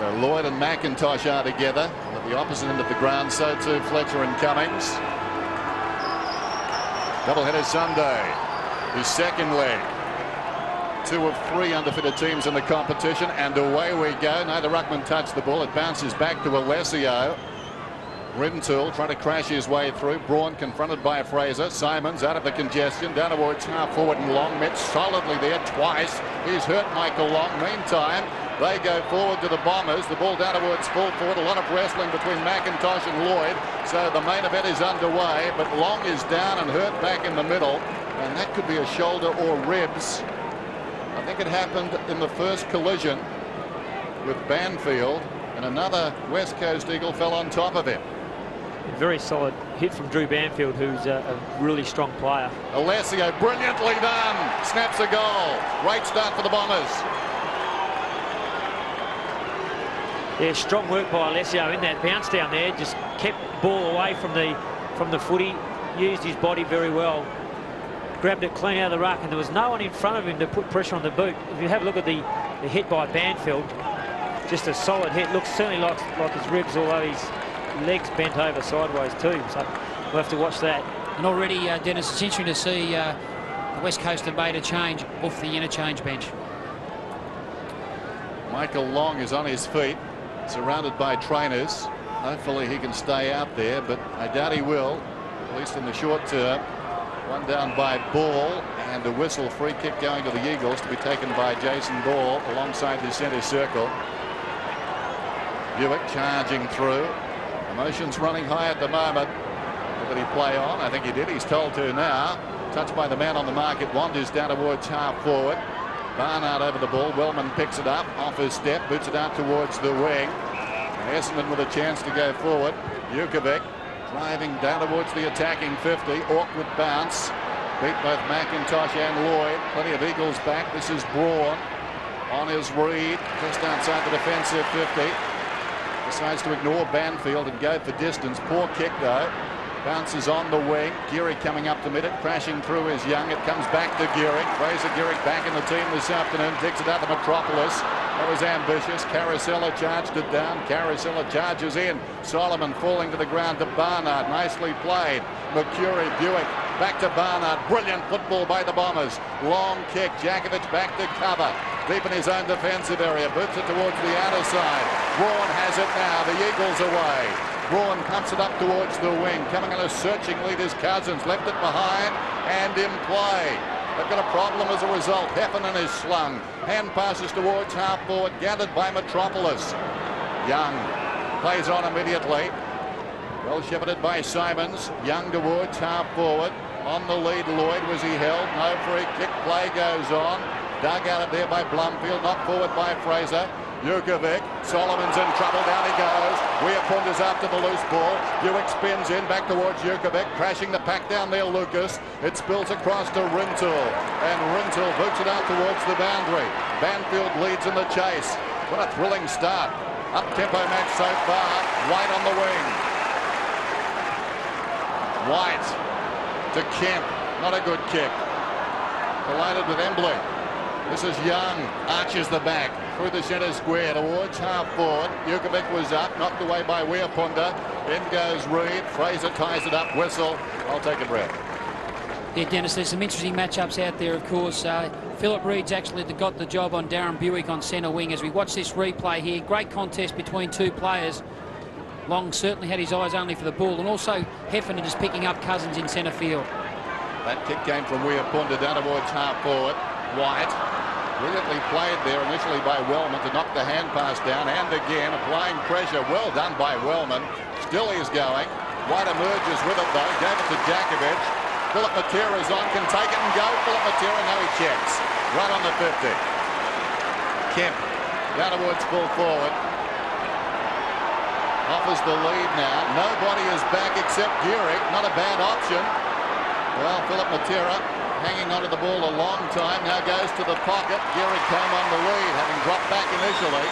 So Lloyd and McIntosh are together. And at the opposite end of the ground, so too Fletcher and Cummings. Doubleheader Sunday. His second leg. 2 of 3 underfitted teams in the competition, and away we go. Neither ruckman touched the ball. It bounces back to Alessio. Rintoul trying to crash his way through. Braun confronted by Fraser. Simons out of the congestion, down towards half forward, and Long met solidly there twice. He's hurt Michael Long. Meantime, they go forward to the Bombers. The ball down towards full forward. A lot of wrestling between McIntosh and Lloyd. So the main event is underway, but Long is down and hurt back in the middle, and that could be a shoulder or ribs. I think it happened in the first collision with Banfield, and another West Coast Eagle fell on top of him. A very solid hit from Drew Banfield, who's a really strong player. Alessio, brilliantly done, snaps a goal. Great start for the Bombers. Yeah, strong work by Alessio in that bounce down there. Just kept the ball away from the footy, used his body very well. Grabbed it clean out of the ruck, and there was no one in front of him to put pressure on the boot. If you have a look at the hit by Banfield, just a solid hit. Looks certainly like his ribs, although his legs bent over sideways too. So we'll have to watch that. And already, Dennis, it's interesting to see the West Coast have made a change off the interchange bench. Michael Long is on his feet, surrounded by trainers. Hopefully he can stay out there, but I doubt he will, at least in the short term. One down by Ball, and a whistle, free kick going to the Eagles, to be taken by Jason Ball alongside the centre circle. Buick charging through. Emotions running high at the moment. Did he play on? I think he did. He's told to now. Touched by the man on the mark. It wanders down towards half forward. Barnard over the ball. Wellman picks it up off his step, boots it out towards the wing. And Essendon with a chance to go forward. Jukovic driving down towards the attacking 50. Awkward bounce. Beat both McIntosh and Lloyd. Plenty of Eagles back. This is Braun on his read, just outside the defensive 50. Decides to ignore Banfield and go for distance. Poor kick though. Bounces on the wing. Geary coming up to mid it. Crashing through is Young. It comes back to Geary. Fraser Geary back in the team this afternoon. Digs it out to Metropolis. That was ambitious. Carousella charged it down. Carousella charges in. Solomon falling to the ground to Barnard. Nicely played. Mercury, Buick back to Barnard. Brilliant football by the Bombers. Long kick. Jakovic back to cover. Deep in his own defensive area. Boots it towards the outer side. Braun has it now. The Eagles away. Braun pumps it up towards the wing. Coming on a searching lead is Cousins. Left it behind and in play. They've got a problem as a result. Heffernan is slung. Hand passes towards half forward, gathered by Metropolis. Young plays on immediately. Well shepherded by Simons. Young towards half forward. On the lead, Lloyd. Was he held? No, free kick. Play goes on. Dug out of there by Blumfield. Knocked forward by Fraser. Jukovic. Solomon's in trouble. Down he goes. Weirpund is after the loose ball. Buick spins in back towards Jukovic. Crashing the pack down there, Lucas. It spills across to Rintoul. And Rintoul boots it out towards the boundary. Banfield leads in the chase. What a thrilling start. Up-tempo match so far. White on the wing. White to Kemp. Not a good kick. Collided with Embley. This is Young. Arches the back through the centre square towards half forward. Jukovic was up, knocked away by Weirpunda. In goes Reid. Fraser ties it up. Whistle. I'll take a breath. Yeah, Dennis, there's some interesting matchups out there, of course. Philip Reid's actually got the job on Darren Buick on centre wing. As we watch this replay here, great contest between two players. Long certainly had his eyes only for the ball, and also Heffernan is picking up Cousins in centre field. That kick came from Weirpunda down towards half forward. White brilliantly played there initially by Wellman to knock the hand pass down, and again applying pressure. Well done by Wellman. Still he's going. White emerges with it though. Gave it to Jakovic. Philip Matera is on. Can take it and go. Philip Matera, no, he checks. Right on the 50. Kemp down towards full forward. Offers the lead now. Nobody is back except Geary. Not a bad option. Well, Philip Matera hanging onto the ball a long time. Now goes to the pocket. Geary came on the lead, having dropped back initially.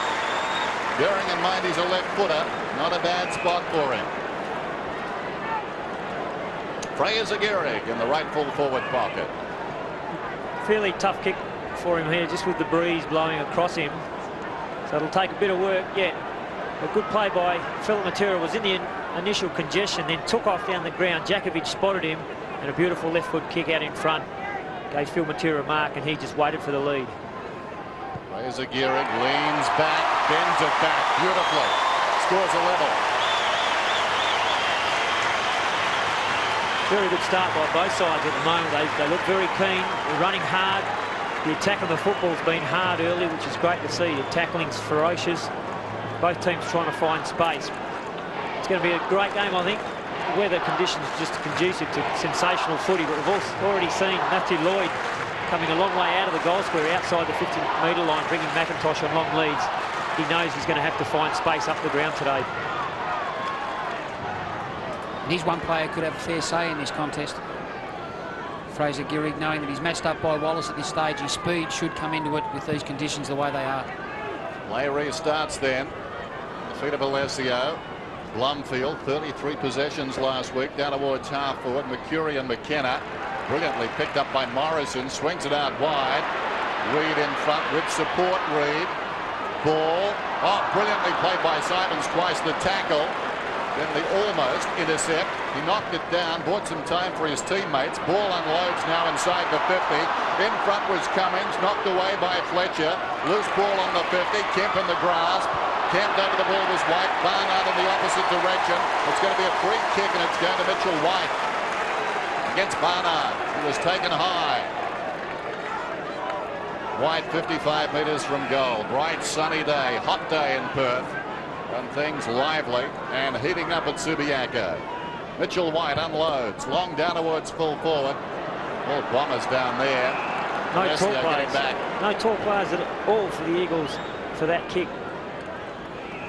Bearing in mind he's a left footer. Not a bad spot for him. Fraser Geary in the right full forward pocket. Fairly tough kick for him here, just with the breeze blowing across him. So it'll take a bit of work yet. A good play by Philip Matera. Was in the initial congestion, then took off down the ground. Jakovic spotted him, and a beautiful left foot kick out in front. Gave Phil Matera a mark, and he just waited for the lead. Fraser Gehrig leans back, bends it back beautifully. Scores a level. Very good start by both sides at the moment. They look very keen. They're running hard. The attack on the football's been hard early, which is great to see. The tackling's ferocious. Both teams trying to find space. It's going to be a great game, I think. The weather conditions just conducive to sensational footy, but we've already seen Matthew Lloyd coming a long way out of the goal square, outside the 50-metre line, bringing McIntosh on long leads. He knows he's going to have to find space up the ground today. And he's one player who could have a fair say in this contest. Fraser Gehrig, knowing that he's matched up by Wallace at this stage, his speed should come into it with these conditions the way they are. Layre starts then. The feet of Alessio. Blumfield, 33 possessions last week, down towards half forward. Mercury and McKenna, brilliantly picked up by Morrison, swings it out wide. Reid in front with support. Reid, ball, brilliantly played by Simons twice. The tackle, then the almost intercept. He knocked it down, bought some time for his teammates. Ball unloads now inside the 50. In front was Cummings, knocked away by Fletcher. Loose ball on the 50. Kemp in the grasp. Camped over the ball was White. Barnard in the opposite direction. It's going to be a free kick, and it's going to Mitchell White against Barnard. He was taken high. White 55 metres from goal. Bright sunny day, hot day in Perth, and things lively and heating up at Subiaco. Mitchell White unloads, long down towards full forward. All bombers down there. No tall players. Back. No tall players at all for the Eagles for that kick.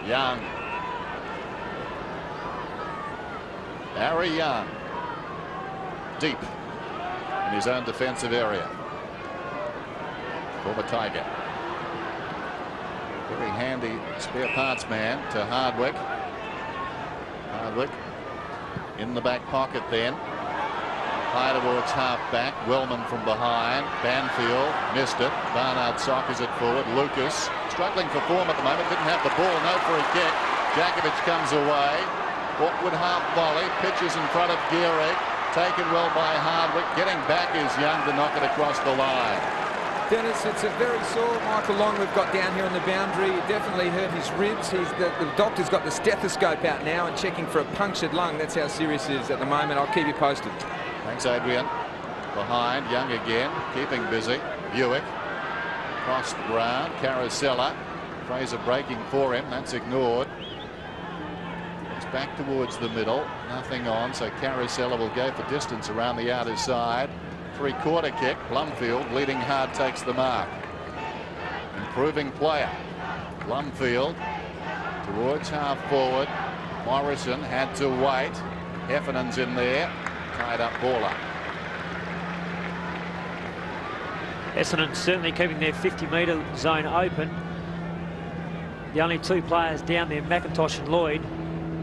Young. Harry Young. Deep in his own defensive area. Former Tiger. Very handy spare parts man to Hardwick. Hardwick in the back pocket then. High towards half back. Wellman from behind. Banfield missed it. Barnard sockers it forward. Lucas struggling for form at the moment. Didn't have the ball. No free kick. Jakovic comes away. Awkward half volley. Pitches in front of Gehrig. Taken well by Hardwick. Getting back is Young to knock it across the line. Dennis, it's a very sore Michael Long we've got down here on the boundary. He definitely hurt his ribs. The doctor's got the stethoscope out now and checking for a punctured lung. That's how serious it is at the moment. I'll keep you posted. Thanks, Adrian. Behind, Young again, keeping busy. Buick across the ground. Carosella. Fraser breaking for him. That's ignored. He's back towards the middle. Nothing on, so Carosella will go for distance around the outer side. Three-quarter kick. Blumfield leading hard takes the mark. Improving player. Blumfield towards half forward. Morrison had to wait. Heffernan's in there. Tied up baller. Essendon certainly keeping their 50-metre zone open. The only two players down there, McIntosh and Lloyd.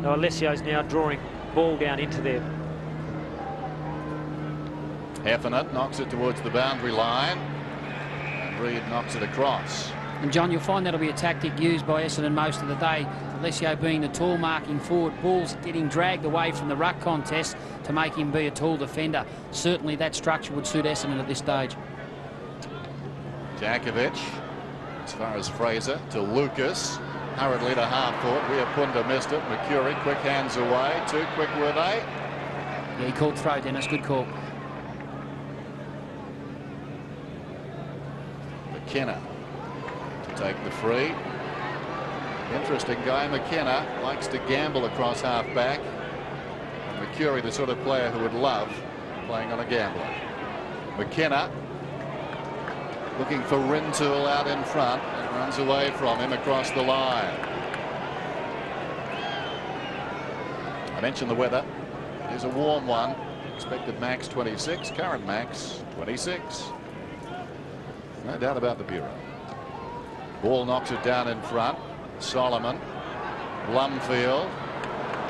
Though Alessio's now drawing ball down into there. Heffernan knocks it towards the boundary line, and Reid knocks it across. And John, you'll find that'll be a tactic used by Essendon most of the day. Alessio being the tall marking forward, balls getting dragged away from the ruck contest to make him be a tall defender. Certainly that structure would suit Essendon at this stage. Jakovic, as far as Fraser, to Lucas. Hurriedly to half forward. Wiapunda missed it. Mercury, quick hands away. Too quick were they? Yeah, he called throw, Dennis. Good call. McKenna to take the free. Interesting guy. McKenna likes to gamble across half back. Mercury, the sort of player who would love playing on a gambler. McKenna looking for Rintoul out in front, and runs away from him across the line. I mentioned the weather. It is a warm one. Expected max 26, current max 26. No doubt about the Bureau. Ball knocks it down in front. Solomon. Blumfield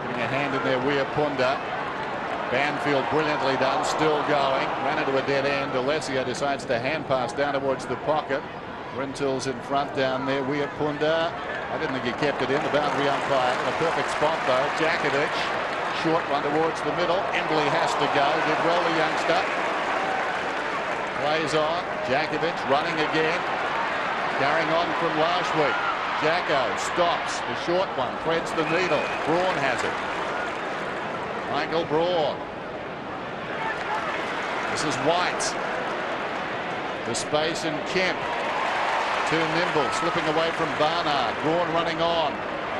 getting a hand in there. Wiapunda. Banfield brilliantly done, still going. Ran into a dead end. Alessio decides to hand pass down towards the pocket. Rintoul's in front down there. Weir Punda. I didn't think he kept it in. The boundary umpire in a perfect spot though. Jakovic. Short one towards the middle. Embley has to go. Did well, the youngster. Plays on. Jakovic running again. Carrying on from last week. Jacko stops. The short one threads the needle. Braun has it. Michael Braun. This is White. The space in Kemp. Too nimble. Slipping away from Barnard. Braun running on.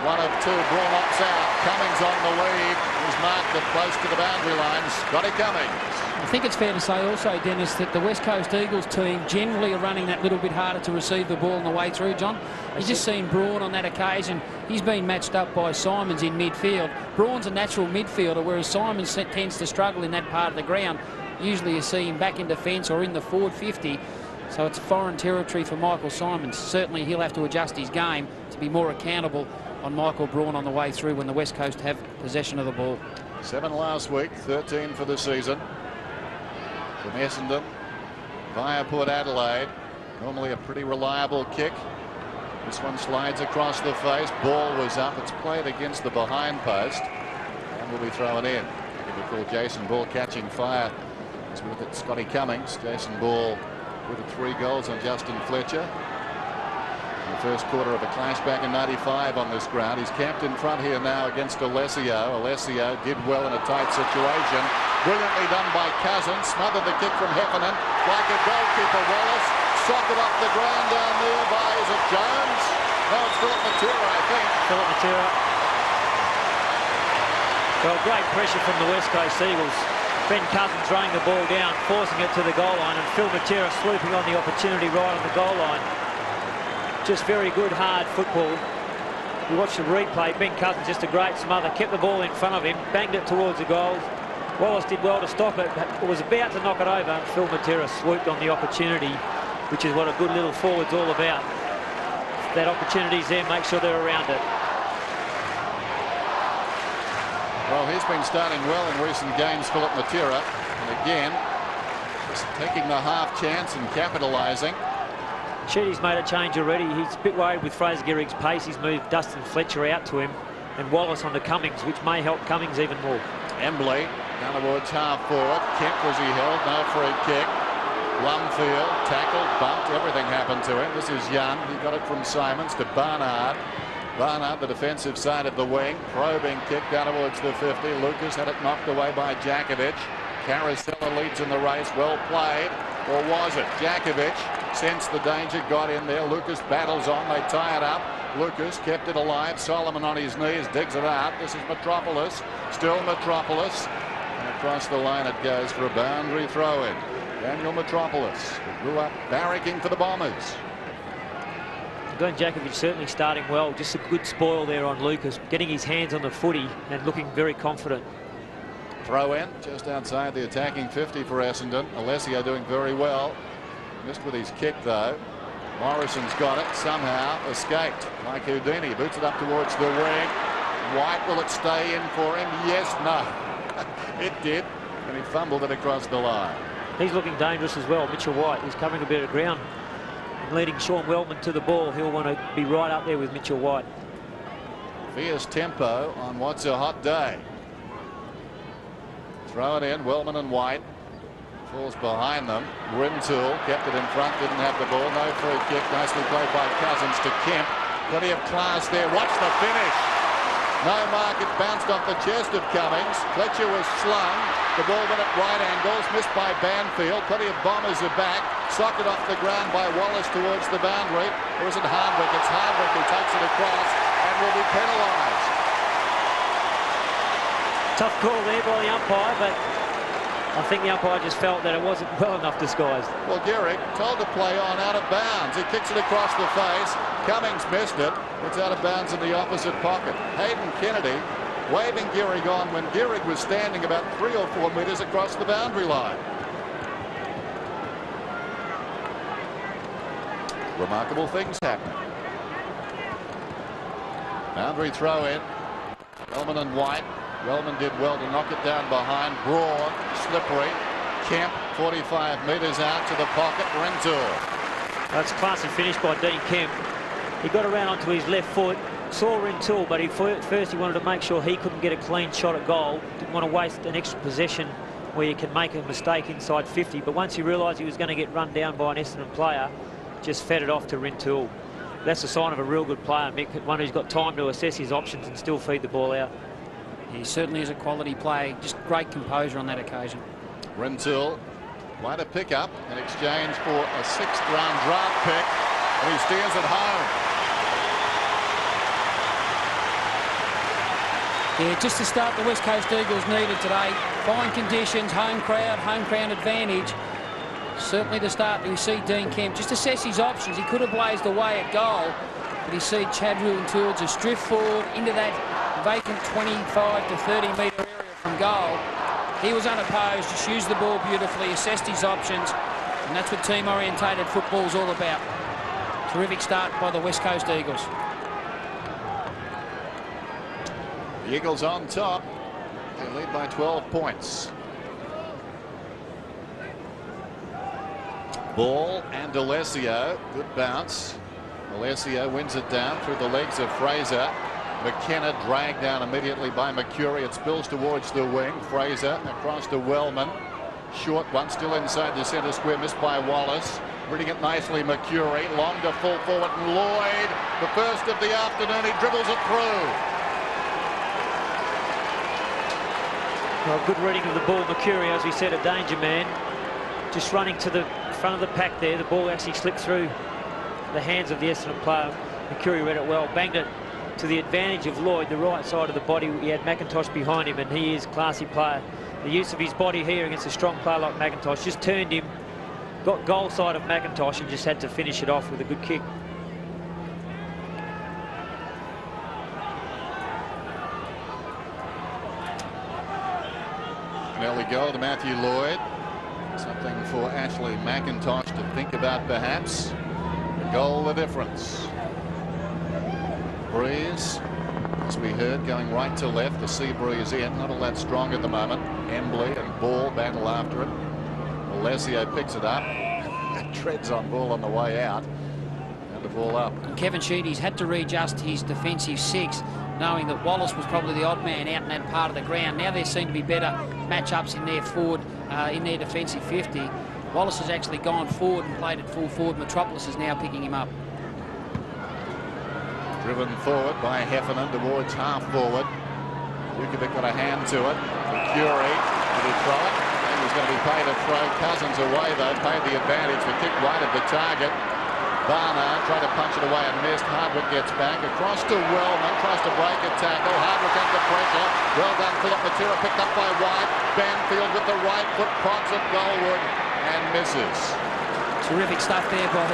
One of two. Braun opts out. Cummings on the lead. He's marked it close to the boundary line. Scotty Cummings. I think it's fair to say also, Dennis, that the West Coast Eagles team generally are running that little bit harder to receive the ball on the way through, John. You've just seen Braun on that occasion. He's been matched up by Simons in midfield. Braun's a natural midfielder, whereas Simons tends to struggle in that part of the ground. Usually you see him back in defence or in the forward 50. So it's foreign territory for Michael Simons. Certainly he'll have to adjust his game to be more accountable on Michael Braun on the way through when the West Coast have possession of the ball. 7 last week, 13 for the season. From Essendon via Port Adelaide. Normally a pretty reliable kick. This one slides across the face. Ball was up. It's played against the behind post and will be thrown in. If you call Jason Ball catching fire. As we look at Scotty Cummings. Jason Ball with 3 goals on Justin Fletcher. In the first quarter of a clash back in '95 on this ground. He's camped in front here now against Alessio. Alessio did well in a tight situation. Brilliantly done by Cousins. Smothered the kick from Heffernan. Like a goalkeeper, Wallace. Socked off the ground down there by, is it Jones? No, it's Philip Matera, I think. Philip Matera. Well, great pressure from the West Coast Eagles. Ben Cousins running the ball down, forcing it to the goal line, and Phil Matera swooping on the opportunity right on the goal line. Just very good, hard football. You watch the replay. Ben Cousins just a great smother. Kept the ball in front of him, banged it towards the goals. Wallace did well to stop it, but was about to knock it over. Phil Matera swooped on the opportunity, which is what a good little forward's all about. If that opportunity's there, make sure they're around it. Well, he's been starting well in recent games, Philip Matera, and again just taking the half chance and capitalising. Sheedy's made a change already. He's a bit worried with Fraser Gehrig's pace. He's moved Dustin Fletcher out to him and Wallace on the Cummings, which may help Cummings even more. Embley down towards half forward. Kemp was he held, no free kick. Blumfield tackled, bumped, everything happened to him. This is Young. He got it from Simons to Barnard. Barnard, the defensive side of the wing. Probing kick down towards the 50. Lucas had it knocked away by Jakovic. Carousella leads in the race. Well played. Or was it? Jakovic sensed the danger, got in there. Lucas battles on. They tie it up. Lucas kept it alive. Solomon on his knees digs it out. This is Metropolis. Still Metropolis. And across the line it goes for a boundary throw-in. Daniel Metropolis, who grew up barracking for the Bombers. Glenn Jakovic certainly starting well. Just a good spoil there on Lucas, getting his hands on the footy and looking very confident. Throw in just outside the attacking 50 for Essendon. Alessio doing very well. Missed with his kick though. Morrison's got it, somehow escaped like Houdini. Boots it up towards the wing. White, will it stay in for him? Yes, no. It did, and he fumbled it across the line. He's looking dangerous as well. Mitchell White, he's covering a bit of ground and leading Sean Wellman to the ball. He'll want to be right up there with Mitchell White. Fierce tempo on what's a hot day. Throw it in, Wellman and White. Falls behind them. Rintoul kept it in front, didn't have the ball. No free kick. Nicely played by Cousins to Kemp. Plenty of class there. Watch the finish. No mark. It bounced off the chest of Cummings. Fletcher was slung. The ball went at right angles. Missed by Banfield. Plenty of Bombers are back. Socked off the ground by Wallace towards the boundary. Or is it Hardwick? It's Hardwick who takes it across and will be penalised. Tough call there by the umpire, but I think the umpire just felt that it wasn't well enough disguised. Well, Gehrig told to play on out of bounds. He kicks it across the face. Cummings missed it. It's out of bounds in the opposite pocket. Hayden Kennedy waving Gehrig on when Gehrig was standing about 3 or 4 metres across the boundary line. Remarkable things happening. Boundary throw in. Wellman and White. Wellman did well to knock it down behind. Braun, slippery. Kemp, 45 metres out to the pocket. Rintoul. That's classy finish by Dean Kemp. He got around onto his left foot, saw Rintoul, but first he wanted to make sure he couldn't get a clean shot at goal. Didn't want to waste an extra possession where you can make a mistake inside 50. But once he realised he was going to get run down by an Essendon player, just fed it off to Rintoul. That's a sign of a real good player, Mick, one who's got time to assess his options and still feed the ball out. He certainly is a quality player. Just great composure on that occasion. Rintoul, way to pick up in exchange for a 6th-round draft pick, and he steers it home. Yeah, just to start, the West Coast Eagles needed today. Fine conditions, home crowd advantage. Certainly to start, we see Dean Kemp just assess his options. He could have blazed away at goal, but you see Chad Rintoul just drift forward into that vacant 25 to 30 metre area from goal. He was unopposed, just used the ball beautifully, assessed his options, and that's what team-orientated football is all about. Terrific start by the West Coast Eagles. The Eagles on top. They lead by 12 points. Ball and Alessio. Good bounce. Alessio wins it down through the legs of Fraser. McKenna dragged down immediately by Mercury. It spills towards the wing. Fraser across to Wellman. Short one still inside the centre square, missed by Wallace. Reading it nicely, Mercury. Long to full forward, and Lloyd, the first of the afternoon, he dribbles it through. Well, good reading of the ball. Mercury, as we said, a danger man. Just running to the front of the pack there. The ball actually slipped through the hands of the Essendon player. Mercury read it well, banged it to the advantage of Lloyd, the right side of the body. He had McIntosh behind him, and he is a classy player. The use of his body here against a strong player like McIntosh just turned him, got goal side of McIntosh, and just had to finish it off with a good kick. An early goal to Matthew Lloyd. Something for Ashley McIntosh to think about, perhaps. A goal the difference. Breeze, as we heard, going right to left. The sea breeze in, not all that strong at the moment. Embley and Ball battle after it. Alessio picks it up. Treads on Ball on the way out. And the ball up. And Kevin Sheedy's had to readjust his defensive 6, knowing that Wallace was probably the odd man out in that part of the ground. Now there seem to be better matchups in their forward, in their defensive 50. Wallace has actually gone forward and played at full forward. Metropolis is now picking him up. Driven forward by Heffernan towards half forward. Jukovic got a hand to it. Mercury, did he throw it? He was going to be paid a throw. Cousins away though, paid the advantage. The kick wide of the target. Barnard tried to punch it away and missed. Hardwick gets back across to Wellman, tries to break a tackle. Hardwick under pressure. Well done, Philip Matera, picked up by White. Banfield with the right foot, prods at goalward and misses. Terrific stuff there by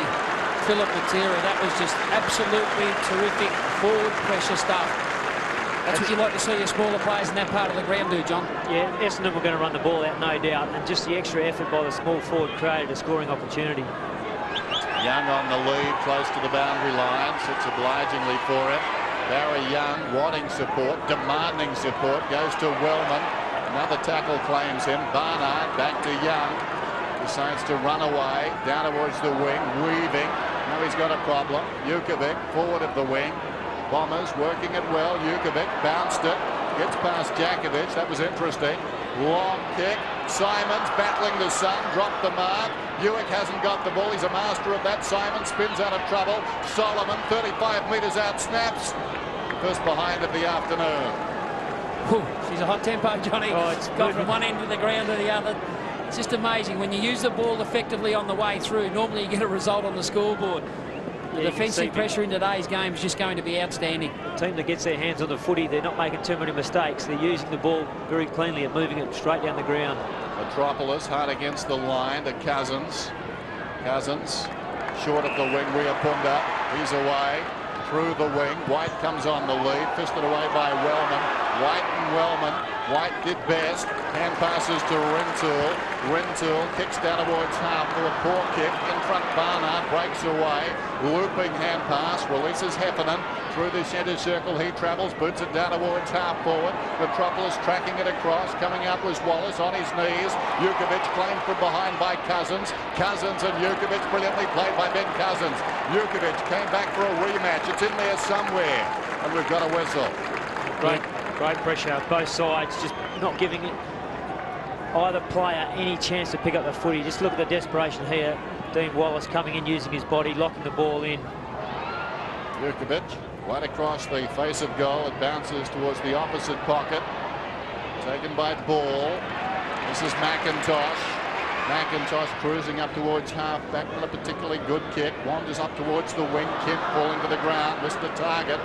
Philip Matera. That was just absolutely terrific forward pressure stuff. That's what you like to see your smaller players in that part of the ground do, John. Yeah, Essendon were going to run the ball out, no doubt, and just the extra effort by the small forward created a scoring opportunity. Young on the lead, close to the boundary line, sits obligingly for him. Barry Young wanting support, demanding support, goes to Wellman. Another tackle claims him. Barnard back to Young. Decides to run away, down towards the wing, weaving. Now he's got a problem. Jukovic, forward of the wing. Bombers working it well. Jukovic bounced it, gets past Jakovic. That was interesting. Long kick. Simons battling the sun, dropped the mark. Buick hasn't got the ball. He's a master of that. Simon spins out of trouble. Solomon, 35 metres out, snaps. First behind of the afternoon. Whew, she's a hot tempo, Johnny. Oh, it's gone from one end of the ground to the other. It's just amazing. When you use the ball effectively on the way through, normally you get a result on the scoreboard. The defensive pressure in today's game is just going to be outstanding. The team that gets their hands on the footy, they're not making too many mistakes. They're using the ball very cleanly and moving it straight down the ground. Metropolis hard against the line to Cousins. Cousins short of the wing. Riapunda, he's away through the wing. White comes on the lead, fisted away by Wellman. White and Wellman. White did best. Hand passes to Rintoul. Rintoul kicks down towards half for a poor kick. In front, Barnard breaks away. Looping hand pass, releases Heffernan. through the centre circle. He travels, boots it down towards half forward. Metropolis tracking it across. Coming out was Wallace on his knees. Jukovic claimed from behind by Cousins. Cousins and Jukovic, brilliantly played by Ben Cousins. Jukovic came back for a rematch. It's in there somewhere. And we've got a whistle. Great pressure, both sides, just not giving it either player any chance to pick up the footy. Just look at the desperation here. Dean Wallace coming in, using his body, locking the ball in. Jukovic right across the face of goal. It bounces towards the opposite pocket. Taken by Ball. This is McIntosh. McIntosh cruising up towards half-back. Not a particularly good kick. Wanders up towards the wing. Kent falling to the ground. Missed the target.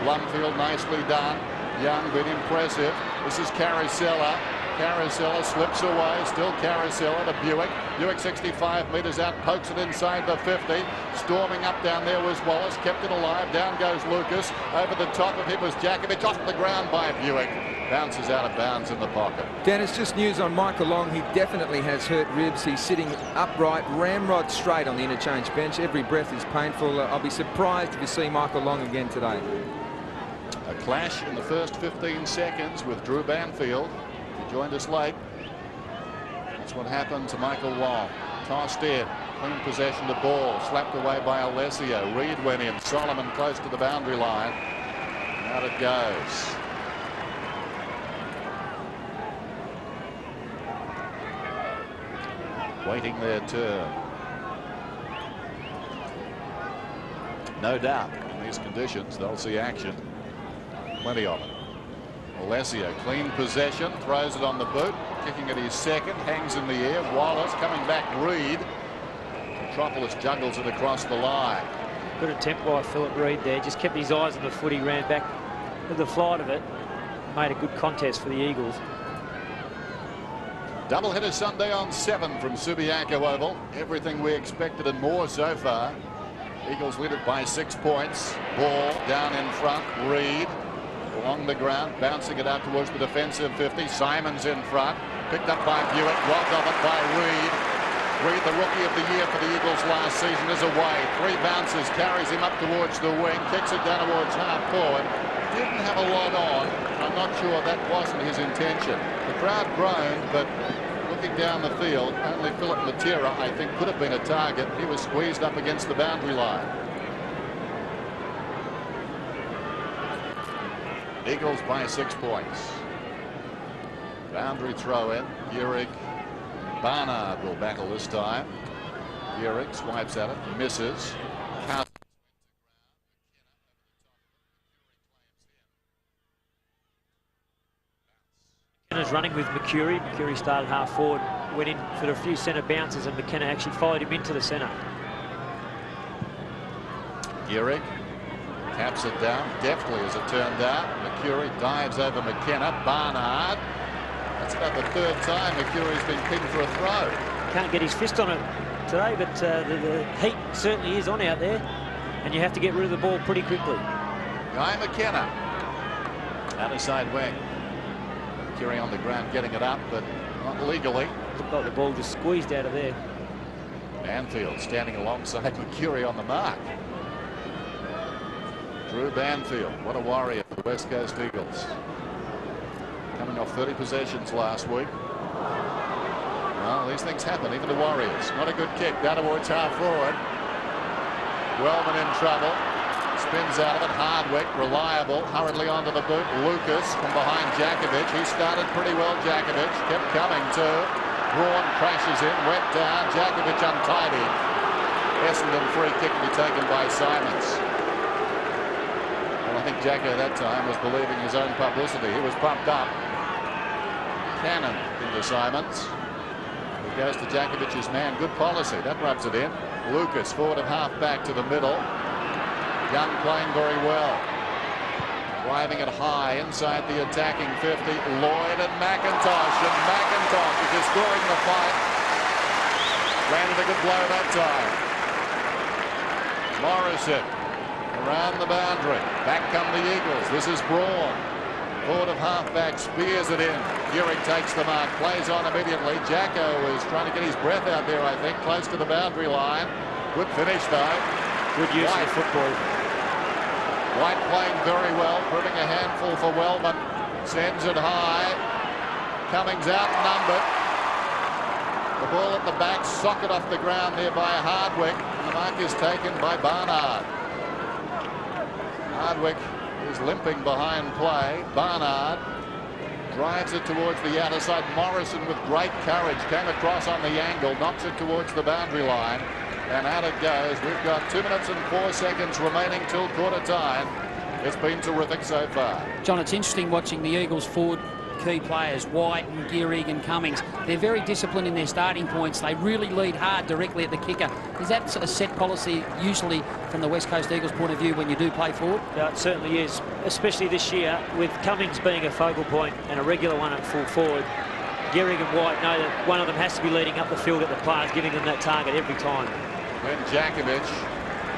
Blumfield nicely done. Young, but impressive. This is Carousella. Carousella slips away. Still Carousella to Buick. Buick 65 metres out. Pokes it inside the 50. Storming up down there was Wallace. Kept it alive. Down goes Lucas. Over the top of him was Jakovic. Off the ground by Buick. Bounces out of bounds in the pocket. Dennis, just news on Michael Long. He definitely has hurt ribs. He's sitting upright, ramrod straight on the interchange bench. Every breath is painful. I'll be surprised if you see Michael Long again today. A clash in the first 15 seconds with Drew Banfield. He joined us late. That's what happened to Michael Long. Tossed in. Clean possession to ball. Slapped away by Alessio. Reed went in. Solomon close to the boundary line. And out it goes. Waiting their turn. No doubt in these conditions they'll see action. Plenty of it. Alessio, clean possession, throws it on the boot, kicking at his second, hangs in the air. Wallace coming back. Reed. Metropolis juggles it across the line. Good attempt by Philip Reed there. Just kept his eyes on the footy, ran back with the flight of it. Made a good contest for the Eagles. Doubleheader Sunday on 7 from Subiaco Oval. Everything we expected and more so far. Eagles lead it by 6 points. Ball down in front. Reed along the ground, bouncing it out towards the defensive 50. Simons in front. Picked up by Buick. Robbed of it by Reed. Reed, the rookie of the year for the Eagles last season, is away. 3 bounces, carries him up towards the wing, kicks it down towards half forward. Didn't have a lot on. I'm not sure that wasn't his intention. The crowd groaned, but looking down the field, only Philip Matera, I think, could have been a target. He was squeezed up against the boundary line. Eagles by 6 points. Boundary throw in. Gehrig. Barnard will battle this time. Gehrig swipes at it, misses. McKenna's running with McCurry. McCurry started half forward, went in for a few centre bounces, and McKenna actually followed him into the centre. Gehrig taps it down deftly as it turned out. McCurry dives over McKenna. Barnard. That's about the 3rd time McCurry's been pinned for a throw. Can't get his fist on it today, but the heat certainly is on out there, and you have to get rid of the ball pretty quickly. Guy McKenna. Outer side wing. McCurry on the ground getting it up, but not legally. Looked like the ball just squeezed out of there. Banfield standing alongside McCurry on the mark. Drew Banfield, what a warrior for the West Coast Eagles. Coming off 30 possessions last week. Well, these things happen, even to Warriors. Not a good kick, down towards half forward. Wellman in trouble. Spins out of it. Hardwick, reliable, hurriedly onto the boot. Lucas from behind Jakovic. He started pretty well, Jakovic. Kept coming too. Braun crashes in, went down. Jakovic untidy. Essendon free kick to be taken by Simons. Well, I think Jacko that time was believing his own publicity. He was pumped up. Cannon into Simons. He goes to Jakovic's man. Good policy. That rubs it in. Lucas forward of half back to the middle. Young playing very well. Driving it high inside the attacking 50. Lloyd and McIntosh. And McIntosh is just scoring the fight. Landed a good blow that time. Morrison around the boundary. Back come the Eagles. This is Braun. Forward of half-back, spears it in. Gehrig takes the mark, plays on immediately. Jacko is trying to get his breath out there, I think, close to the boundary line. Good finish, though. Good use of the football. White playing very well, proving a handful for Wellman. Sends it high. Cummings outnumbered. The ball at the back, socket off the ground there by Hardwick. And the mark is taken by Barnard. Hardwick is limping behind play. Barnard drives it towards the outer side. Morrison with great courage came across on the angle, knocks it towards the boundary line, and out it goes. We've got 2 minutes and 4 seconds remaining till quarter time. It's been terrific so far. John, it's interesting watching the Eagles forward key players, White and Gehrig and Cummings. They're very disciplined in their starting points. They really lead hard directly at the kicker. Is that a set policy usually from the West Coast Eagles point of view when you do play forward? No, it certainly is, especially this year with Cummings being a focal point and a regular one at full forward. Gehrig and White know that one of them has to be leading up the field at the players, giving them that target every time. When Jakovic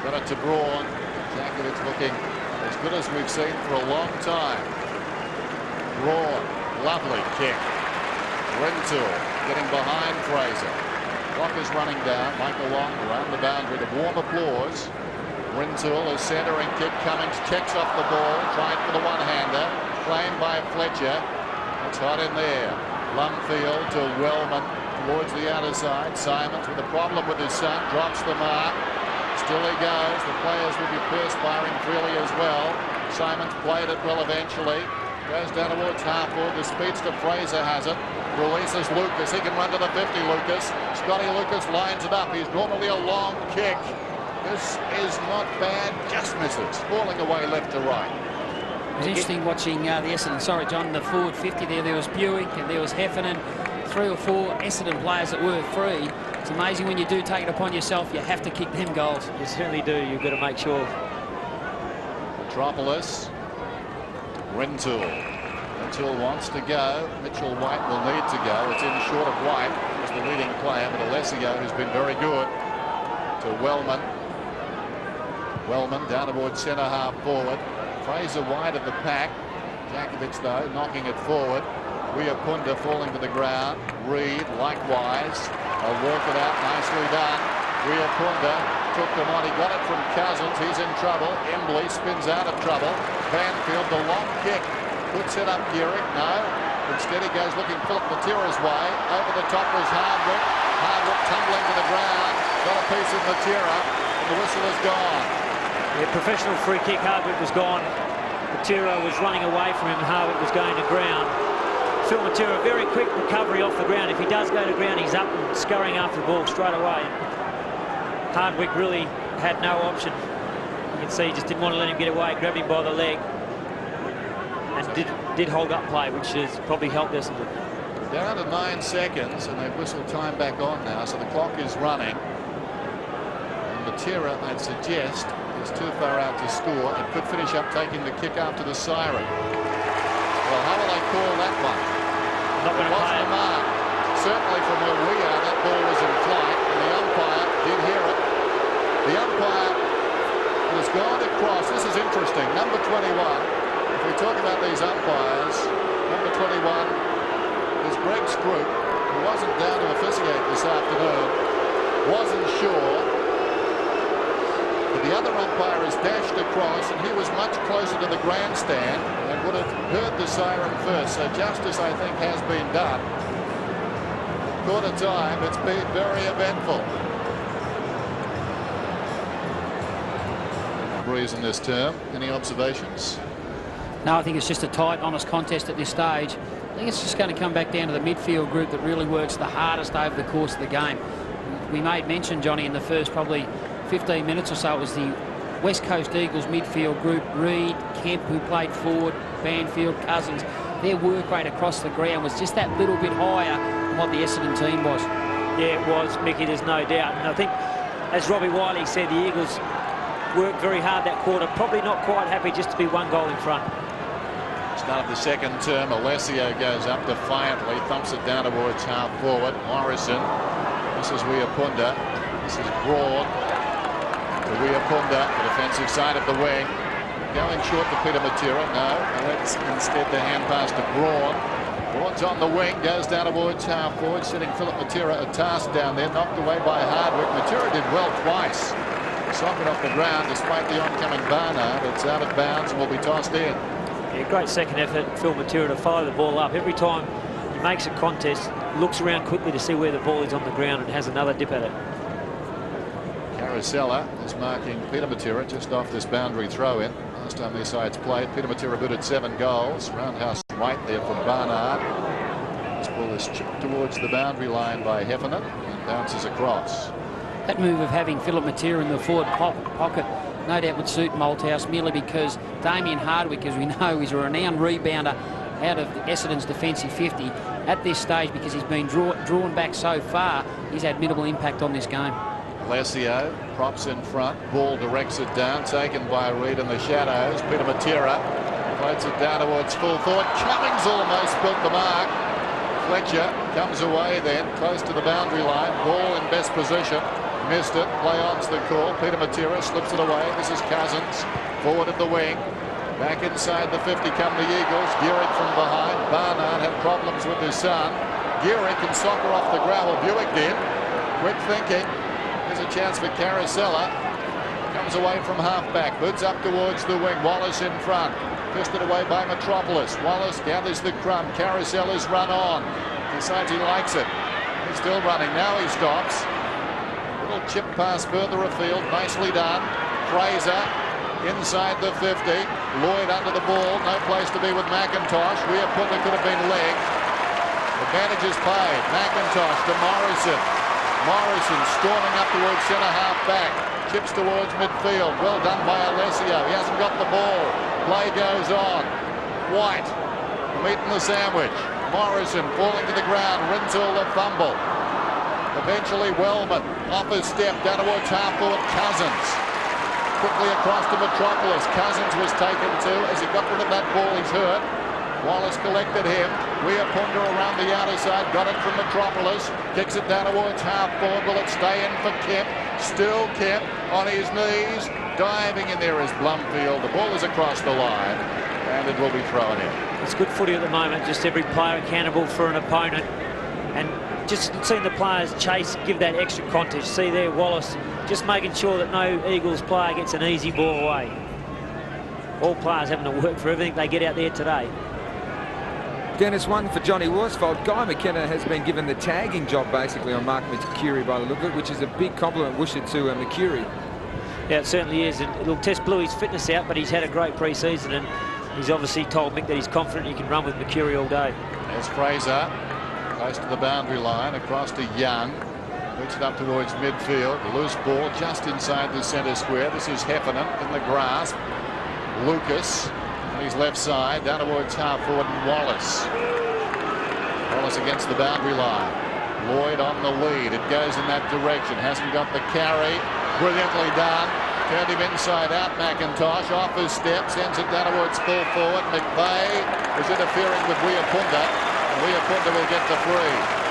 got it to Braun, Jakovic looking as good as we've seen for a long time. Braun. Lovely kick. Rintoul getting behind Fraser. Clock is running down. Michael Long around the boundary. The warm applause. Rintoul is centering kick. Cummings checks off the ball. Trying for the one-hander. Claimed by Fletcher. It's hot in there. Lumfield to Wellman towards the outer side. Simons with a problem with his son. Drops the mark. Still he goes. The players will be perspiring freely as well. Simons played it well eventually. Goes down towards half-forward. The speedster Fraser has it. Releases Lucas. He can run to the 50, Lucas. Scotty Lucas lines it up. He's normally a long kick. This is not bad. Just misses. Falling away left to right. It was interesting watching the Essendon. Sorry, John, the forward 50 there. There was Buick and there was Heffernan. 3 or 4 Essendon players that were free. It's amazing when you do take it upon yourself. You have to kick them goals. You certainly do. You've got to make sure. Metropolis. Rintoul. Rintoul wants to go. Mitchell White will need to go. It's in short of White as the leading player, but Alessio, who's been very good, to Wellman. Wellman down towards centre half forward. Fraser wide of the pack. Jakovic, though, knocking it forward. Wiapunda falling to the ground. Reid likewise. They'll work it out. Nicely done. Wiapunda took them on. He got it from Cousins. He's in trouble. Embley spins out of trouble. Banfield, the long kick. Puts it up Gehrig. No. Instead he goes looking Philip Matera's way. Over the top was Hardwick. Hardwick tumbling to the ground. Got a piece of Matera. And the whistle is gone. Yeah, professional free kick. Hardwick was gone. Matera was running away from him. Hardwick was going to ground. Phil Matera, very quick recovery off the ground. If he does go to ground, he's up and scurrying after the ball straight away. Hardwick really had no option. You can see he just didn't want to let him get away. Grabbed him by the leg and did hold up play, which has probably helped Essendon. Down to 9 seconds, and they've whistled time back on now, so the clock is running. And Matera, I'd suggest, is too far out to score and could finish up taking the kick after the siren. Well, how will they call that one? Not going to play it. Mark. Certainly from where we are, that ball was in flight, and the umpire did hear it. The umpire has gone across. This is interesting. Number 21. If we talk about these umpires, number 21 is Greg Scroop, who wasn't down to officiate this afternoon. Wasn't sure. But the other umpire has dashed across, and he was much closer to the grandstand and would have heard the siren first. So justice, I think, has been done. Quarter time, it's been very eventful. Breeze in this term. Any observations? No, I think it's just a tight, honest contest at this stage. I think it's just going to come back down to the midfield group that really works the hardest over the course of the game. We made mention, Johnny, in the first probably 15 minutes or so, it was the West Coast Eagles midfield group. Reid, Kemp, who played forward, Banfield, Cousins. Their work rate across the ground was just that little bit higher than what the Essendon team was. Yeah, it was, Mickey, there's no doubt. And I think, as Robbie Wiley said, the Eagles worked very hard that quarter. Probably not quite happy just to be 1 goal in front. Start of the second term, Alessio goes up defiantly, thumps it down towards half forward. Morrison, this is Wiapunda, this is Broad to Wiapunda, the defensive side of the wing. Going short to Peter Matera, no, and that's instead the hand pass to Braun. Braun's on the wing, goes down towards half forward, setting Philip Matera a task down there, knocked away by Hardwick. Matera did well twice. Socket off the ground despite the oncoming Barnard. It's out of bounds and will be tossed in. Yeah, great second effort, Phil Matera, to follow the ball up. Every time he makes a contest, looks around quickly to see where the ball is on the ground and has another dip at it. Carosella is marking Peter Matera just off this boundary throw-in. Last time these sides played, Peter Matera booted 7 goals. Roundhouse right there from Barnard. This ball is chipped towards the boundary line by Heffernan and bounces across. That move of having Philip Matera in the forward pocket no doubt would suit Malthouse, merely because Damien Hardwick, as we know, is a renowned rebounder out of Essendon's defensive 50. At this stage, because he's been drawn back so far, he's had minimal impact on this game. Alessio props in front, ball directs it down, taken by Reid in the shadows. Peter Matera floats it down towards full forward. Cummings almost built the mark. Fletcher comes away then, close to the boundary line. Ball in best position. Missed it. Play on's the call. Peter Matera slips it away. This is Cousins. Forward at the wing. Back inside the 50 come the Eagles. Gearick from behind. Barnard had problems with his son. Gearick can soccer off the gravel. Buick did. Quick thinking. There's a chance for Carosella. Comes away from half-back. Boots up towards the wing. Wallace in front. Fisted away by Metropolis. Wallace gathers the crumb. Carosella's run on. Decides he likes it. He's still running. Now he stops. Little chip pass further afield. Nicely done. Fraser inside the 50. Lloyd under the ball. No place to be with McIntosh. Weir-Punter could have been leg. Advantage is paid. McIntosh to Morrison. Morrison storming up towards centre half back. Chips towards midfield. Well done by Alessio. He hasn't got the ball. Play goes on. White. The meat and the sandwich. Morrison falling to the ground. Rintoul the fumble. Eventually Wellman off his step down towards half forward. Cousins quickly across to Metropolis. Cousins was taken too. As he got rid of that ball, he's hurt. Wallace collected him. Weir-Punter around the outer side. Got it from Metropolis. Kicks it down towards half forward. Will it stay in for Kemp? Still Kemp on his knees. Diving in there is Blumfield. The ball is across the line and it will be thrown in. It's good footy at the moment. Just every player accountable for an opponent. And just seeing the players chase, give that extra contest. See there, Wallace just making sure that no Eagles player gets an easy ball away. All players having to work for everything they get out there today. Dennis, one for Johnny Worsfold. Guy McKenna has been given the tagging job basically on Mark McCurry by the look of it, which is a big compliment, wish it to McCurry. Yeah, it certainly is, and it'll test Bluey's fitness out, but he's had a great pre-season, and he's obviously told Mick that he's confident he can run with McCurry all day. There's Fraser, close to the boundary line, across to Young. Puts it up towards midfield. Loose ball just inside the centre square. This is Heffernan in the grasp. Lucas on his left side, down towards half forward, and Wallace. Wallace against the boundary line. Lloyd on the lead. It goes in that direction. Hasn't got the carry. Brilliantly done. Turned him inside out. McIntosh off his step. Sends it down towards full forward. McVeigh is interfering with Weir-Punter. Weir-Punter will get the free.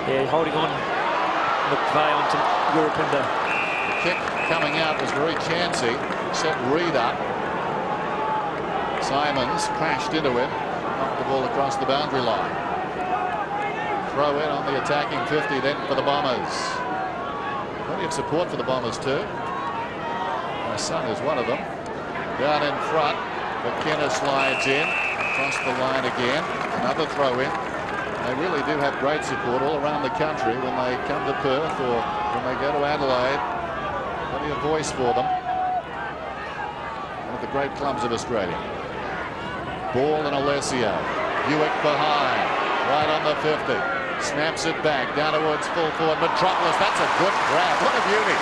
Yeah, holding on McVeigh onto Weir-Punter. The kick coming out was very chancy. Set Reid up. Simons crashed into him. Knocked the ball across the boundary line. Throw in on the attacking 50 then for the Bombers. Plenty of support for the Bombers too. My son is one of them. Down in front. McKenna slides in. Across the line again. Another throw in. They really do have great support all around the country when they come to Perth or when they go to Adelaide. Plenty of voice for them. One of the great clubs of Australia. Ball in Alessio. Buick behind. Right on the 50. Snaps it back down towards full forward. Metropolis. That's a good grab. What a beauty.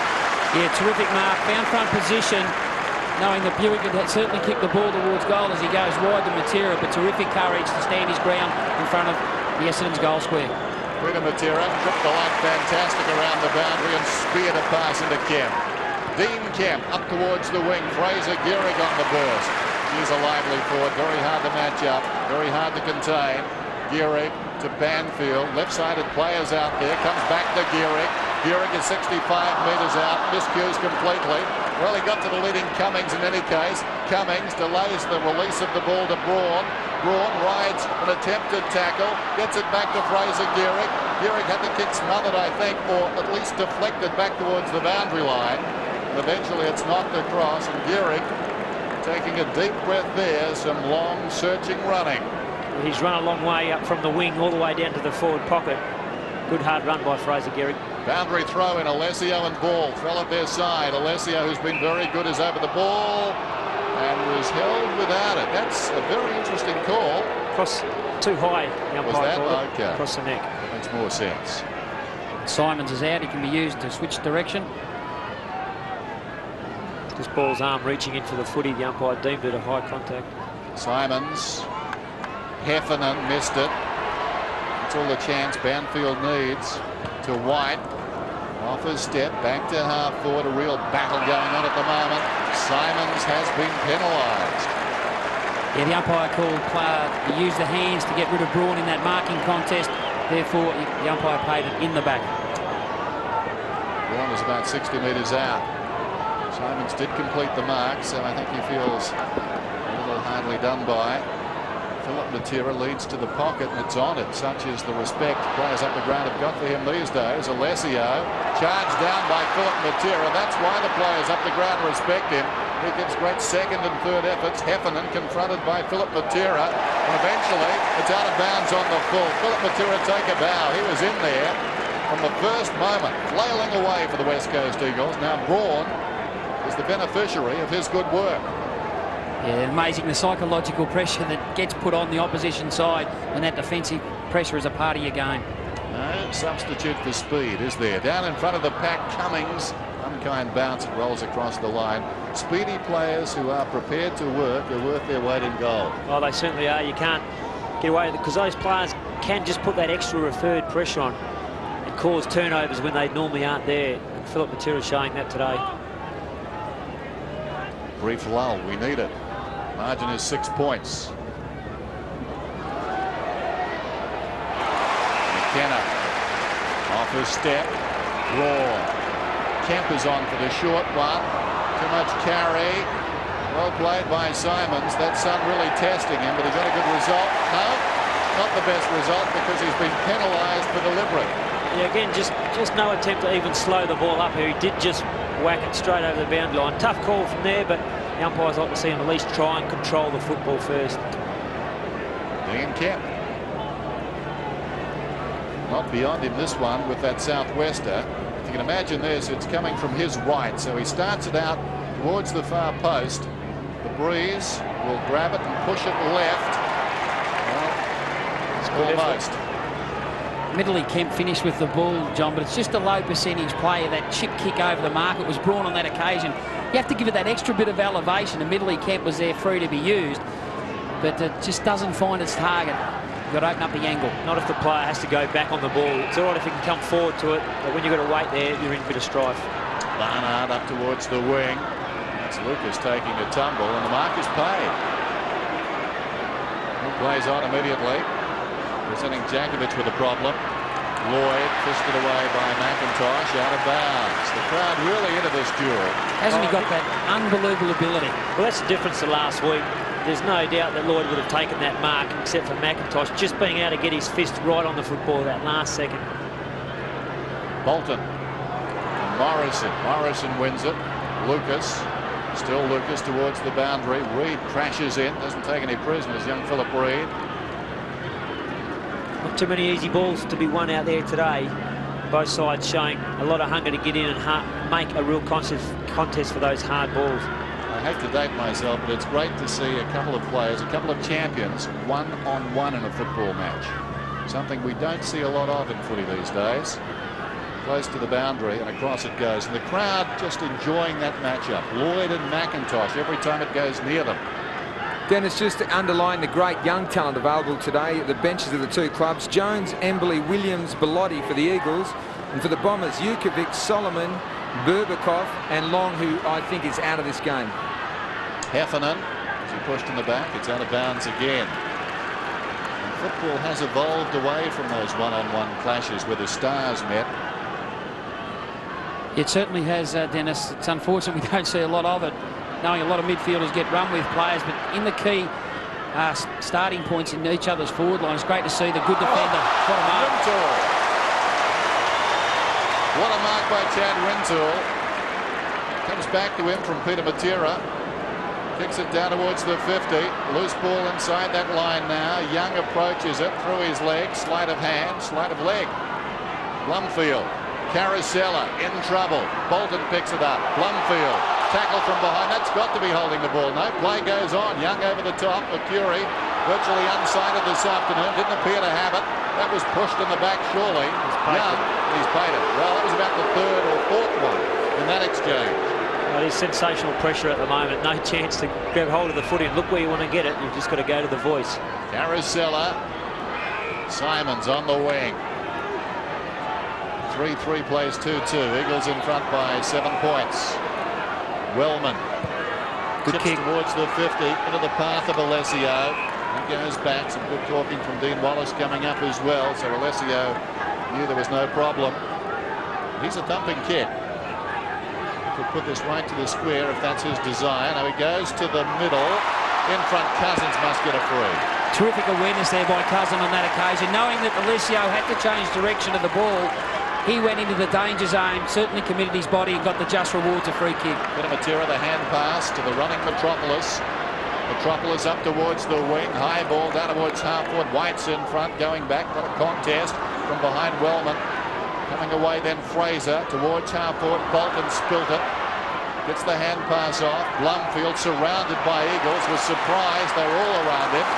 Yeah, terrific mark. Found front position. Knowing that Buick had certainly kicked the ball towards goal as he goes wide to Matera, but terrific courage to stand his ground in front of the Essendon's goal square. Peter Matera tripped the line fantastic around the boundary and speared a pass into Kemp. Dean Kemp up towards the wing. Fraser Gearick on the burst. He's a lively forward. Very hard to match up. Very hard to contain. Gearick to Banfield. Left-sided players out there. Comes back to Gearick. Gearick is 65 metres out. Miscues completely. Well, he got to the leading Cummings in any case. Cummings delays the release of the ball to Braun. Braun rides an attempted tackle, gets it back to Fraser Gehrig. Gehrig had the kick smothered, I think, or at least deflected back towards the boundary line. And eventually it's knocked across, and Gehrig taking a deep breath there, some long searching running. He's run a long way up from the wing all the way down to the forward pocket. Good hard run by Fraser Gehrig. Boundary throw in, Alessio and Ball fell at their side. Alessio, who's been very good, is over the ball and was held without it. That's a very interesting call. Cross too high. Was that? Okay. Across the neck. Makes more sense. Simons is out. He can be used to switch direction. This ball's arm reaching in for the footy. The umpire deemed it a high contact. Simons. Heffernan missed it. That's all the chance Banfield needs. To White. Off his step. Back to half forward. A real battle going on at the moment. Simons has been penalised. Yeah, the umpire called he used the hands to get rid of Braun in that marking contest. Therefore, the umpire paid it in the back. Braun is about 60 metres out. Simons did complete the mark, so I think he feels a little hardly done by. Philip Matera leads to the pocket, and it's on it. Such is the respect players up the ground have got for him these days. Alessio charged down by Philip Matera. That's why the players up the ground respect him. He gives great second and third efforts. Heffernan confronted by Philip Matera, and eventually it's out of bounds on the full. Philip Matera take a bow. He was in there from the first moment, flailing away for the West Coast Eagles. Now Braun is the beneficiary of his good work. Yeah, amazing the psychological pressure that gets put on the opposition side when that defensive pressure is a part of your game. No substitute for speed, is there? Down in front of the pack, Cummings. Unkind bounce, it rolls across the line. Speedy players who are prepared to work are worth their weight in gold. Oh, they certainly are. You can't get away with it because those players can just put that extra referred pressure on and cause turnovers when they normally aren't there. And Philip Matera showing that today. Brief lull, we need it. Margin is 6 points. McKenna off his step. Braun. Kemp is on for the short one. Too much carry. Well played by Simons. That sun really testing him, but he got a good result. No, not the best result because he's been penalised for deliberate. Yeah, again, just no attempt to even slow the ball up here. He did just whack it straight over the boundary line. Tough call from there, but the umpires like to see him at least try and control the football first. Ian Kemp. Not beyond him this one with that southwester. If you can imagine this, it's coming from his right, so he starts it out towards the far post. The breeze will grab it and push it left. Well, almost. Admittedly, Kemp finished with the ball, John, but it's just a low percentage play. That chip kick over the mark, it was Braun on that occasion. You have to give it that extra bit of elevation. Admittedly, Kemp was there free to be used, but it just doesn't find its target. You've got to open up the angle. Not if the player has to go back on the ball. It's all right if he can come forward to it, but when you've got to wait there, you're in a bit of strife. Barnard up towards the wing. That's Lucas taking a tumble, and the mark is paid. He plays on immediately. Presenting Jankovic with a problem. Lloyd fisted away by McIntosh, out of bounds. The crowd really into this duel. Hasn't he got that unbelievable ability? Well, that's the difference to last week. There's no doubt that Lloyd would have taken that mark, except for McIntosh just being able to get his fist right on the football that last second. Bolton. And Morrison. Morrison wins it. Lucas. Still Lucas towards the boundary. Reid crashes in. Doesn't take any prisoners, young Philip Reid. Not too many easy balls to be won out there today. Both sides showing a lot of hunger to get in and make a real contest for those hard balls. I hate to date myself, but it's great to see a couple of players, a couple of champions, one-on-one in a football match. Something we don't see a lot of in footy these days. Close to the boundary and across it goes. And the crowd just enjoying that matchup. Lloyd and McIntosh every time it goes near them. Dennis, just to underline the great young talent available today at the benches of the two clubs. Jones, Embley, Williams, Bellotti for the Eagles. And for the Bombers, Jukovic, Solomon, Burbakov and Long, who I think is out of this game. Heffernan, as he pushed in the back, it's out of bounds again. And football has evolved away from those one-on-one clashes where the stars met. It certainly has, Dennis. It's unfortunate we don't see a lot of it, knowing a lot of midfielders get run with players, but in the key starting points in each other's forward line. It's great to see the good defender. What a mark. Rintoul. What a mark by Chad Rintoul. Comes back to him from Peter Matera. Kicks it down towards the 50. Loose ball inside that line now. Young approaches it through his leg. Sleight of hand, sleight of leg. Blumfield. Carosella in trouble. Bolton picks it up. Blumfield. Tackle from behind. That's got to be holding the ball. No, play goes on. Young over the top. Mercury virtually unsighted this afternoon. Didn't appear to have it. That was pushed in the back, surely. Young, he's paid it. Well, that was about the third or fourth one in that exchange. Well, he's sensational pressure at the moment. No chance to grab hold of the footy and look where you want to get it. You've just got to go to the voice. Carosella. Simons on the wing. 3-3 plays 2-2. Eagles in front by 7 points. Wellman. Good Chips kick towards the 50 into the path of Alessio. He goes back. Some good talking from Dean Wallace coming up as well. So Alessio knew there was no problem. He's a thumping kick. Could put this right to the square if that's his desire. Now he goes to the middle. In front, Cousins must get a free. Terrific awareness there by Cousin on that occasion. Knowing that Alessio had to change direction of the ball, he went into the danger zone, certainly committed his body and got the just rewards, a free kick. Peter Matera, the hand pass to the running Metropolis. Metropolis up towards the wing. High ball down towards half-forward. White's in front, going back. Got a contest from behind Wellman. Coming away then Fraser towards half-forward. Bolton spilt it. Gets the hand pass off. Blumfield surrounded by Eagles. Was surprised. They were all around him.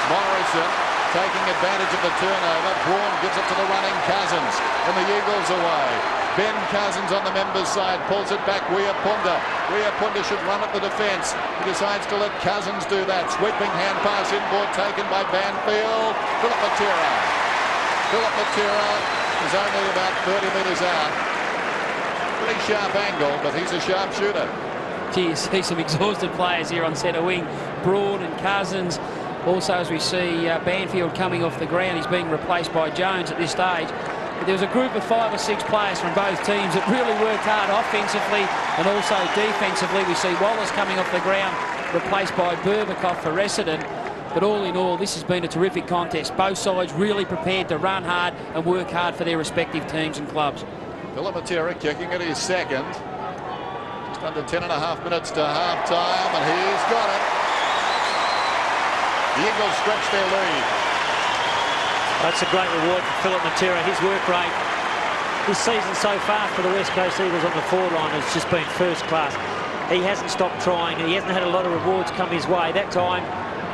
Morrison taking advantage of the turnover. Braun gives it to the running Cousins. And the Eagles away. Ben Cousins on the members' side pulls it back. Weapunda. Weapunda should run at the defence. He decides to let Cousins do that. Sweeping hand pass inboard taken by Banfield. Philip Matera. Philip Matera is only about 30 metres out. Pretty sharp angle, but he's a sharp shooter. Gee, you see some exhausted players here on centre wing. Braun and Cousins. Also, as we see Banfield coming off the ground, he's being replaced by Jones at this stage. But there was a group of 5 or 6 players from both teams that really worked hard offensively and also defensively. We see Wallace coming off the ground, replaced by Berbatov for Essendon. But all in all, this has been a terrific contest. Both sides really prepared to run hard and work hard for their respective teams and clubs. Philip Matera kicking at his second. Just under 10.5 minutes to half-time, and he's got it. The Eagles stretch their lead. That's a great reward for Philip Matera. His work rate this season so far for the West Coast Eagles on the forward line has just been first class. He hasn't stopped trying. He hasn't had a lot of rewards come his way. That time,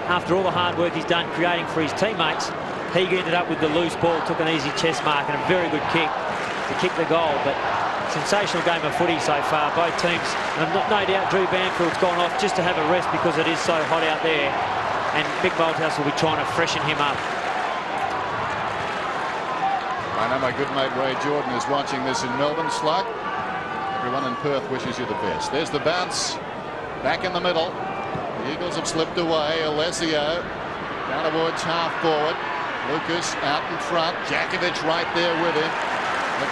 after all the hard work he's done creating for his teammates, he ended up with the loose ball, took an easy chest mark and a very good kick to kick the goal. But sensational game of footy so far. Both teams, and no doubt Drew Banfield's gone off just to have a rest because it is so hot out there. And Mick Malthouse will be trying to freshen him up. I know my good mate Ray Jordan is watching this in Melbourne. Slug, everyone in Perth wishes you the best. There's the bounce back in the middle. The Eagles have slipped away. Alessio down towards half forward. Lucas out in front. Jakovic right there with him.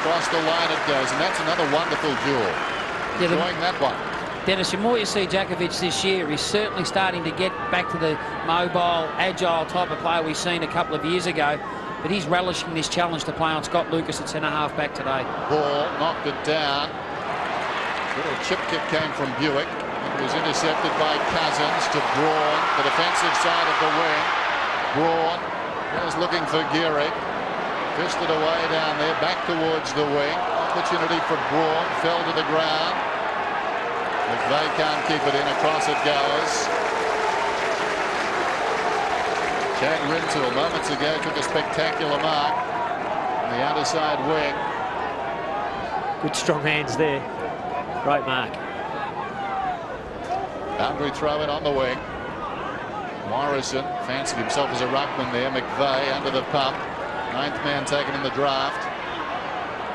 Across the line it goes, and that's another wonderful duel. Enjoying that one. Dennis, the more you see Jakovic this year, he's certainly starting to get back to the mobile, agile type of player we've seen a couple of years ago. But he's relishing this challenge to play on Scott Lucas at centre-half back today. Ball knocked it down. Little chip kick came from Buick. It was intercepted by Cousins to Braun, the defensive side of the wing. Braun was looking for Geary. Fisted away down there, back towards the wing. Opportunity for Braun, fell to the ground. McVeigh can't keep it in, across it goes. Chad Rintoul moments ago took a spectacular mark on the outside wing. Good strong hands there. Great mark. Boundary throw in on the wing. Morrison fancied himself as a ruckman there. McVeigh under the pump. 9th man taken in the draft.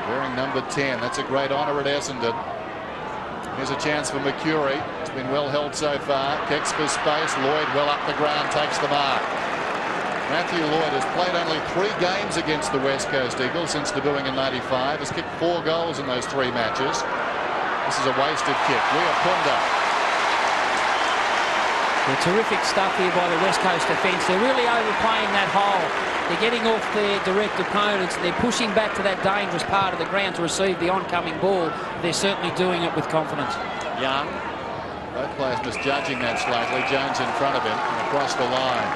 Wearing number 10. That's a great honour at Essendon. Here's a chance for Mercury. It's been well held so far. Kicks for space. Lloyd well up the ground, takes the mark. Matthew Lloyd has played only 3 games against the West Coast Eagles since debuting in '95. Has kicked 4 goals in those 3 matches. This is a wasted kick. Weapunda. Yeah, terrific stuff here by the West Coast defence. They're really overplaying that hole. They're getting off their direct opponents. They're pushing back to that dangerous part of the ground to receive the oncoming ball. They're certainly doing it with confidence. Young. Both players misjudging that slightly. Jones in front of him and across the line.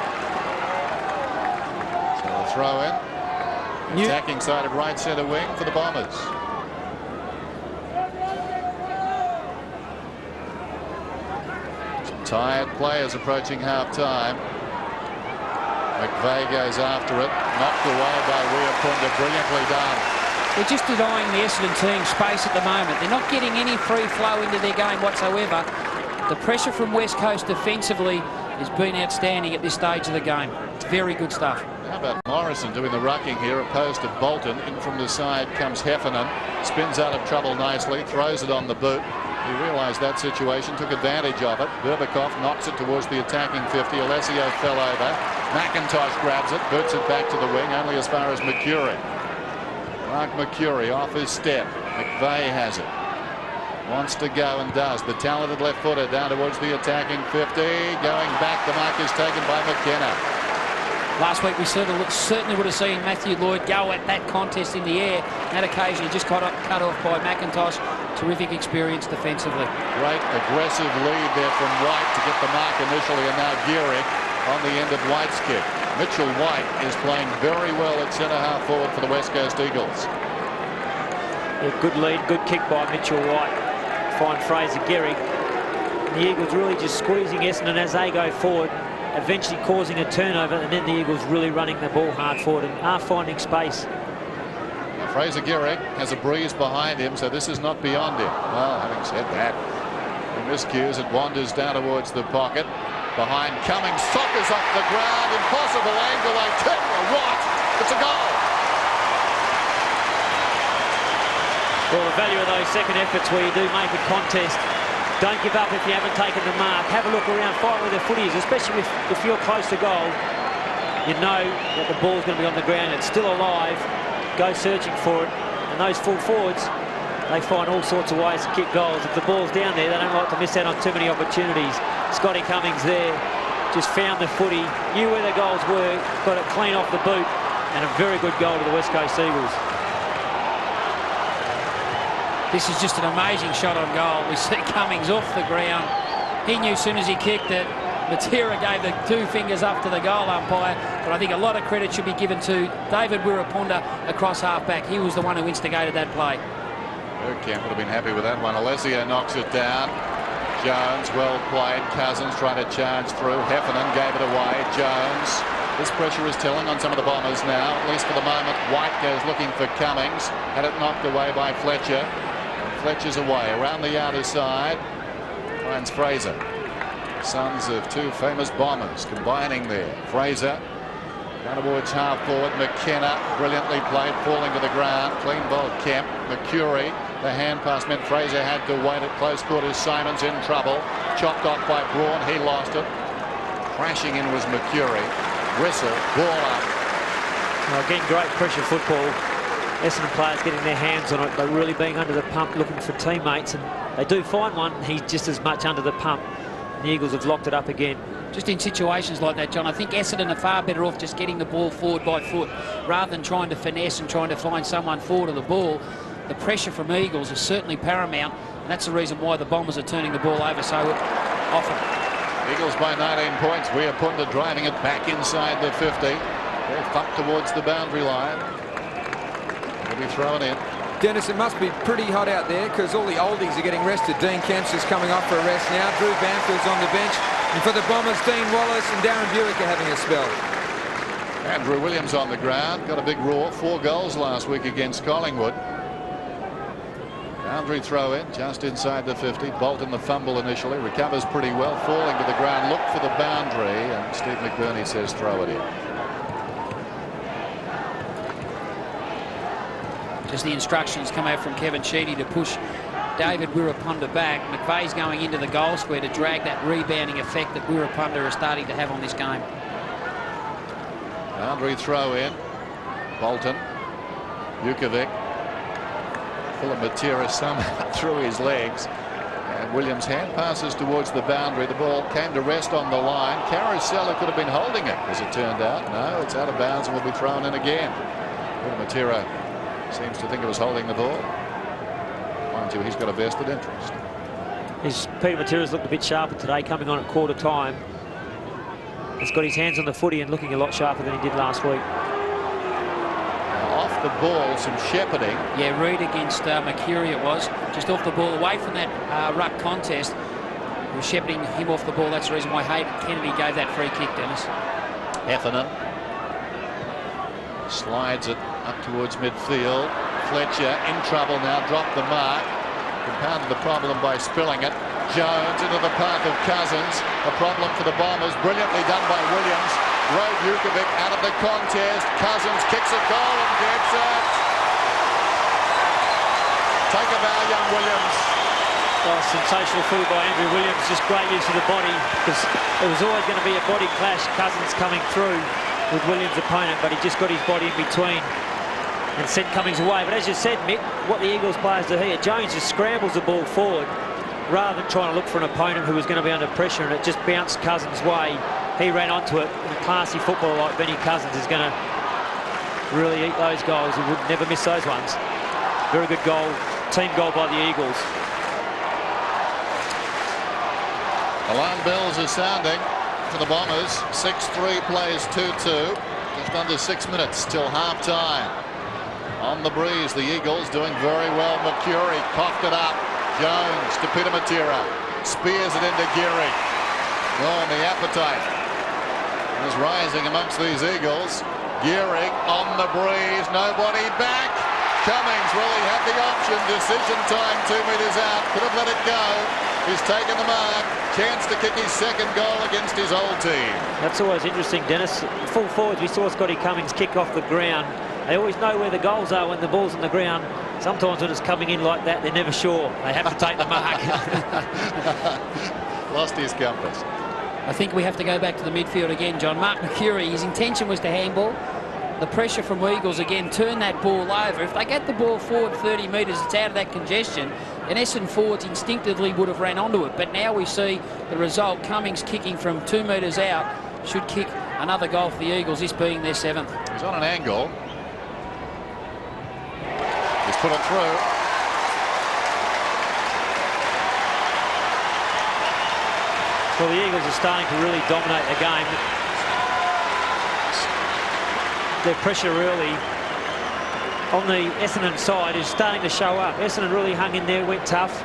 So a throw in. Attacking side of right centre wing for the Bombers. Some tired players approaching half-time. McVeigh goes after it. Knocked away by Weapunda. Brilliantly done. They're just denying the Essendon team space at the moment. They're not getting any free flow into their game whatsoever. The pressure from West Coast defensively has been outstanding at this stage of the game. It's very good stuff. How about Morrison doing the rucking here opposed to Bolton? In from the side comes Heffernan. Spins out of trouble nicely. Throws it on the boot. He realised that situation, took advantage of it. Berbakoff knocks it towards the attacking 50. Alessio fell over. McIntosh grabs it, boots it back to the wing, only as far as Mercury. Mark Mercury off his step. McVeigh has it. Wants to go and does. The talented left footer down towards the attacking 50. Going back, the mark is taken by McKenna. Last week we certainly would have seen Matthew Lloyd go at that contest in the air. That occasion he just cut off by McIntosh. Terrific experience defensively. Great aggressive lead there from White to get the mark initially, and now Gearing on the end of White's kick. Mitchell White is playing very well at centre half forward for the West Coast Eagles. Yeah, good lead, good kick by Mitchell White. Find Fraser Gehrig. The Eagles really just squeezing Essendon as they go forward, eventually causing a turnover, and then the Eagles really running the ball hard forward and are finding space. Fraser Gehrig has a breeze behind him, so this is not beyond him. Well, having said that, he miscues, it wanders down towards the pocket. Behind Cummings, sockers off the ground, impossible angle, I tell you what, it's a goal. Well, the value of those second efforts where you do make a contest, don't give up if you haven't taken the mark. Have a look around, fight where the footy is, especially if you're close to goal. You know that the ball's going to be on the ground, it's still alive. Go searching for it, and those full forwards, they find all sorts of ways to kick goals. If the ball's down there, they don't like to miss out on too many opportunities. Scotty Cummings there just found the footy, knew where the goals were, got it clean off the boot, and a very good goal to the West Coast Eagles. This is just an amazing shot on goal. We see Cummings off the ground. He knew as soon as he kicked it. Matera gave the 2 fingers up to the goal umpire, but I think a lot of credit should be given to David Weapunda across half-back. He was the one who instigated that play. Camp would have been happy with that one. Alessio knocks it down. Jones, well played. Cousins trying to charge through. Heffernan gave it away. Jones. This pressure is telling on some of the Bombers now, at least for the moment. White goes looking for Cummings. Had it knocked away by Fletcher. And Fletcher's away. Around the outer side. Finds Fraser. Sons of 2 famous Bombers combining there. Fraser down towards half forward. McKenna brilliantly played, falling to the ground. Clean ball Kemp. Mercury. The hand pass meant Fraser had to wait at close quarters. Simon's in trouble. Chopped off by Braun. He lost it. Crashing in was Mercury. Whistle. Ball up. Well, again, great pressure football. Essendon players getting their hands on it, but really being under the pump, looking for teammates, and they do find one. He's just as much under the pump. The Eagles have locked it up again. Just in situations like that, John, I think Essendon are far better off just getting the ball forward by foot rather than trying to finesse and trying to find someone forward of the ball. The pressure from Eagles is certainly paramount, and that's the reason why the Bombers are turning the ball over so often. Eagles by 19 points. Weapunda driving it back inside the 50. They'll thump towards the boundary line. They'll be thrown in. Dennis, it must be pretty hot out there because all the oldies are getting rested. Dean Kemp's is coming off for a rest now. Drew Banfield's on the bench. And for the Bombers, Dean Wallace and Darren Buick are having a spell. Andrew Williams on the ground. Got a big roar. 4 goals last week against Collingwood. Boundary throw in just inside the 50. Bolton the fumble initially. Recovers pretty well. Falling to the ground. Look for the boundary. And Steve McBurney says throw it in. Just the instructions come out from Kevin Sheedy to push David Weapunda back. McVeigh's going into the goal square to drag that rebounding effect that Weapunda is starting to have on this game. Boundary throw in. Bolton. Jukovic. Full of Matera somehow through his legs. And And Williams hand passes towards the boundary. The ball came to rest on the line. Carousel could have been holding it, as it turned out. No, it's out of bounds and will be thrown in again. Matera seems to think it was holding the ball. Mind you, he's got a vested interest. Peter Matera's looked a bit sharper today, coming on at quarter time. He's got his hands on the footy and looking a lot sharper than he did last week. Now off the ball, some shepherding. Yeah, Reid against Mercury it was. Just off the ball, away from that ruck contest. He was shepherding him off the ball. That's the reason why Hayden Kennedy gave that free kick, Dennis. Essendon slides it up towards midfield. Fletcher in trouble now, dropped the mark. Compounded the problem by spilling it. Jones into the path of Cousins. A problem for the Bombers. Brilliantly done by Williams. Rode Jukovic out of the contest. Cousins kicks a goal and gets it. Take a bow, young Williams. Oh, sensational footy by Andrew Williams. Just great use of the body, because it was always going to be a body clash. Cousins coming through with Williams' opponent, but he just got his body in between and sent Cummings away. But as you said, Mick, what the Eagles players do here, Jones just scrambles the ball forward rather than trying to look for an opponent who was going to be under pressure, and it just bounced Cousins' way. He ran onto it, and a classy footballer like Benny Cousins is going to really eat those goals. He would never miss those ones. Very good goal, team goal by the Eagles. Alarm bells are sounding for the Bombers. 6-3 plays 2-2. Just under 6 minutes till half-time. On the breeze, the Eagles doing very well. Mercury coughed it up. Jones to Peter Matera. Spears it into Geary. Oh, and the appetite is rising amongst these Eagles. Geary on the breeze. Nobody back. Cummings really had the option. Decision time, 2 meters out. Could have let it go. He's taken the mark. Chance to kick his second goal against his old team. That's always interesting, Dennis. Full forwards, we saw Scotty Cummings kick off the ground. They always know where the goals are when the ball's on the ground. Sometimes when it's coming in like that, they're never sure. They have to take the mark. Lost his compass. I think we have to go back to the midfield again, John. Mark Mercury, his intention was to handball. The pressure from Eagles again, turn that ball over. If they get the ball forward 30 metres, it's out of that congestion. And Essendon forwards instinctively would have ran onto it. But now we see the result. Cummings kicking from 2 metres out should kick another goal for the Eagles, this being their 7th. He's on an angle. He's put it through. Well, the Eagles are starting to really dominate the game. Their pressure really on the Essendon side is starting to show up. Essendon really hung in there, went tough.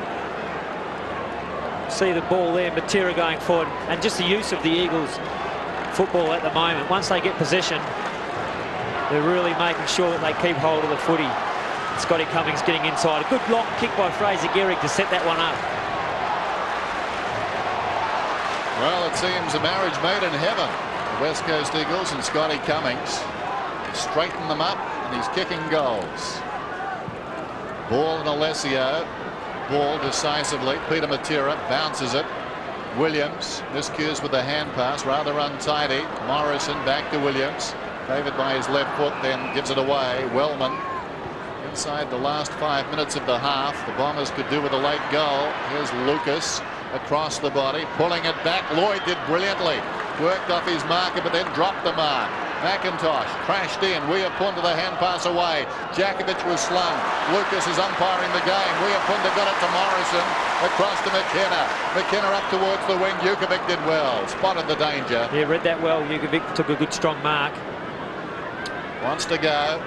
See the ball there, Matera going forward, and just the use of the Eagles football at the moment. Once they get possession, they're really making sure that they keep hold of the footy. Scotty Cummings getting inside. A good long kick by Fraser Gehrig to set that one up. Well, it seems a marriage made in heaven. The West Coast Eagles and Scotty Cummings straighten them up, and he's kicking goals. Ball and Alessio. Ball decisively. Peter Matera bounces it. Williams miscues with the hand pass, rather untidy. Morrison back to Williams. Favored by his left foot, then gives it away. Wellman inside the last 5 minutes of the half. The Bombers could do with a late goal. Here's Lucas across the body, pulling it back. Lloyd did brilliantly. Worked off his marker, but then dropped the mark. McIntosh crashed in. Weapunda the hand pass away. Jakovic was slung. Lucas is umpiring the game. Weapunda got it to Morrison. Across to McKenna. McKenna up towards the wing. Jukovic did well. Spotted the danger. Yeah, read that well. Jukovic took a good strong mark. Wants to go.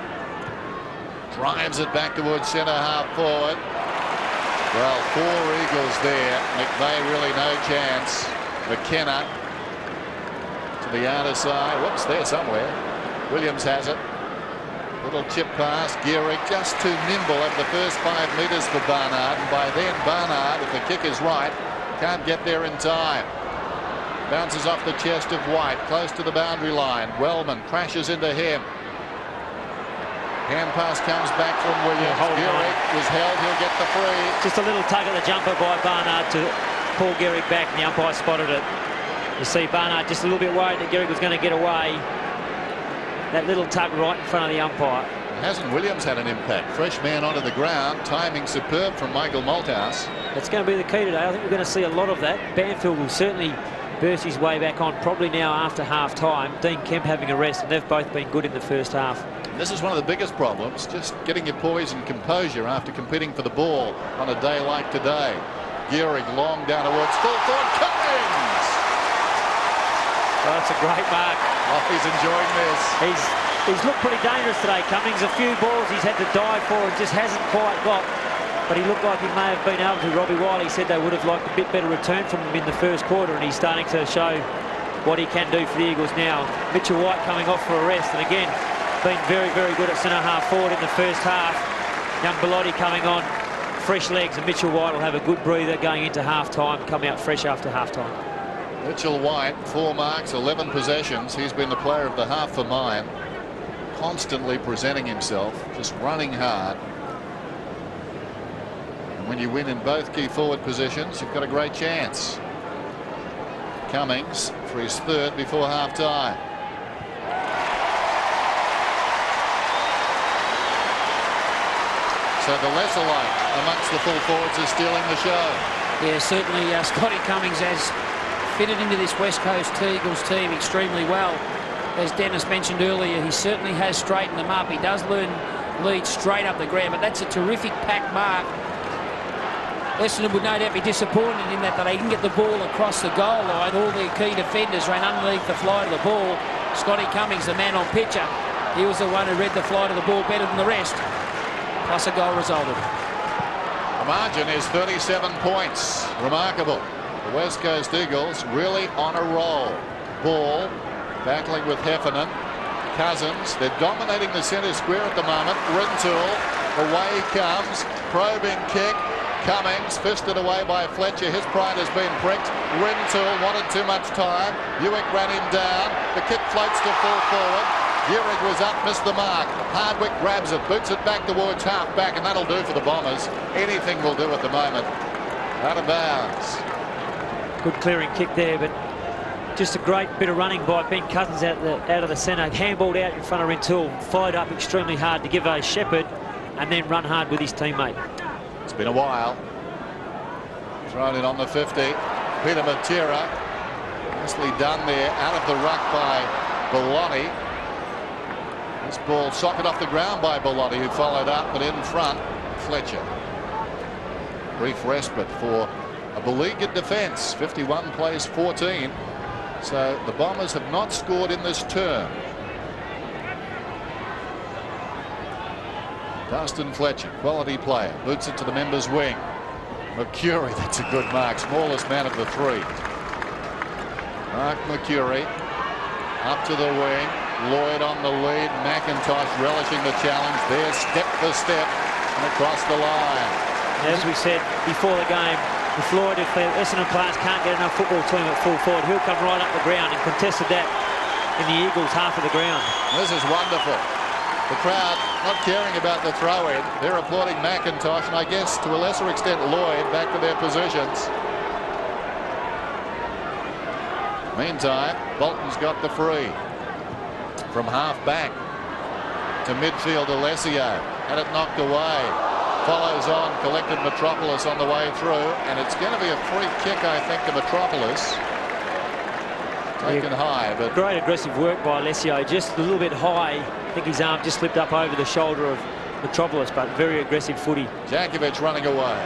Drives it back towards centre half forward. Well, 4 Eagles there. McVeigh really no chance. McKenna to the outer side. Whoops, there somewhere. Williams has it. Little chip pass. Gehrig just too nimble over the first 5 metres for Barnard. And by then, Barnard, if the kick is right, can't get there in time. Bounces off the chest of White, close to the boundary line. Wellman crashes into him. Hand pass comes back from Williams. Gehrig was held. He'll get the free. Just a little tug at the jumper by Barnard to pull Gehrig back, and the umpire spotted it. You see Barnard just a little bit worried that Gehrig was going to get away. That little tug right in front of the umpire. Hasn't Williams had an impact? Fresh man onto the ground, timing superb from Michael Malthouse. That's going to be the key today. I think we're going to see a lot of that. Banfield will certainly burst his way back on, probably now after half-time. Dean Kemp having a rest, and they've both been good in the first half. And this is one of the biggest problems, just getting your poise and composure after competing for the ball on a day like today. Gehrig long down towards full forward. Cummings! Well, that's a great mark. Oh, he's enjoying this. He's looked pretty dangerous today, Cummings. A few balls he's had to dive for and just hasn't quite got. But he looked like he may have been able to. Robbie Wiley said they would have liked a bit better return from him in the first quarter, and he's starting to show what he can do for the Eagles now. Mitchell White coming off for a rest, and again, been very, very good at centre half forward in the first half. Young Bellotti coming on, fresh legs, and Mitchell White will have a good breather going into half-time, coming out fresh after half-time. Mitchell White, 4 marks, 11 possessions. He's been the player of the half for mine. Constantly presenting himself, just running hard. And when you win in both key forward positions, you've got a great chance. Cummings for his third before half-time. So the lesser light amongst the full forwards is stealing the show. Yeah, certainly Scotty Cummings has fitted into this West Coast Eagles team extremely well. As Dennis mentioned earlier, he certainly has straightened them up. He does lead straight up the ground, but that's a terrific pack mark. Essendon would no doubt be disappointed in that they didn't get the ball across the goal line. All their key defenders ran underneath the flight of the ball. Scotty Cummings, the man on picture, he was the one who read the flight of the ball better than the rest. Plus a goal resulted. The margin is 37 points. Remarkable. The West Coast Eagles really on a roll. Ball battling with Heffernan. Cousins, they're dominating the centre square at the moment. Rintoul, away comes. Probing kick. Cummings fisted away by Fletcher. His pride has been pricked. Rintoul wanted too much time. Buick ran him down. The kick floats to full forward. Gehrig was up, missed the mark. Hardwick grabs it, boots it back towards half back, and that'll do for the Bombers. Anything will do at the moment. Out of bounds. Good clearing kick there, but just a great bit of running by Ben Cousins out of the centre. Handballed out in front of Rintoul, followed up extremely hard to give a Shepherd, and then run hard with his teammate. It's been a while. Thrown it on the 50. Peter Matera, nicely done there, out of the ruck by Bellotti. This ball socket off the ground by Bellotti, who followed up, but in front, Fletcher. Brief respite for a beleaguered defence. 51 plays 14. So the Bombers have not scored in this term. Dustin Fletcher, quality player, boots it to the members' wing. Mercury, that's a good mark, smallest man of the three. Mark Mercury up to the wing. Lloyd on the lead. McIntosh relishing the challenge there, step for step, and across the line. As we said before the game, if Lloyd, if the Essendon players can't get enough football to him at full forward, he'll come right up the ground, and contested that in the Eagles' half of the ground. This is wonderful. The crowd not caring about the throw-in. They're applauding McIntosh, and I guess to a lesser extent Lloyd, back to their positions. Meantime, Bolton's got the free. From half back to midfield, Alessio had it knocked away. Follows on, collected Metropolis on the way through, and it's going to be a free kick, I think, to Metropolis. Taken high, but great aggressive work by Alessio, just a little bit high. I think his arm just slipped up over the shoulder of Metropolis, but very aggressive footy. Jankovic running away.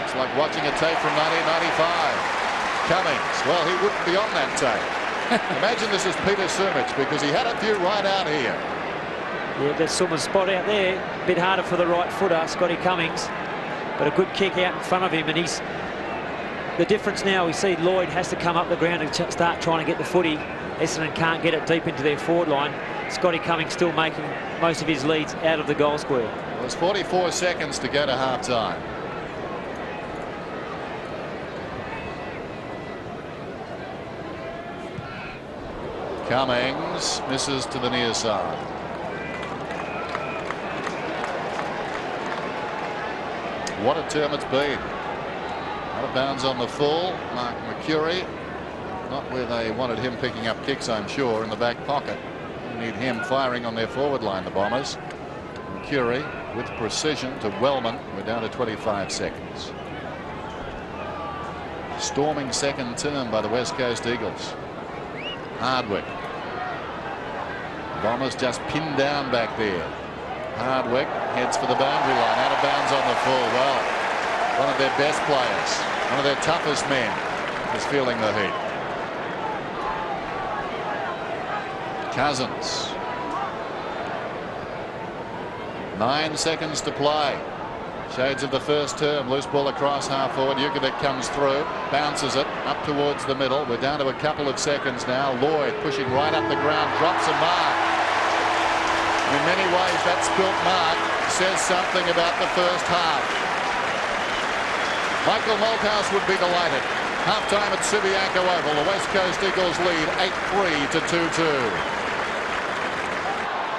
It's like watching a tape from 1995. Cummings, well, he wouldn't be on that tape. Imagine this is Peter Sumich, because he had a few right out here. Yeah, there's someone's spot out there. A bit harder for the right footer, Scotty Cummings. But a good kick out in front of him, and he's... The difference now, we see Lloyd has to come up the ground and start trying to get the footy. Essendon can't get it deep into their forward line. Scotty Cummings still making most of his leads out of the goal square. Well, there's 44 seconds to go to half-time. Cummings misses to the near side. What a term it's been. Out of bounds on the full. Mark Mercury, not where they wanted him picking up kicks, I'm sure, in the back pocket. They need him firing on their forward line, the Bombers. Curry with precision to Wellman. We're down to 25 seconds. Storming second term by the West Coast Eagles. Hardwick. Bombers just pinned down back there. Hardwick heads for the boundary line, out of bounds on the full. Well, one of their best players, one of their toughest men, is feeling the heat. Cousins. 9 seconds to play. Shades of the first term. Loose ball across half forward. Jukovic comes through, bounces it up towards the middle. We're down to a couple of seconds now. Lloyd pushing right up the ground, drops a mark. In many ways, that spilt mark says something about the first half. Michael Malthouse would be delighted. Half-time at Subi Oval. The West Coast Eagles lead 8-3 to 2-2.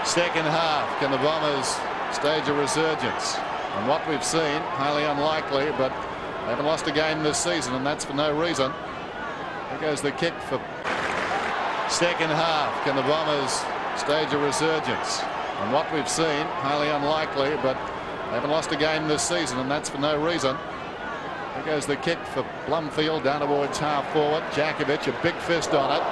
Second half, can the Bombers stage a resurgence? And what we've seen, highly unlikely, but they haven't lost a game this season, and that's for no reason. There goes the kick for second half. Can the Bombers stage a resurgence? And what we've seen, highly unlikely, but they haven't lost a game this season, and that's for no reason. There goes the kick for Blumfield down towards half forward. Jakovic, a big fist on it.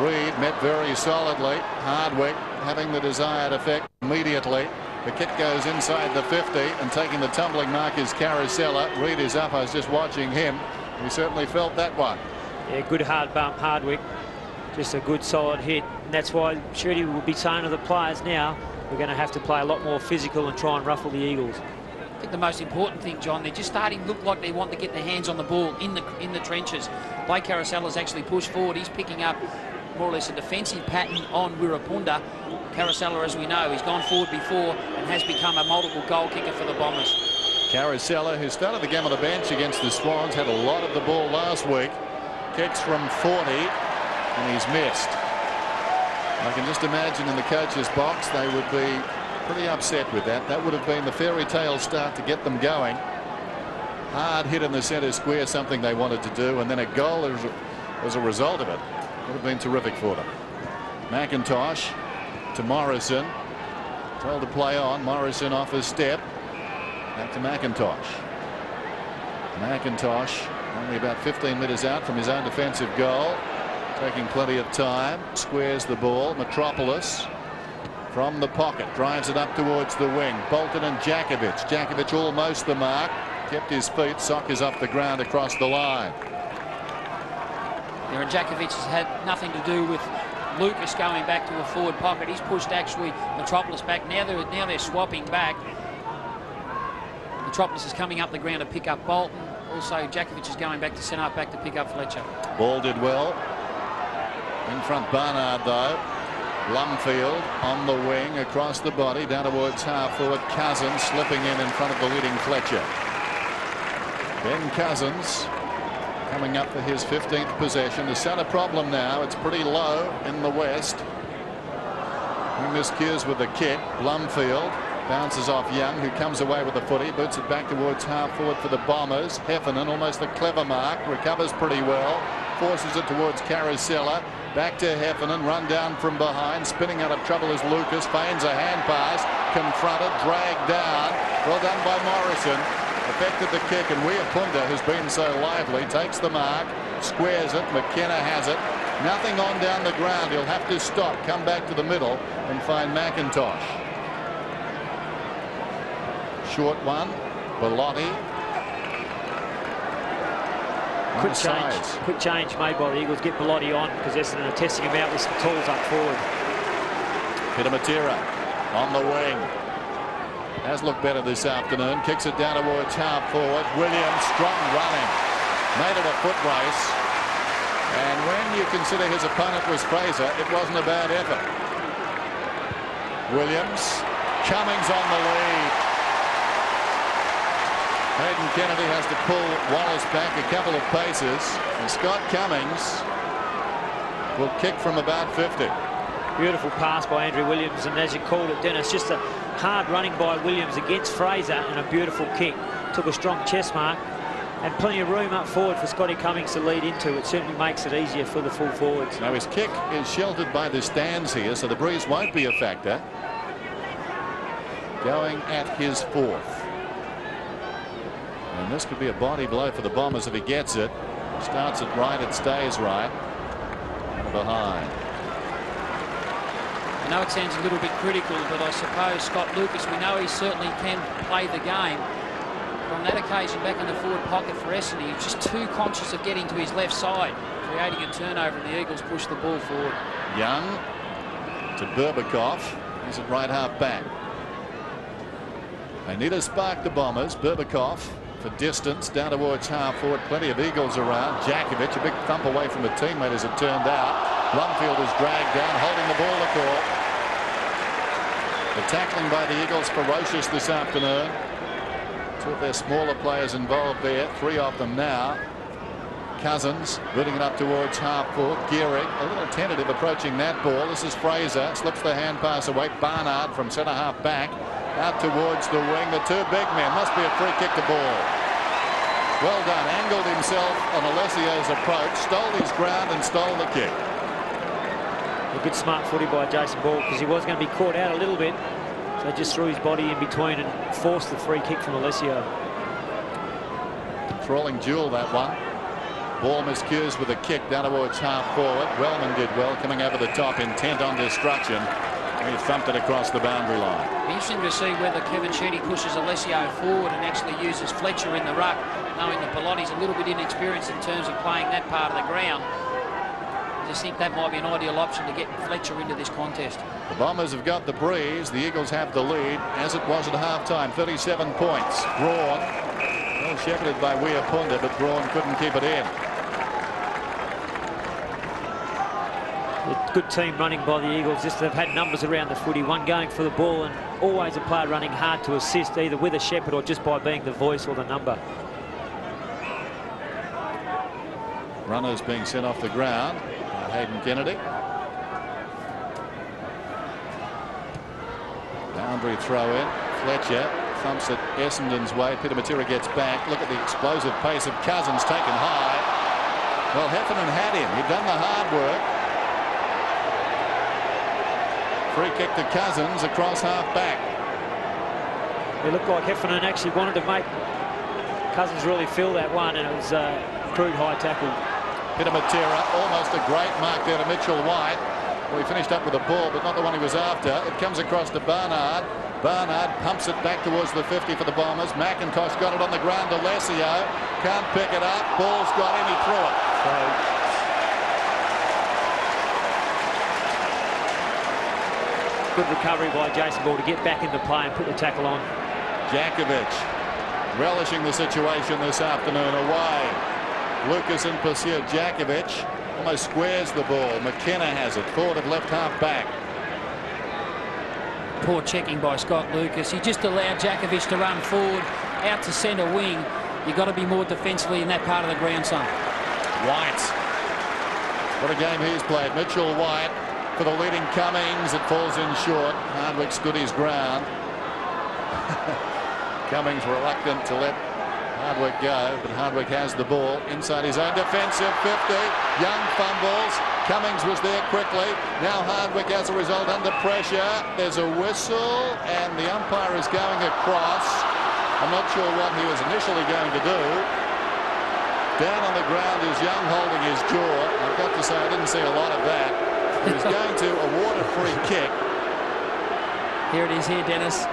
Reed met very solidly. Hardwick having the desired effect immediately. The kick goes inside the 50, and taking the tumbling mark is Carosella. Reed is up. I was just watching him. He certainly felt that one. Yeah, good hard bump, Hardwick. Just a good solid hit. And that's why Shirley will be saying to the players now, we're going to have to play a lot more physical and try and ruffle the Eagles. I think the most important thing, John, they're just starting to look like they want to get their hands on the ball in the trenches. Blake Carosella's actually pushed forward. He's picking up more or less a defensive pattern on Wirapunda. Carosella, as we know, he's gone forward before and has become a multiple goal kicker for the Bombers. Carosella, who started the game on the bench against the Swans, had a lot of the ball last week. Kicks from 40, and he's missed. I can just imagine in the coach's box they would be pretty upset with that. That would have been the fairy tale start to get them going. Hard hit in the centre square, something they wanted to do, and then a goal as a result of it. Would have been terrific for them. McIntosh to Morrison. Told to play on. Morrison off his step. Back to McIntosh. McIntosh only about 15 metres out from his own defensive goal. Taking plenty of time. Squares the ball. Metropolis from the pocket. Drives it up towards the wing. Bolton and Jakovic. Jakovic almost the mark. Kept his feet. Sock is off the ground across the line. And Jakovic has had nothing to do with Lucas going back to a forward pocket. He's pushed actually Metropolis back. Now they're swapping back. Metropolis is coming up the ground to pick up Bolton. Also, Jakovic is going back to centre half back to pick up Fletcher. Ball did well. In front Barnard though. Blumfield on the wing across the body down towards half forward. Cousins slipping in front of the leading Fletcher. Ben Cousins coming up for his 15th possession. The centre problem now, it's pretty low in the west. He miscues with the kick. Blumfield bounces off Young, who comes away with the footy, boots it back towards half forward for the Bombers. Heffernan, almost a clever mark, recovers pretty well, forces it towards Carosella. Back to Heffernan, run down from behind, spinning out of trouble is Lucas, feigns a hand pass, confronted, dragged down. Well done by Morrison. Affected the kick, and Wirapunda, who's been so lively, takes the mark, squares it. McKenna has it. Nothing on down the ground. He'll have to stop, come back to the middle, and find McIntosh. Short one. Bellotti. Quick change made by the Eagles. Get Bellotti on because Essendon are testing him out with some tools up forward. Pitamatera on the wing. Has looked better this afternoon. Kicks it down towards half forward. Williams, strong running. Made it a foot race. And when you consider his opponent was Fraser, it wasn't a bad effort. Williams. Cummings on the lead. Hayden Kennedy has to pull Wallace back a couple of paces. And Scott Cummings will kick from about 50. Beautiful pass by Andrew Williams, and as you called it, Dennis, just a hard running by Williams against Fraser and a beautiful kick. Took a strong chest mark and plenty of room up forward for Scotty Cummings to lead into. It certainly makes it easier for the full forwards. Now his kick is sheltered by the stands here, so the breeze won't be a factor. going at his 4th. And this could be a body blow for the Bombers if he gets it. Starts it right, it stays right. And behind. I know it sounds a little bit critical, but I suppose Scott Lucas, we know he certainly can play the game. But on that occasion, back in the forward pocket for Essendon, he was just too conscious of getting to his left side, creating a turnover, and the Eagles pushed the ball forward. Young to Berbatov. He's at right half back. They need to spark the Bombers. Berbatov for distance down towards half forward. Plenty of Eagles around. Jakovic, a big thump away from a teammate as it turned out. Longfield is dragged down, holding the ball to call. The tackling by the Eagles ferocious this afternoon. 2 of their smaller players involved there. 3 of them now. Cousins booting it up towards half forward. Gehrig a little tentative approaching that ball. This is Fraser. Slips the hand pass away. Barnard from centre half back. Out towards the wing. The 2 big men. Must be a free kick to ball. Well done. Angled himself on Alessio's approach. Stole his ground and stole the kick. A good smart footy by Jason Ball, because he was going to be caught out a little bit. So just threw his body in between and forced the free kick from Alessio. Enthralling duel, that one. Ball miscues with a kick down towards half forward. Wellman did well, coming over the top, intent on destruction. He thumped it across the boundary line. Be interesting to see whether Kevin Sheedy pushes Alessio forward and actually uses Fletcher in the ruck, knowing that Belotti's a little bit inexperienced in terms of playing that part of the ground. I just think that might be an ideal option to get Fletcher into this contest. The Bombers have got the breeze. The Eagles have the lead, as it was at half-time. 37 points. Braun, well shepherded by Weapunda, but Braun couldn't keep it in. A good team running by the Eagles. Just they've had numbers around the footy. One going for the ball, and always a player running hard to assist, either with a shepherd or just by being the voice or the number. Runners being sent off the ground. Hayden Kennedy. Boundary throw in. Fletcher thumps it Essendon's way. Peter Matera gets back. Look at the explosive pace of Cousins, taken high. Well, Heffernan had him. He'd done the hard work. Free kick to Cousins across half back. It looked like Heffernan actually wanted to make Cousins really feel that one, and it was a crude high tackle. Peter Matera, almost a great mark there to Mitchell White. Well, he finished up with a ball, but not the one he was after. It comes across to Barnard. Barnard pumps it back towards the 50 for the Bombers. McIntosh got it on the ground to Alessio. Can't pick it up. Ball's got him. He threw it. Good recovery by Jason Ball to get back into play and put the tackle on. Jakovic relishing the situation this afternoon away. Lucas in pursuit. Jakovic almost squares the ball. McKenna has it. Forward of left half back. Poor checking by Scott Lucas. He just allowed Jakovic to run forward out to centre wing. You've got to be more defensively in that part of the ground, son. White. What a game he's played. Mitchell White for the leading Cummings. It falls in short. Hardwick stood his ground. Cummings reluctant to let Hardwick go, but Hardwick has the ball inside his own defensive 50. Young fumbles. Cummings was there quickly. Now Hardwick, as a result, under pressure. There's a whistle, and the umpire is going across. I'm not sure what he was initially going to do. Down on the ground is Young holding his jaw. I've got to say, I didn't see a lot of that. He was going to award a free kick. Here it is here, Dennis.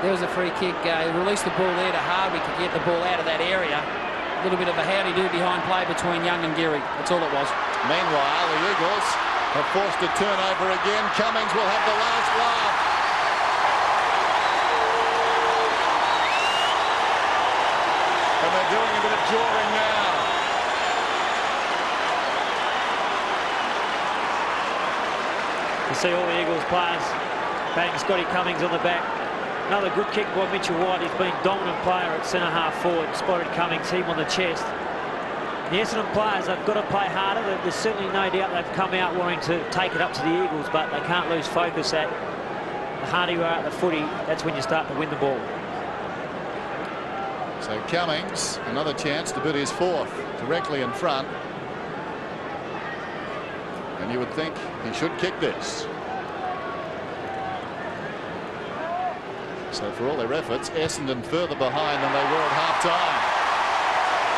There was a free kick. He released the ball there to Hardwick to get the ball out of that area. A little bit of a howdy-do behind play between Young and Gehrig. That's all it was. Meanwhile, the Eagles have forced a turnover again. Cummings will have the last laugh. And they're doing a bit of drawing now. You see all the Eagles players batting Scotty Cummings on the back. Another good kick by Mitchell White. He's been dominant player at centre half forward. Spotted Cummings, him on the chest. The Essendon players have got to play harder. There's certainly no doubt they've come out wanting to take it up to the Eagles, but they can't lose focus at the harder you are at the footy. That's when you start to win the ball. So Cummings, another chance to put his 4th directly in front. And you would think he should kick this. So for all their efforts, Essendon further behind than they were at half-time.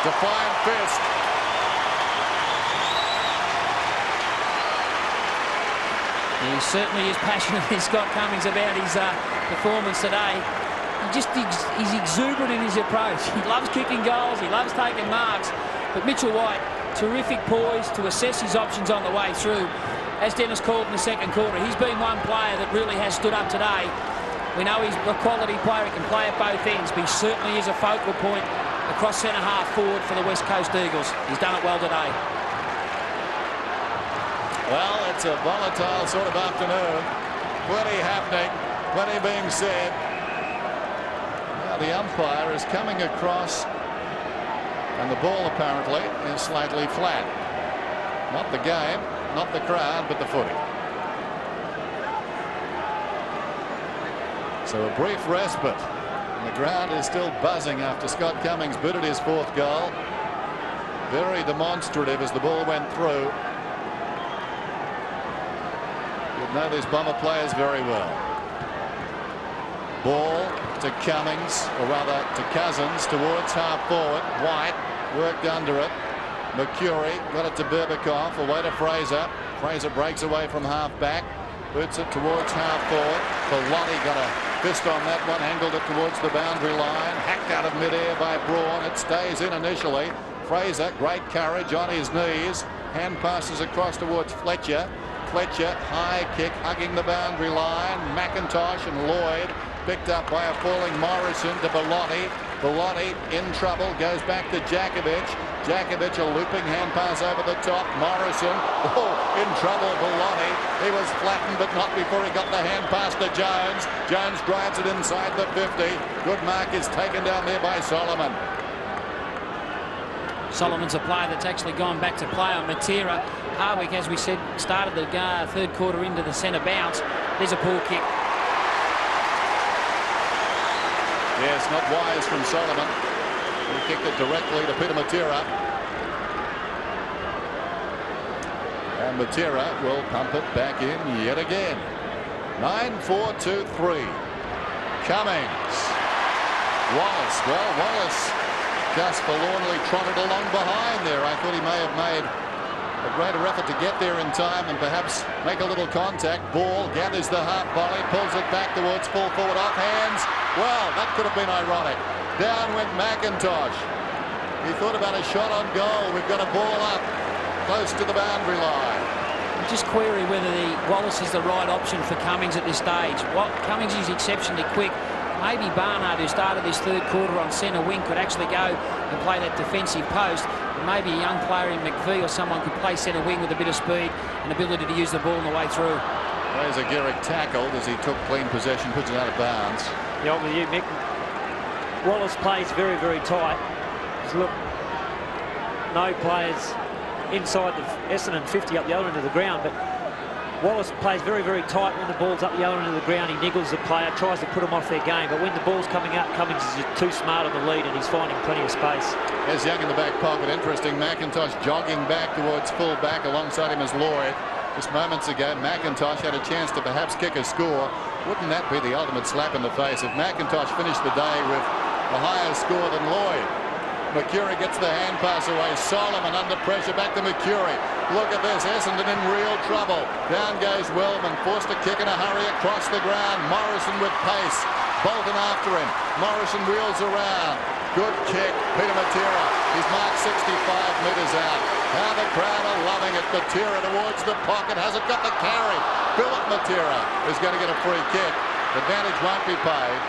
Defiant fist. He certainly is passionate, Scott Cummings, about his performance today. He's exuberant in his approach. He loves kicking goals, he loves taking marks. But Mitchell White, terrific poise to assess his options on the way through. As Dennis called in the second quarter, he's been one player that really has stood up today. We know he's a quality player, he can play at both ends, but he certainly is a focal point across centre-half forward for the West Coast Eagles. He's done it well today. Well, it's a volatile sort of afternoon. Plenty happening, plenty being said. Now the umpire is coming across, and the ball apparently is slightly flat. Not the game, not the crowd, but the footy. So a brief respite. And the ground is still buzzing after Scott Cummings booted his 4th goal. Very demonstrative as the ball went through. You'd know these Bomber players very well. Ball to Cummings, or rather to Cousins, towards half forward. White worked under it. Mercury got it to Berbatov, away to Fraser. Fraser breaks away from half back. Boots it towards half forward. Bellotti got a fist on that one, angled it towards the boundary line. Hacked out of midair by Braun. It stays in initially. Fraser, great courage, on his knees. Hand passes across towards Fletcher. Fletcher, high kick, hugging the boundary line. McIntosh and Lloyd picked up by a falling Morrison to Bellotti. Bellotti in trouble, goes back to Jakovic. Jakovic, a looping hand pass over the top. Morrison, in trouble, Bellotti. He was flattened, but not before he got the hand pass to Jones. Jones drives it inside the 50. Good mark is taken down there by Solomon. Solomon's a player that's actually gone back to play on Matera. Harwick, as we said, started the 3rd quarter into the centre bounce. There's a poor kick. Yes, not wise from Solomon. He kicked it directly to Peter Matera. And Matera will pump it back in yet again. 9-4-2-3. Cummings. Wallace. Well, Wallace just forlornly trotted along behind there. I thought he may have made a greater effort to get there in time and perhaps make a little contact. Ball gathers the half volley, pulls it back towards full forward, off hands. Well, that could have been ironic. Down went McIntosh. He thought about a shot on goal. We've got a ball up close to the boundary line. Just query whether Wallace is the right option for Cummings at this stage. Cummings is exceptionally quick. Maybe Barnard, who started this 3rd quarter on centre wing, could actually go and play that defensive post. And maybe a young player in McVie or someone could play centre wing with a bit of speed and ability to use the ball on the way through. Fraser Gehrig tackled as he took clean possession, puts it out of bounds. Yeah, I'm with you, Mick. Wallace plays very, very tight. Look, no players inside the Essendon 50 up the other end of the ground, but Wallace plays very, very tight when the ball's up the other end of the ground. He niggles the player, tries to put them off their game, but when the ball's coming out, Cummings is just too smart on the lead and he's finding plenty of space. There's Young in the back pocket. Interesting. McIntosh jogging back towards full back. Alongside him is Lloyd. Just moments ago, McIntosh had a chance to perhaps kick a score. Wouldn't that be the ultimate slap in the face if McIntosh finished the day with a higher score than Lloyd? Mercury gets the hand pass away. Solomon under pressure, back to Mercury. Look at this, Essendon in real trouble. Down goes Wellman, forced to kick in a hurry across the ground. Morrison with pace. Bolton after him. Morrison wheels around. Good kick, Peter Matera. He's marked 65 metres out. Now the crowd are loving it. Matera towards the pocket. Hasn't got the carry. Philip Matera is going to get a free kick. Advantage won't be paid.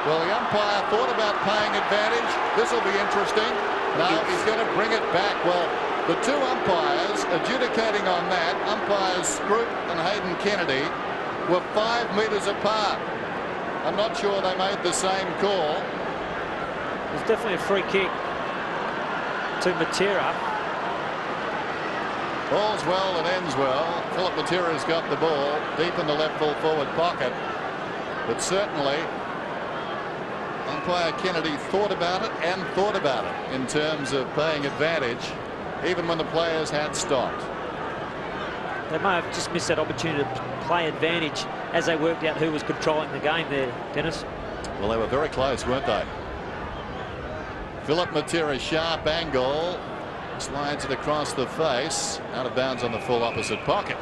Well, the umpire thought about paying advantage. This will be interesting. No, he's going to bring it back. Well, the 2 umpires adjudicating on that, umpires Scroop and Hayden Kennedy, were 5 metres apart. I'm not sure they made the same call. There's definitely a free kick to Matera. All's well that ends well. Philip Matera's got the ball deep in the left full forward pocket. But certainly, umpire Kennedy thought about it and thought about it in terms of paying advantage, even when the players had stopped. They may have just missed that opportunity to play advantage as they worked out who was controlling the game there, Dennis. Well, they were very close, weren't they? Philip Matera, sharp angle, slides it across the face, out of bounds on the full opposite pocket.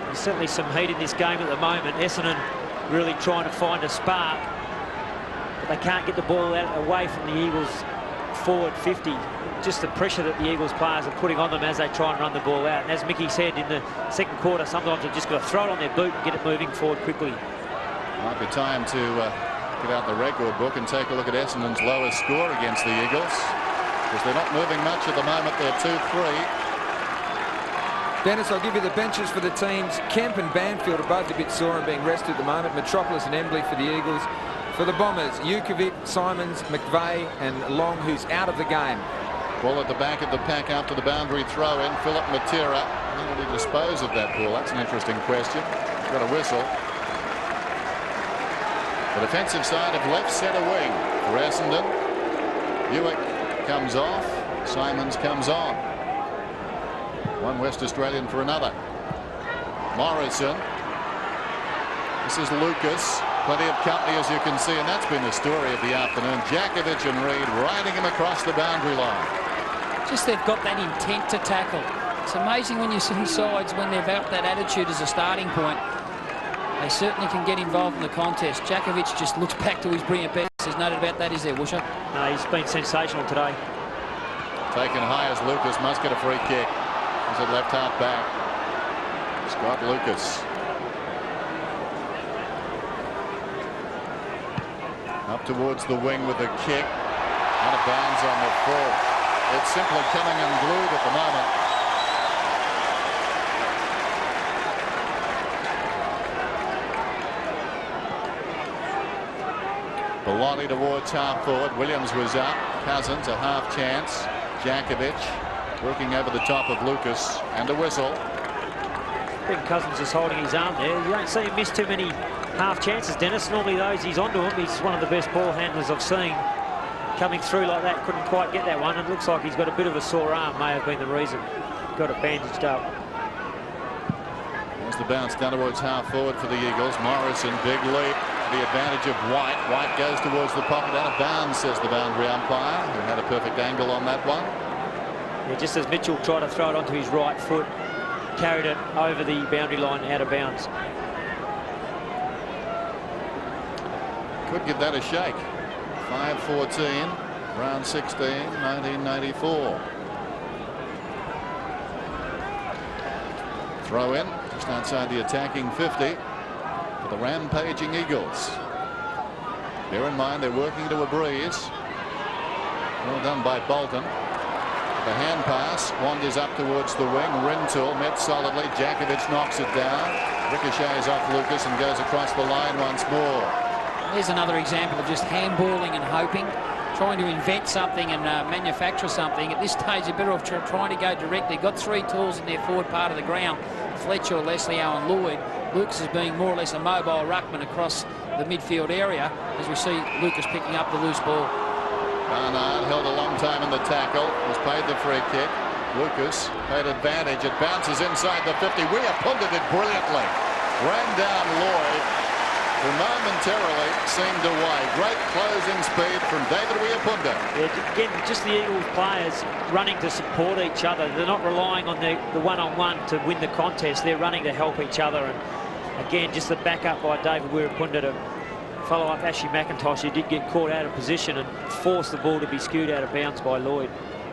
There's certainly some heat in this game at the moment. Essendon really trying to find a spark, but they can't get the ball out away from the Eagles forward 50. Just the pressure that the Eagles players are putting on them as they try and run the ball out. And as Mickey said, in the second quarter, sometimes they've just got to throw it on their boot and get it moving forward quickly. Might be time to get out the record book and take a look at Essendon's lowest score against the Eagles, because they're not moving much at the moment. They're 2-3. Dennis, I'll give you the benches for the teams. Kemp and Banfield are both a bit sore and being rested at the moment. Metropolis and Embley for the Eagles. For the Bombers, Jukovic, Simons, McVeigh and Long, who's out of the game. Ball at the back of the pack after the boundary throw in. Philip Matera. How did he dispose of that ball? That's an interesting question. He's got a whistle. The defensive side of left centre wing for Essendon. Buick comes off. Simons comes on. One West Australian for another. Morrison. This is Lucas. Plenty of company, as you can see, and that's been the story of the afternoon. Jakovic and Reid riding him across the boundary line. Just they've got that intent to tackle. It's amazing when you see sides when they've got that attitude as a starting point. They certainly can get involved in the contest. Jakovic just looks back to his brilliant best. There's no doubt about that, is there, Woosha? No, he's been sensational today. Taken high as Lucas must get a free kick. He's at left half back. Scott Lucas. Up towards the wing with a kick. Out of bounds on the full. It's simply coming unglued at the moment. Bellotti towards half forward. Williams was up. Cousins a half chance. Jakovic working over the top of Lucas, and a whistle. I think Cousins is holding his arm there. You don't see him miss too many half chances, Dennis. Normally those he's onto him. He's one of the best ball handlers I've seen. Coming through like that, couldn't quite get that one. It looks like he's got a bit of a sore arm, may have been the reason. Got it bandaged up. There's the bounce down towards half forward for the Eagles. Morrison, big leap. The advantage of White. White goes towards the pocket, out of bounds, says the boundary umpire, who had a perfect angle on that one. Yeah, just as Mitchell tried to throw it onto his right foot, carried it over the boundary line, out of bounds. Could give that a shake. 5-14, round 16, 1994. Throw in just outside the attacking 50 for the rampaging Eagles. Bear in mind they're working to a breeze. Well done by Bolton. The hand pass wanders up towards the wing. Rintoul met solidly. Jakovic knocks it down. Ricochets off Lucas and goes across the line once more. There's another example of just handballing and hoping, trying to invent something and manufacture something. At this stage, they're better off trying to go directly. Got three tools in their forward part of the ground. Fletcher, Leslie, and Lloyd. Lucas is being more or less a mobile ruckman across the midfield area, as we see Lucas picking up the loose ball. Barnard held a long time in the tackle, was paid the free kick. Lucas paid advantage. It bounces inside the 50. Weapunded it brilliantly. Ran down Lloyd, who momentarily seemed away. Great closing speed from David Weapunded. Yeah, again, just the Eagles players running to support each other. They're not relying on the one-on-one to win the contest. They're running to help each other. And again, just the backup by David Weapunded to follow up Ashley McIntosh, who did get caught out of position and force the ball to be skewed out of bounds by Lloyd.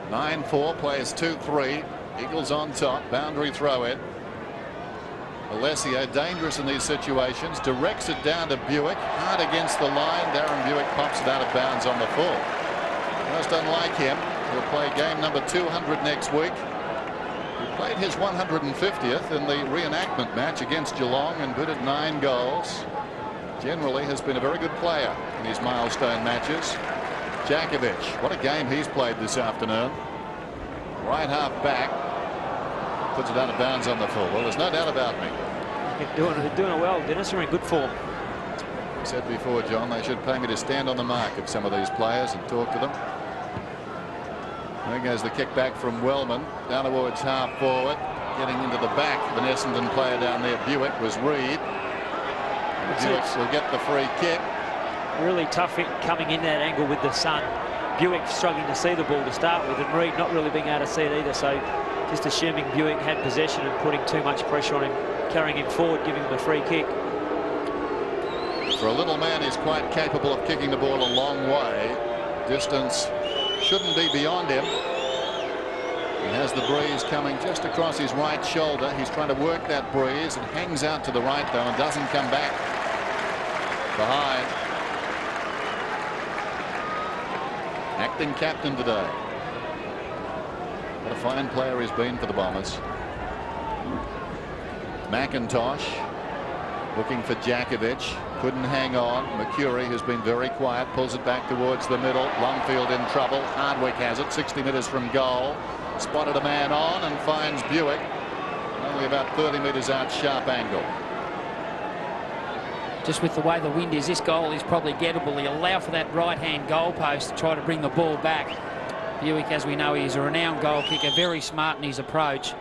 9-4, players 2-3. Eagles on top. Boundary throw in. Alessio, dangerous in these situations, directs it down to Buick, hard against the line. Darren Buick pops it out of bounds on the full. Most unlike him, he'll play game number 200 next week. He played his 150th in the reenactment match against Geelong and booted 9 goals. Generally has been a very good player in his milestone matches. Jakovic, what a game he's played this afternoon. Right half back. Puts it out of bounds on the full. Well, there's no doubt about me. Doing it well. Dennis are in good form. I said before, John, they should pay me to stand on the mark of some of these players and talk to them. There goes the kick back from Wellman down towards half forward. getting into the back of an Essendon player down there. Buick was Reed. Buick will get the free kick. Really tough hit coming in that angle with the sun. Buick struggling to see the ball to start with, and Reed not really being able to see it either. So just assuming Buick had possession and putting too much pressure on him, carrying him forward, giving him a free kick. For a little man, he's quite capable of kicking the ball a long way. Distance shouldn't be beyond him. He has the breeze coming just across his right shoulder. He's trying to work that breeze and hangs out to the right though and doesn't come back behind. Acting captain today. What a fine player he's been for the Bombers. McIntosh looking for Jakovic. Couldn't hang on. McCurry, who's been very quiet, pulls it back towards the middle. Longfield in trouble. Hardwick has it 60 metres from goal. Spotted a man on and finds Buick. Only about 30 metres out, sharp angle. Just with the way the wind is, this goal is probably gettable. He'll allow for that right-hand goalpost to try to bring the ball back. Buick, as we know, he is a renowned goal kicker, very smart in his approach.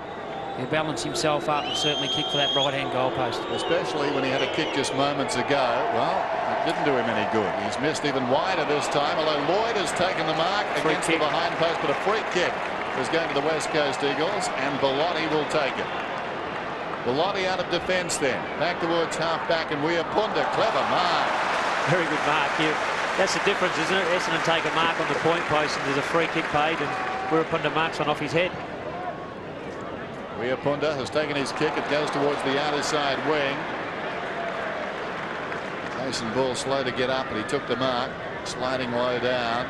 He'll balance himself up and certainly kick for that right-hand goalpost. Especially when he had a kick just moments ago. Well, it didn't do him any good. He's missed even wider this time, although Lloyd has taken the mark against the behind post, but a free kick is going to the West Coast Eagles, and Bellotti will take it. Bellotti out of defence then. Back towards half-back, and Weapunda. Clever mark. Very good mark here. That's the difference, isn't it? Essendon take a mark on the point post, and there's a free kick paid, and Weapunda marks one off his head. Weapunda has taken his kick. It goes towards the outer side wing. Mason Bull slow to get up, and he took the mark. Sliding low down.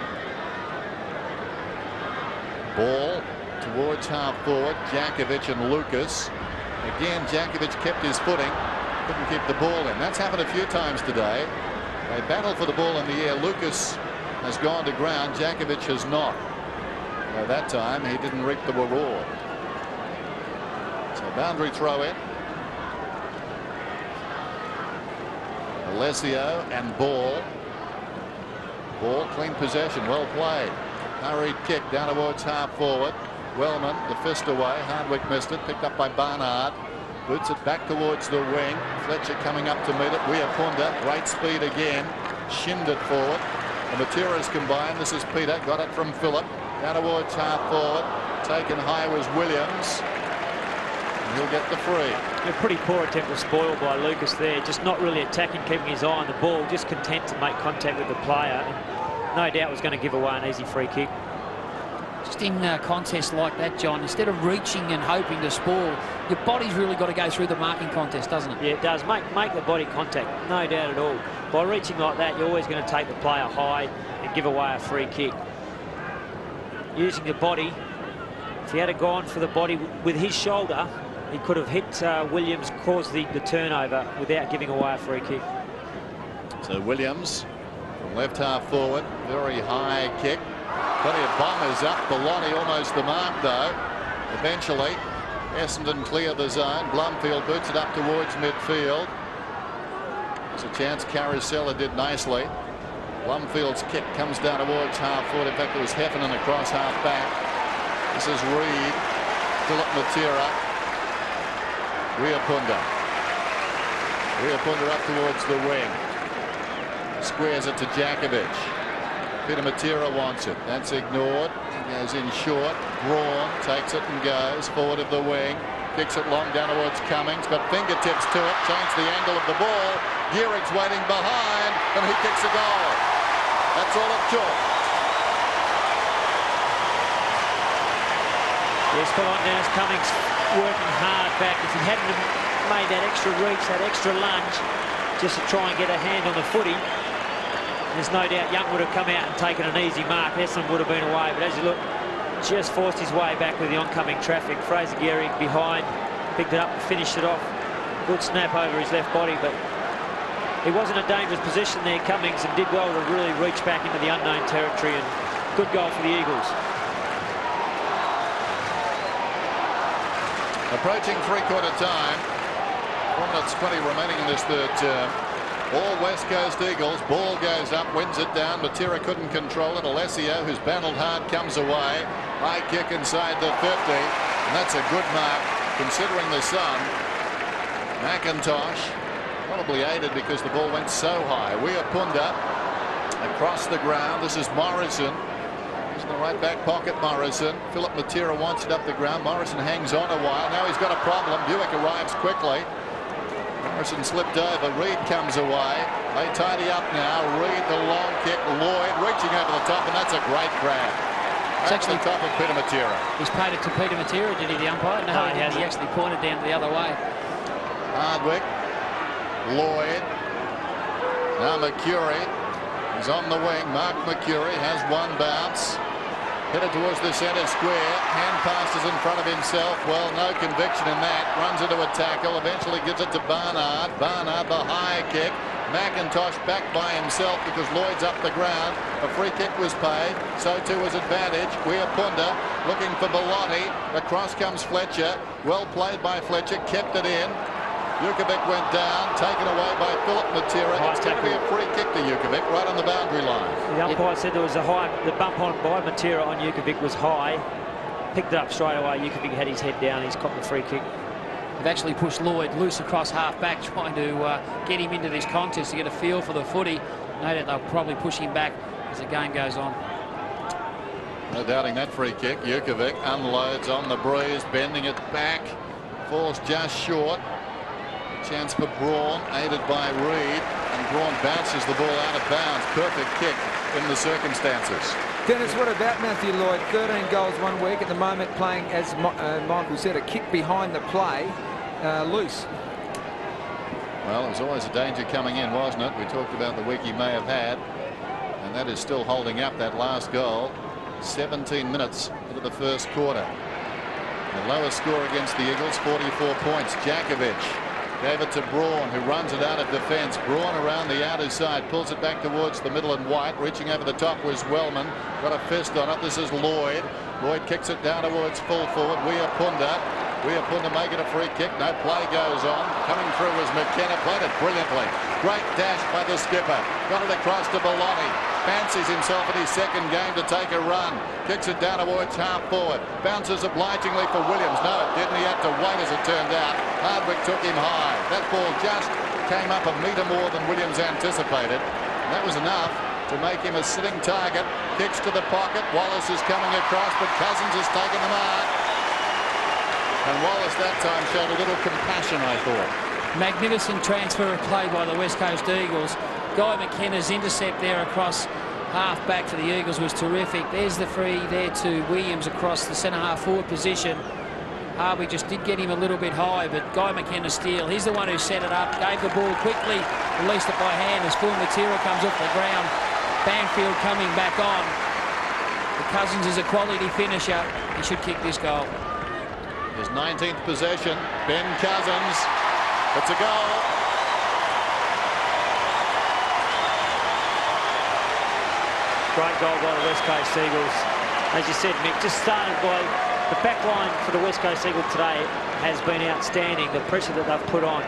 Ball towards half forward. Jakovic and Lucas. Again, Jakovic kept his footing. Couldn't keep the ball in. That's happened a few times today. They battle for the ball in the air. Lucas has gone to ground. Jakovic has not. Well, that time he didn't reap the reward. So boundary throw in. Alessio and Ball. Ball, clean possession, well played. Hurried kick down towards half forward. Wellman, the fist away. Hardwick missed it. Picked up by Barnard. Boots it back towards the wing. Fletcher coming up to meet it. Weapunda, great speed again. Shinned it forward. The Matera's combined. This is Peter. Got it from Phillip. Down towards half forward. Taken high was Williams. And he'll get the free. A pretty poor attempt was spoiled by Lucas there. Just not really attacking, keeping his eye on the ball. Just content to make contact with the player. And no doubt was going to give away an easy free kick. Just in contests like that, John, instead of reaching and hoping to spoil, your body's really got to go through the marking contest, doesn't it? Yeah, it does. Make the body contact, no doubt at all. By reaching like that, you're always going to take the player high and give away a free kick. Using the body, if he had gone for the body with his shoulder, he could have hit Williams, caused the turnover without giving away a free kick. So Williams from left half forward, very high kick. Plenty of bombers up. Bellotti almost the mark though. Eventually Essendon clear the zone. Blumfield boots it up towards midfield. There's a chance Carusella did nicely. Blumfield's kick comes down towards half forward. In fact, it was Heffernan across half back. This is Reed. Philip Matera. Weapunda. Weapunda up towards the wing. Squares it to Jakovic. Peter Matera wants it. That's ignored. He goes in short. Braun takes it and goes forward of the wing. Kicks it long down towards Cummings. Got fingertips to it. Changed the angle of the ball. Gearig's waiting behind. And he kicks a goal. That's all it took. Yes, spot on now. Cummings working hard back. If he hadn't made that extra reach, that extra lunge, just to try and get a hand on the footy, there's no doubt Young would have come out and taken an easy mark. Essendon would have been away, but as you look, just forced his way back with the oncoming traffic. Fraser Gehrig behind, picked it up and finished it off. Good snap over his left body, but he was in a dangerous position there, Cummings, and did well to really reach back into the unknown territory, and good goal for the Eagles. Approaching three-quarter time. 4 minutes 20 remaining in this third term. All West Coast Eagles. Ball goes up, wins it down. Matera couldn't control it. Alessio, who's battled hard, comes away. High kick inside the 50. And that's a good mark considering the sun. McIntosh probably aided because the ball went so high. Weapunda across the ground. This is Morrison. He's in the right back pocket, Morrison. Philip Matera wants it up the ground. Morrison hangs on a while. Now he's got a problem. Buick arrives quickly. Morrison slipped over. Reid comes away. They tidy up now. Reid, the long kick. Lloyd reaching over the top, and that's a great grab. It's actually the top of Peter Matera. He's paid it to Peter Matera, did he, the umpire? No, he hasn't. He actually pointed down the other way. Hardwick. Lloyd. Now McCurry. He's on the wing. Mark McCurry has one bounce. Headed towards the centre square. Hand passes in front of himself. Well, no conviction in that. Runs into a tackle. Eventually gives it to Barnard. Barnard, the high kick. McIntosh back by himself because Lloyd's up the ground. A free kick was paid. So too was advantage. Weapunda looking for Bellotti. Across comes Fletcher. Well played by Fletcher. Kept it in. Jukovic went down, taken away by Philip Matera. It's going to be a free kick to Jukovic right on the boundary line. The umpire said there was a high, the bump on by Matera on Jukovic was high. Picked it up straight away. Jukovic had his head down. He's copped the free kick. They've actually pushed Lloyd loose across half-back, trying to get him into this contest to get a feel for the footy. No doubt they'll probably push him back as the game goes on. No doubting that free kick. Jukovic unloads on the breeze, bending it back. Falls just short. Chance for Braun, aided by Reid, and Braun bounces the ball out of bounds. Perfect kick in the circumstances. Dennis, what about Matthew Lloyd? 13 goals 1 week. At the moment playing, as Michael said, a kick behind the play, loose. Well, it was always a danger coming in, wasn't it? We talked about the week he may have had, and that is still holding up, that last goal. 17 minutes into the first quarter. The lowest score against the Eagles, 44 points. Jakovic gave it to Braun, who runs it out of defence. Braun around the outer side, pulls it back towards the middle and white. Reaching over the top was Wellman. Got a fist on it. This is Lloyd. Lloyd kicks it down towards full forward. Weapunda make it a free kick. No play goes on. Coming through was McKenna. Played it brilliantly. Great dash by the skipper. Got it across to Bellotti. Fancies himself in his second game to take a run. Kicks it down towards half forward. Bounces obligingly for Williams. No, it didn't. He had to wait, as it turned out. Hardwick took him high. That ball just came up a metre more than Williams anticipated. And that was enough to make him a sitting target. Kicks to the pocket. Wallace is coming across, but Cousins has taken the mark. And Wallace that time showed a little compassion, I thought. Magnificent transfer of play by the West Coast Eagles. Guy McKenna's intercept there across half back for the Eagles was terrific. There's the free there to Williams across the centre half forward position. Harvey just did get him a little bit high, but Guy McKenna's steal. He's the one who set it up, gave the ball quickly, released it by hand as full material comes off the ground. Banfield coming back on. The Cousins is a quality finisher. He should kick this goal. His 19th possession. Ben Cousins. It's a goal. Great goal by the West Coast Eagles. As you said, Mick, just started by the back line for the West Coast Eagles today has been outstanding. The pressure that they've put on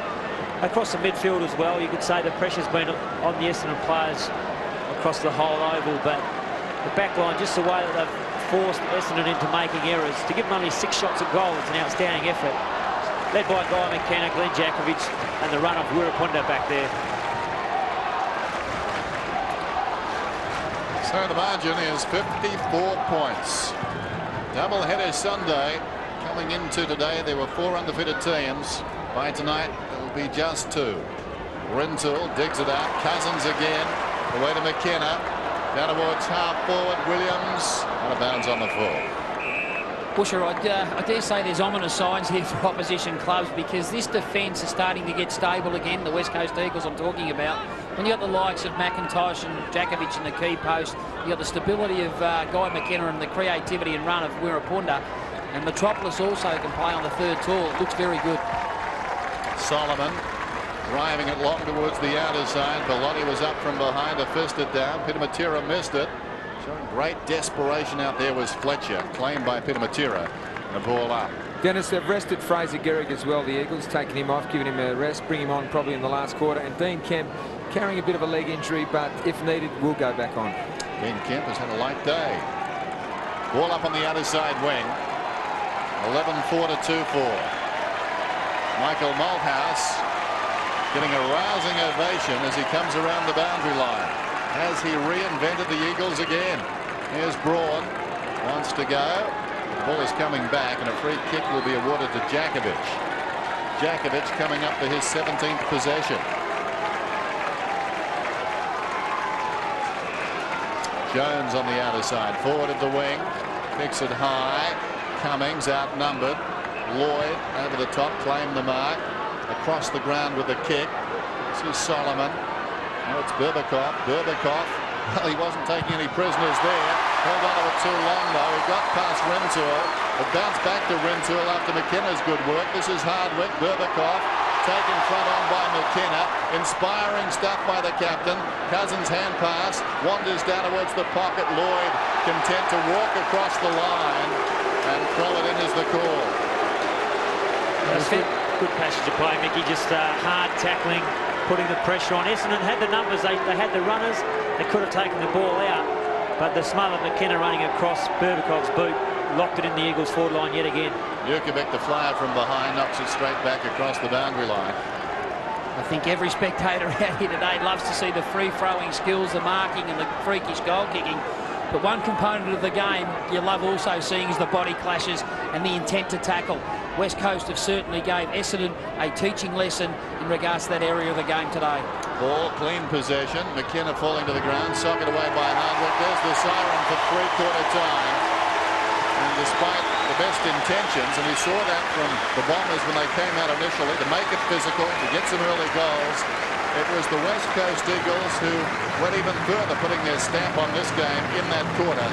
across the midfield as well. You could say the pressure's been on the Essendon players across the whole oval, but the back line, just the way that they've forced Essendon into making errors. To give them only 6 shots at goal, it's an outstanding effort. Led by Guy McKenna, Glenn Jakovic, and the run of Weapunda back there. So the margin is 54 points. Doubleheader Sunday coming into today. There were 4 undefeated teams. By tonight, there will be just 2. Rintoul digs it out. Cousins again. Away to McKenna. Down towards half forward. Williams out of bounds on the full. Busher, I dare say there's ominous signs here for opposition clubs, because this defence is starting to get stable again. The West Coast Eagles I'm talking about. When you've got the likes of McIntosh and Jakovic in the key post, you've got the stability of Guy McKenna and the creativity and run of Weapunda. And Metropolis also can play on the third tall. It looks very good. Solomon driving it long towards the outer side. Bellotti was up from behind to fist it down. Peter Matera missed it. Showing great desperation out there was Fletcher, claimed by Peter Matera, and the ball up. Dennis, they've rested Fraser Gehrig as well. The Eagles taking him off, giving him a rest, bring him on probably in the last quarter. And Dean Kemp carrying a bit of a leg injury, but if needed, will go back on. Dean Kemp has had a light day. Ball up on the outer side wing. 11-4 to 2-4. Michael Malthouse getting a rousing ovation as he comes around the boundary line. Has he reinvented the Eagles again? Here's Braun. Wants to go. The ball is coming back, and a free kick will be awarded to Jakovic. Jakovic coming up for his 17th possession. Jones on the outer side, forward of the wing, kicks it high. Cummings outnumbered. Lloyd over the top, claimed the mark. Across the ground with the kick. This is Solomon. Now it's Berbatov. Berbatov. Well, he wasn't taking any prisoners there. Held on to it too long, though. He got past Rintoul. It bounced back to Rintoul after McKenna's good work. This is Hardwick. Berbatov taken front on by McKenna. Inspiring stuff by the captain. Cousins hand pass. Wanders down towards the pocket. Lloyd content to walk across the line and throw it in as the call. That's good passage of play, Mickey. Just hard tackling, putting the pressure on. Essendon had the numbers. They had the runners. They could have taken the ball out. But the smother McKenna running across Berbakov's boot locked it in the Eagles' forward line yet again. Jurkovic, the flyer from behind, knocks it straight back across the boundary line. I think every spectator out here today loves to see the free-throwing skills, the marking and the freakish goal kicking. But one component of the game you love also seeing is the body clashes and the intent to tackle. West Coast have certainly gave Essendon a teaching lesson in regards to that area of the game today. Ball, clean possession. McKenna falling to the ground, socket away by Hardwick. There's the siren for three-quarter time. And despite the best intentions, and we saw that from the Bombers when they came out initially, to make it physical, to get some early goals, it was the West Coast Eagles who went even further, putting their stamp on this game in that quarter.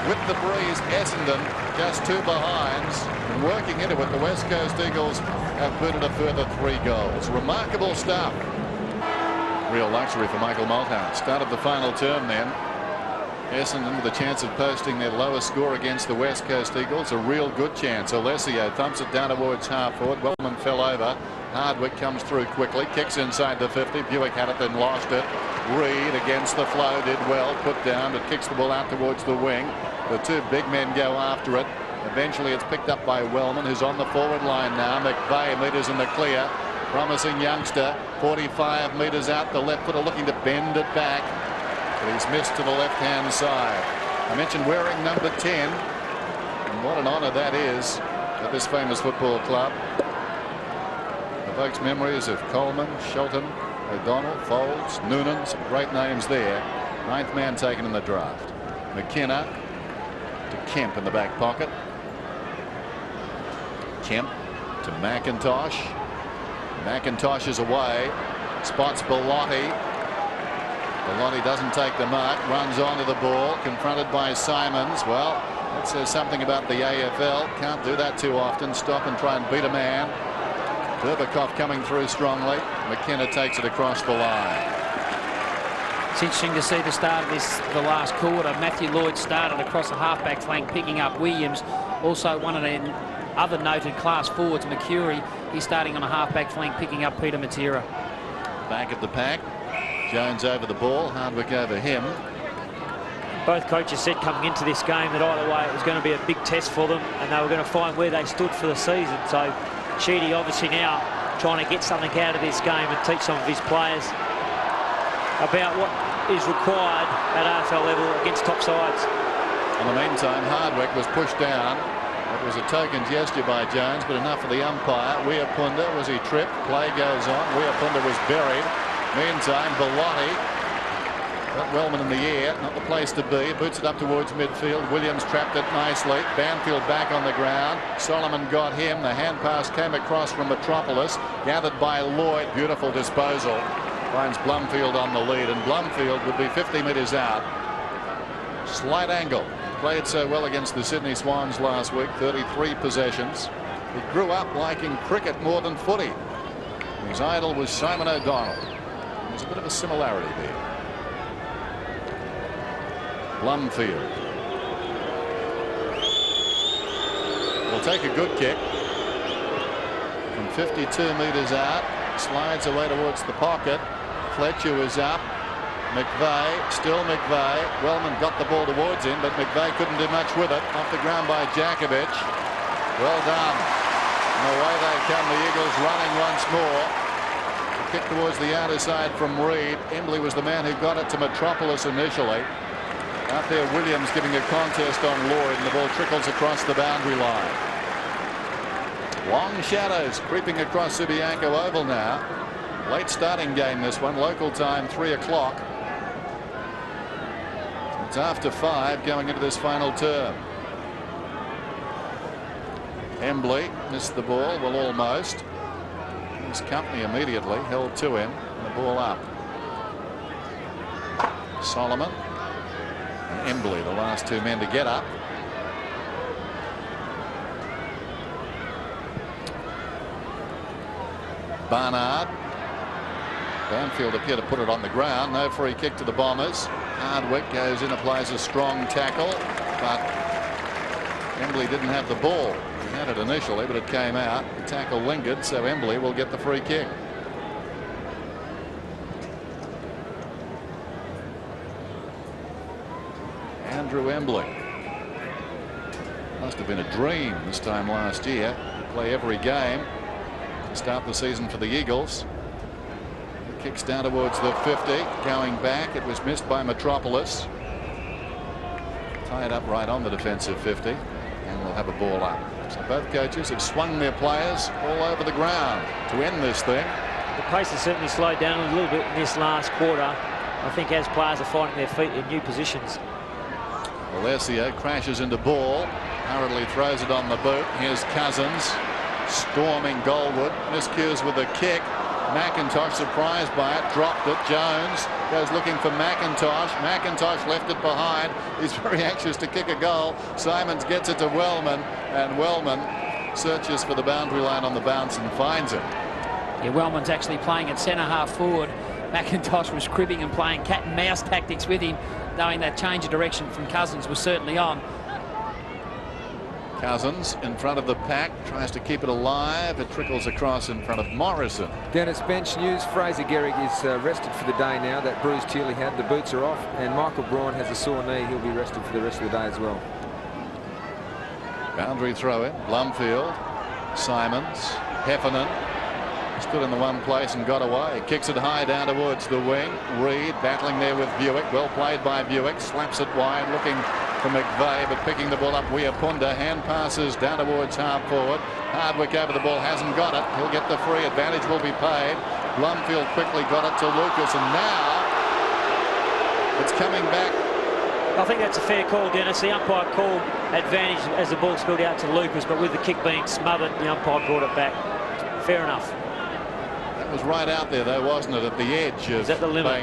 With the breeze, Essendon just two behinds, and working into it, the West Coast Eagles have booted a further 3 goals. Remarkable stuff. Real luxury for Michael Malthouse. Start of the final term then. Essendon with a chance of posting their lowest score against the West Coast Eagles. A real good chance. Alessio thumps it down towards half forward. Wellman fell over. Hardwick comes through quickly. Kicks inside the 50. Buick had it, then lost it. Reed against the flow, did well. Put down, but kicks the ball out towards the wing. The two big men go after it. Eventually it's picked up by Wellman, who's on the forward line now. McVeigh meters in the clear. Promising youngster. 45 metres out. The left footer looking to bend it back. But he's missed to the left-hand side. I mentioned wearing number 10. And what an honour that is at this famous football club. Evokes memories of Coleman, Shelton, O'Donnell, Folds, Noonan. Some great names there. 9th man taken in the draft. McKenna to Kemp in the back pocket. Kemp to McIntosh. McIntosh is away. Spots Bellotti. Bellotti doesn't take the mark. Runs onto the ball. Confronted by Simons. Well, that says something about the AFL. Can't do that too often. Stop and try and beat a man. Berbatov coming through strongly. McKenna takes it across the line. It's interesting to see the start of the last quarter. Matthew Lloyd started across the halfback flank, picking up Williams. Also one of the other noted class forwards, Mercury. He's starting on a halfback flank, picking up Peter Matera. Back of the pack. Jones over the ball. Hardwick over him. Both coaches said coming into this game that either way it was going to be a big test for them, and they were going to find where they stood for the season. So Sheedy obviously now trying to get something out of this game and teach some of his players about what is required at AFL level against top sides. In the meantime, Hardwick was pushed down. It was a token gesture by Jones, but enough for the umpire. Weapunda, was he tripped? Play goes on. Weapunda was buried. Meantime, Bellotti got Wellman in the air, not the place to be. Boots it up towards midfield. Williams trapped it nicely. Banfield back on the ground. Solomon got him. The hand pass came across from Metropolis. Gathered by Lloyd. Beautiful disposal. Finds Blumfield on the lead, and Blumfield would be 50 metres out. Slight angle. Played so well against the Sydney Swans last week. 33 possessions. He grew up liking cricket more than footy. His idol was Simon O'Donnell. There's a bit of a similarity there. Blumfield will take a good kick from 52 metres out. Slides away towards the pocket. Fletcher was up. McVeigh, still McVeigh. Wellman got the ball towards him, but McVeigh couldn't do much with it. Off the ground by Jakovic. Well done. And away they come, the Eagles running once more. The kick towards the outer side from Reid. Embley was the man who got it to Metropolis initially. Out there, Williams giving a contest on Lloyd, and the ball trickles across the boundary line. Long shadows creeping across Subiaco Oval now. Late starting game this one, local time 3 o'clock. It's after 5 going into this final term. Embley missed the ball, well, almost. His company immediately held to him, and the ball up. Solomon and Embley, the last two men to get up. Barnard. Banfield appear to put it on the ground. No free kick to the Bombers. Hardwick goes in, applies a strong tackle, but Embley didn't have the ball. He had it initially, but it came out. The tackle lingered, so Embley will get the free kick. Andrew Embley. Must have been a dream this time last year. He'd play every game to start the season for the Eagles. The kick's down towards the 50. Going back, it was missed by Metropolis. Tied up right on the defensive 50, and we'll have a ball up. So both coaches have swung their players all over the ground to end this thing. The pace has certainly slowed down a little bit in this last quarter, I think, as players are finding their feet in new positions. Alessio crashes into ball, hurriedly throws it on the boot. Here's Cousins storming Goldwood, miscues with a kick. McIntosh surprised by it, dropped it. Jones goes looking for McIntosh. McIntosh left it behind. He's very anxious to kick a goal. Simons gets it to Wellman, and Wellman searches for the boundary line on the bounce and finds it. Yeah, Wellman's actually playing at centre half forward. McIntosh was cribbing and playing cat and mouse tactics with him, knowing that change of direction from Cousins was certainly on. Cousins in front of the pack, tries to keep it alive. It trickles across in front of Morrison. Dennis, bench news. Fraser Gehrig is rested for the day now. That bruise heel he had, the boots are off. And Michael Braun has a sore knee. He'll be rested for the rest of the day as well. Boundary throw in. Blumfield, Simons, Heffernan. Stood in the one place and got away. Kicks it high down towards the wing. Reid battling there with Buick. Well played by Buick. Slaps it wide, looking for McVeigh, but picking the ball up. Weapunda hand passes down towards half forward. Hardwick over the ball, hasn't got it. He'll get the free. Advantage will be paid. Blumfield quickly got it to Lucas, and now it's coming back. I think that's a fair call, Dennis. The umpire called advantage as the ball spilled out to Lucas, but with the kick being smothered, the umpire brought it back. Fair enough. Was right out there though, wasn't it, at the edge of is that the limit?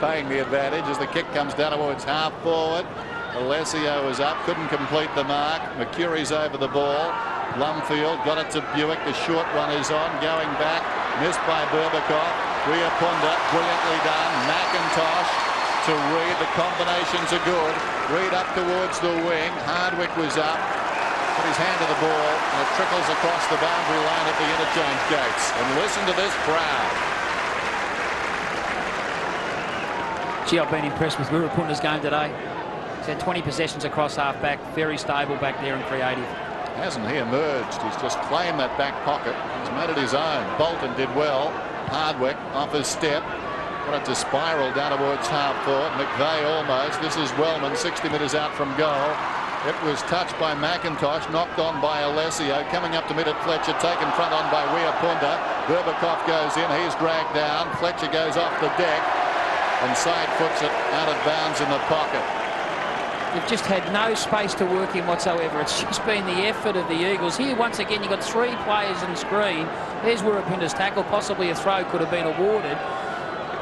paying the advantage as the kick comes down towards half forward. Alessio is up, couldn't complete the mark. McCurry's over the ball. Blumfield got it to Buick. The short one is on, going back, missed by Berbatov. Weapunda, brilliantly done. McIntosh to Reid. The combinations are good. Reid up towards the wing. Hardwick was up. Put his hand to the ball, and it trickles across the boundary line at the interchange gates. And listen to this crowd. Gee, I've been impressed with Wewapunda's game today. He's had 20 possessions across half-back, very stable back there and creative. Hasn't he emerged? He's just claimed that back pocket. He's made it his own. Bolton did well. Hardwick off his step. Got it to spiral down towards half forward. McVeigh almost. This is Wellman, 60 metres out from goal. It was touched by McIntosh, knocked on by Alessio. Coming up to mid at Fletcher, taken front on by Weapunda. Berbatov goes in, he's dragged down. Fletcher goes off the deck and side foots it out of bounds in the pocket. You've just had no space to work in whatsoever. It's just been the effort of the Eagles. Here, once again, you've got 3 players on screen. There's Wewapunda's tackle. Possibly a throw could have been awarded.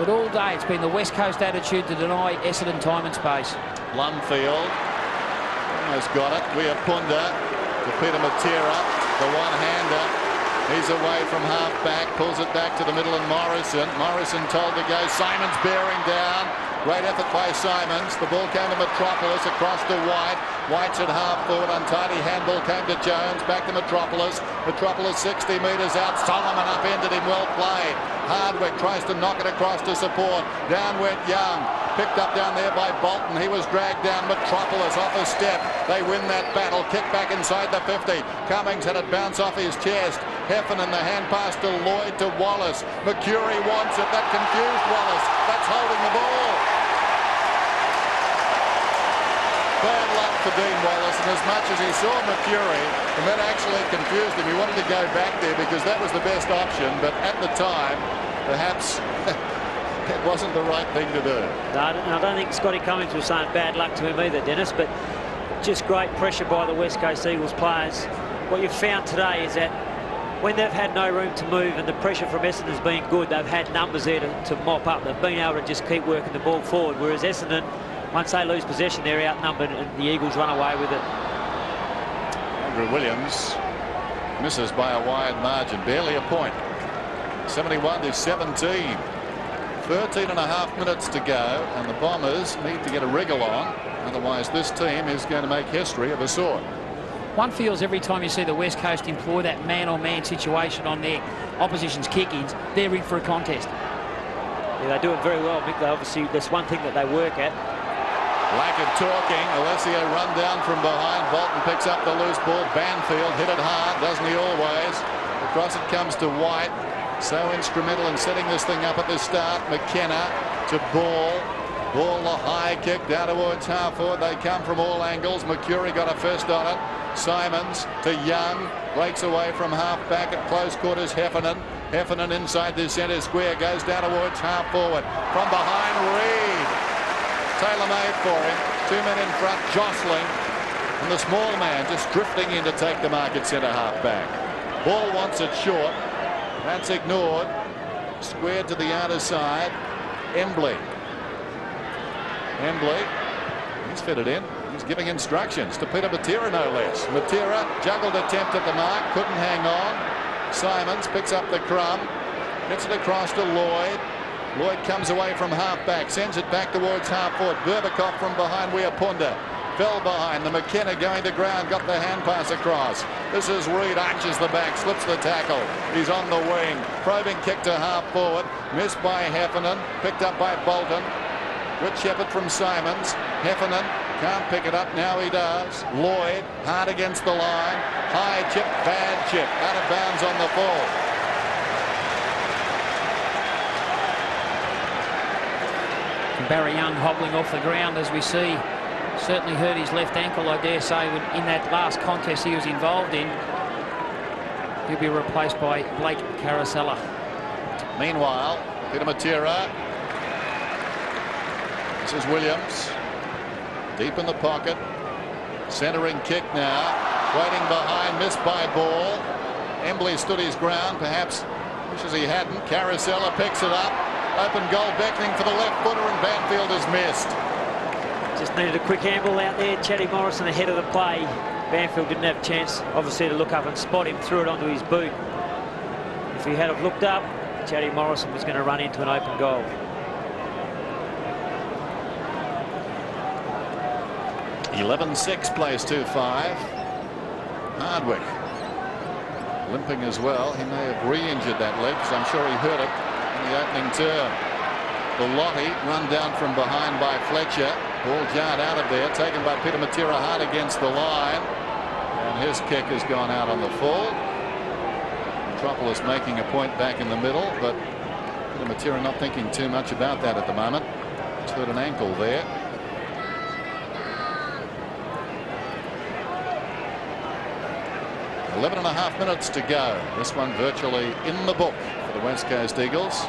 But all day, it's been the West Coast attitude to deny Essendon time and space. Blumfield almost got it. Weapunda to Peter Matera, the one-hander. He's away from half-back, pulls it back to the middle, and Morrison told to go. Simons bearing down. Great effort by Simons. The ball came to Metropolis, across to White. White's at half-forward, untidy handball came to Jones, back to Metropolis. Metropolis 60 metres out. Solomon upended him, well played. Hardwick tries to knock it across to support. Down went Young. picked up down there by Bolton. He was dragged down. Metropolis off a step. They win that battle. Kick back inside the 50. Cummings had it bounce off his chest. Heffernan, the hand pass to Lloyd to Wallace. McCurry wants it. That confused Wallace. That's holding the ball. Bad luck for Dean Wallace, and as much as he saw McCurry, and that actually confused him, he wanted to go back there because that was the best option, but at the time, perhaps it wasn't the right thing to do. No, I don't think Scotty Cummings was saying bad luck to him either, Dennis, but just great pressure by the West Coast Eagles players. What you've found today is that when they've had no room to move and the pressure from Essendon has been good, they've had numbers there to mop up. They've been able to just keep working the ball forward, whereas Essendon, once they lose possession, they're outnumbered and the Eagles run away with it. Andrew Williams misses by a wide margin, barely a point. 71 to 17. 13 and a half minutes to go, and the Bombers need to get a wriggle on. Otherwise, this team is going to make history of a sort. One feels every time you see the West Coast employ that man-on-man situation on their opposition's kick-ins, they're in for a contest. Yeah, they do it very well, Mick. Obviously, that's one thing that they work at. Lack of talking. Alessio run down from behind. Bolton picks up the loose ball. Banfield hit it hard, doesn't he always? Across it comes to White. So instrumental in setting this thing up at the start. McKenna to Ball. Ball, the high kick down towards half forward. They come from all angles. McCurry got a first on it. Simons to Young. Breaks away from half back at close quarters. Heffernan. Heffernan inside the centre square. Goes down towards half forward. From behind, Reid. Tailor-made for him. Two men in front jostling. And the small man just drifting in to take the mark at centre half back. Ball wants it short. That's ignored. Squared to the outer side. Embley. Embley. He's fitted in. He's giving instructions to Peter Matera, no less. Matera juggled attempt at the mark. Couldn't hang on. Simons picks up the crumb. Gets it across to Lloyd. Lloyd comes away from half-back. Sends it back towards half-forward. Berbatov from behind Weapunda. Fell behind. The McKenna going to ground. Got the hand pass across. This is Reid. Arches the back. Slips the tackle. He's on the wing. Probing kick to half-forward. Missed by Heffernan. Picked up by Bolton. Good shepherd from Simons. Heffernan can't pick it up. Now he does. Lloyd hard against the line. High chip. Bad chip. Out of bounds on the full. Barry Young hobbling off the ground as we see. Certainly hurt his left ankle, I dare say, in that last contest he was involved in. He'll be replaced by Blake Caracella. Meanwhile, Peter Matera. This is Williams. Deep in the pocket. Centering kick now. Waiting behind. Missed by Ball. Embley stood his ground. Perhaps wishes he hadn't. Caracella picks it up. Open goal beckoning for the left footer, and Banfield has missed. Just needed a quick handball out there. Chatty Morrison ahead of the play. Banfield didn't have a chance, obviously, to look up and spot him. Threw it onto his boot. If he had have looked up, Chatty Morrison was going to run into an open goal. (11-6) plays 2-5. Hardwick limping as well. He may have re-injured that leg, because I'm sure he hurt it in the opening term. Bellotti run down from behind by Fletcher. Ball jarred out of there, taken by Peter Matera hard against the line, and his kick has gone out on the full. Metropolis making a point back in the middle, but Peter Matera not thinking too much about that at the moment. He's hurt an ankle there. .5 minutes to go. This one virtually in the book for the West Coast Eagles.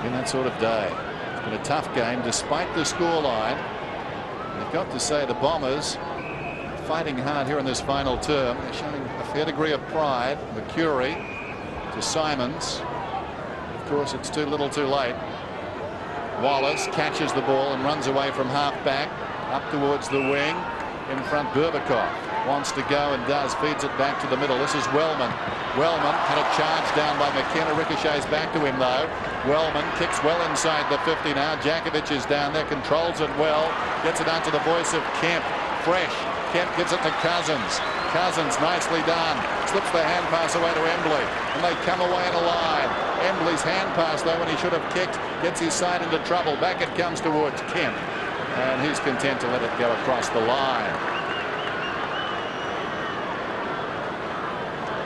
In that sort of day. It's been a tough game despite the scoreline. I've got to say the Bombers are fighting hard here in this final term. They're showing a fair degree of pride. McCurry to Simons. Of course, it's too little too late. Wallace catches the ball and runs away from half-back up towards the wing. In front, Berbatov wants to go and does. Feeds it back to the middle. This is Wellman. Wellman had a charge down by McKenna. Ricochets back to him though. Wellman kicks well inside the 50 now. Jakovic is down there, controls it well. Gets it out to the voice of Kemp. Fresh. Kemp gives it to Cousins. Cousins, nicely done. Slips the hand pass away to Embley. And they come away in a line. Embley's hand pass, though, when he should have kicked, gets his side into trouble. Back it comes towards Kemp. And he's content to let it go across the line.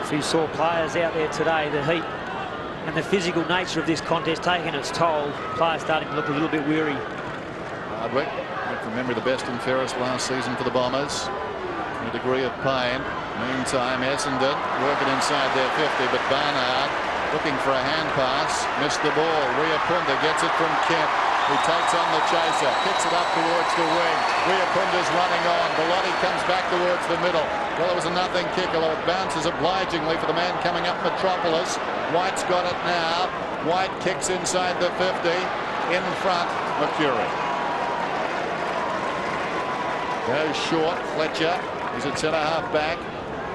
If you saw players out there today, the heat and the physical nature of this contest taking its toll, players starting to look a little bit weary. Hardwick, from memory, the best and fairest last season for the Bombers. A degree of pain. Meantime, Essendon working inside their 50, but Barnard looking for a hand pass, missed the ball. Riapunda gets it from Kemp, who takes on the chaser, kicks it up towards the wing. Riapunda's running on. Bellotti comes back towards the middle. Well, it was a nothing kick, although it bounces obligingly for the man coming up, Metropolis. White's got it now. White kicks inside the 50. In front, Mercury. Goes short, Fletcher. He's at centre-half back.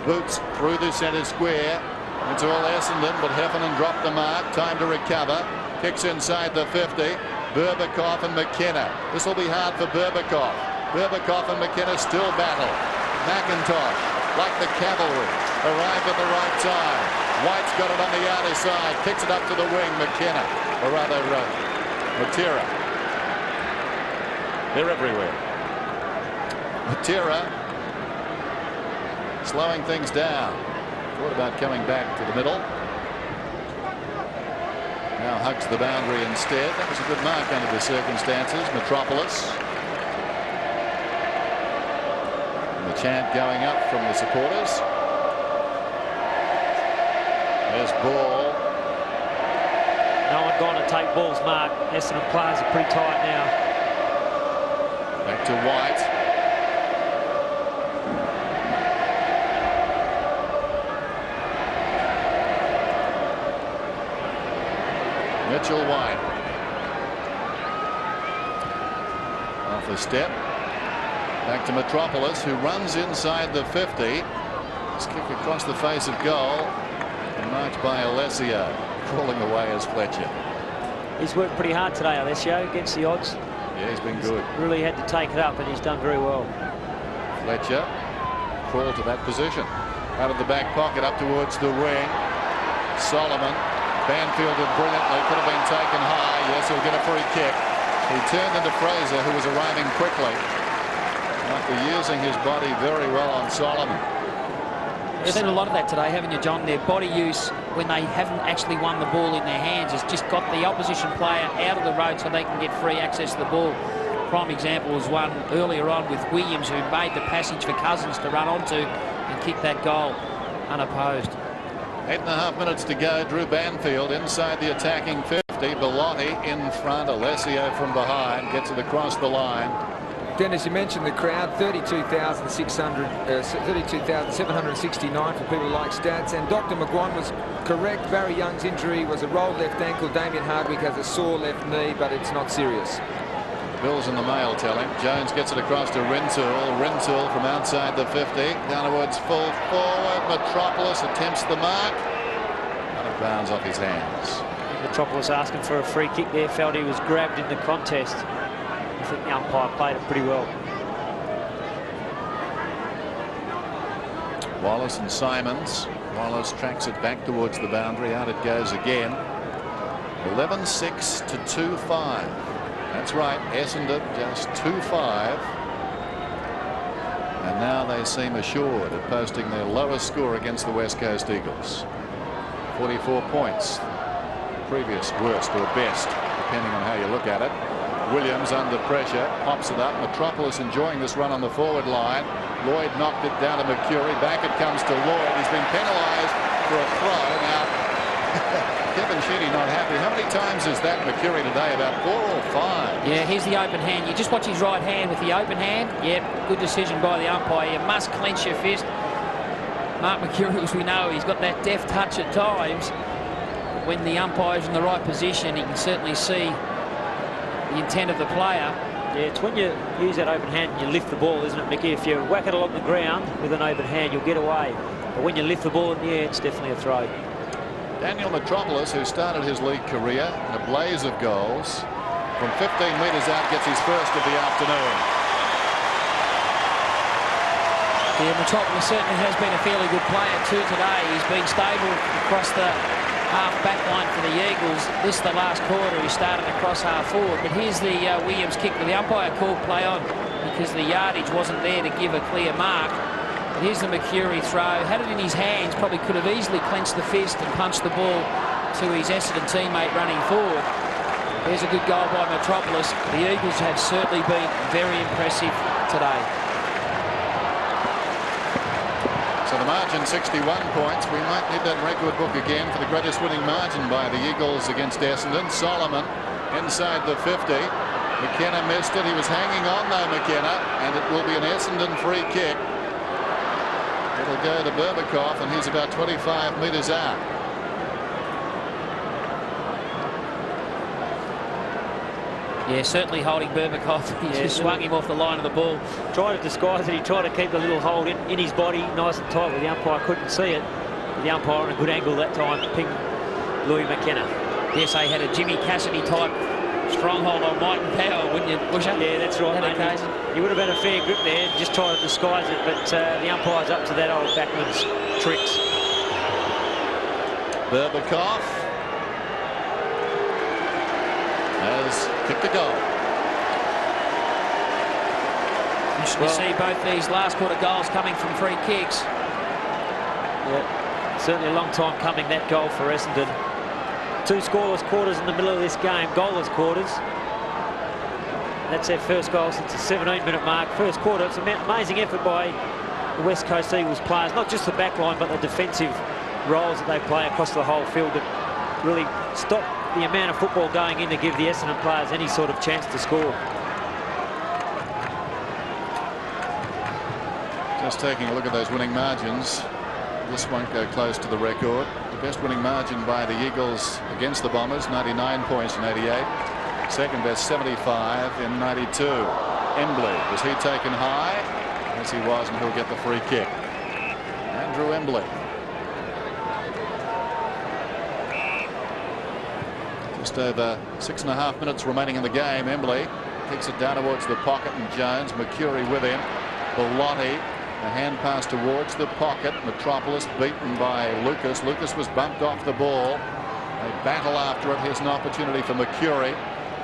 Boots through the centre square. It's all Essendon, but Heffernan dropped the mark. Time to recover. Kicks inside the 50. Berbatov and McKenna. This will be hard for Berbatov. Berbatov and McKenna still battle. McIntosh, like the cavalry, arrived at the right time. White's got it on the outer side. Kicks it up to the wing. McKenna, or rather Matera. They're everywhere. Matera slowing things down. Thought about coming back to the middle. Now hugs the boundary instead. That was a good mark under the circumstances. Metropolis. And the chant going up from the supporters. There's ball. No one gone to take ball's mark. Essendon players are pretty tight now. Back to White. Mitchell White off a step. Back to Metropolis, who runs inside the 50. His kick across the face of goal and marked by Alessio. Crawling away as Fletcher. He's worked pretty hard today, Alessio, against the odds. Yeah, he's been good. Really had to take it up, and he's done very well. Fletcher crawled to that position. Out of the back pocket up towards the wing. Solomon. Banfield did brilliantly, could have been taken high. Yes, he'll get a free kick. He turned into Fraser, who was arriving quickly after using his body very well on Solomon. You've seen a lot of that today, haven't you, John? Their body use when they haven't actually won the ball in their hands has just got the opposition player out of the road so they can get free access to the ball. Prime example was one earlier on with Williams, who made the passage for Cousins to run onto and kick that goal unopposed. 8.5 minutes to go. Drew Banfield inside the attacking 50. Bellotti in front. Alessio from behind gets it across the line. Dennis, you mentioned the crowd, 32,769 for people who like stats, and Dr. McGuan was correct. Barry Young's injury was a rolled left ankle. Damien Hardwick has a sore left knee, but it's not serious. Bills in the mail tell him. Jones gets it across to Rintoul. Rintoul from outside the 50. Down towards full forward. Metropolis attempts the mark. Out of bounds off his hands. Metropolis asking for a free kick there. Felt he was grabbed in the contest. I think the umpire played it pretty well. Wallace and Simons. Wallace tracks it back towards the boundary. Out it goes again. 11-6 to 2-5. That's right, Essendon just 2-5. And now they seem assured of posting their lowest score against the West Coast Eagles. 44 points. Previous worst or best, depending on how you look at it. Williams under pressure, pops it up. Metropolis enjoying this run on the forward line. Lloyd knocked it down to Mercury. Back it comes to Lloyd. He's been penalised for a throw. Now, Kevin Sheedy not happy. How many times is that Mercury today? About 4 or 5? Yeah, here's the open hand. You just watch his right hand with the open hand. Yep, good decision by the umpire. You must clench your fist. Mark Mercury, as we know, he's got that deft touch at times. When the umpire's in the right position, he can certainly see the intent of the player. Yeah, it's when you use that open hand and you lift the ball, isn't it, Mickey? If you whack it along the ground with an open hand, you'll get away. But when you lift the ball in the air, it's definitely a throw. Daniel Metropolis, who started his league career in a blaze of goals, from 15 metres out gets his first of the afternoon. Yeah, Metropolis certainly has been a fairly good player too today. He's been stable across the half-back line for the Eagles. This is the last quarter. He started across half-forward. But here's the Williams kick that the umpire called play on because the yardage wasn't there to give a clear mark. But here's the Mercury throw. Had it in his hands, probably could have easily clenched the fist and punched the ball to his Essendon teammate running forward. There's a good goal by Metropolis. The Eagles have certainly been very impressive today. So the margin 61 points. We might need that record book again for the greatest winning margin by the Eagles against Essendon. Solomon inside the 50. McKenna missed it. He was hanging on though, McKenna, and it will be an Essendon free kick. It'll go to Berbatov, and he's about 25 metres out. Yeah, certainly holding Berbatov. He just swung him off the line of the ball. Tried to disguise it. He tried to keep the little hold in his body nice and tight, but the umpire couldn't see it. But the umpire on a good angle that time pinged Louis McKenna. Yes, they had a Jimmy Cassidy type stronghold on Mike and Power, wouldn't you, Busher? Yeah, that's right, mate. He would have had a fair grip there, just tried to disguise it, but the umpire's up to that old backwards tricks. Berbatov has kicked a goal. Interesting to see both these last quarter goals coming from free kicks. Yeah, certainly a long time coming, that goal for Essendon. 2 scoreless quarters in the middle of this game, goalless quarters. That's their first goal since the 17-minute mark. First quarter, it's an amazing effort by the West Coast Eagles players, not just the back line, but the defensive roles that they play across the whole field that really stop the amount of football going in to give the Essendon players any sort of chance to score. Just taking a look at those winning margins. This won't go close to the record. The best winning margin by the Eagles against the Bombers, 99 points in 88. Second best, 75 in 92. Embley, was he taken high? Yes, he was, and he'll get the free kick. Andrew Embley. Just over 6.5 minutes remaining in the game. Embley kicks it down towards the pocket, and Jones, Mercury with him. Bellotti, a hand pass towards the pocket. Metropolis beaten by Lucas. Lucas was bumped off the ball. They battle after it. Here's an opportunity for Mercury.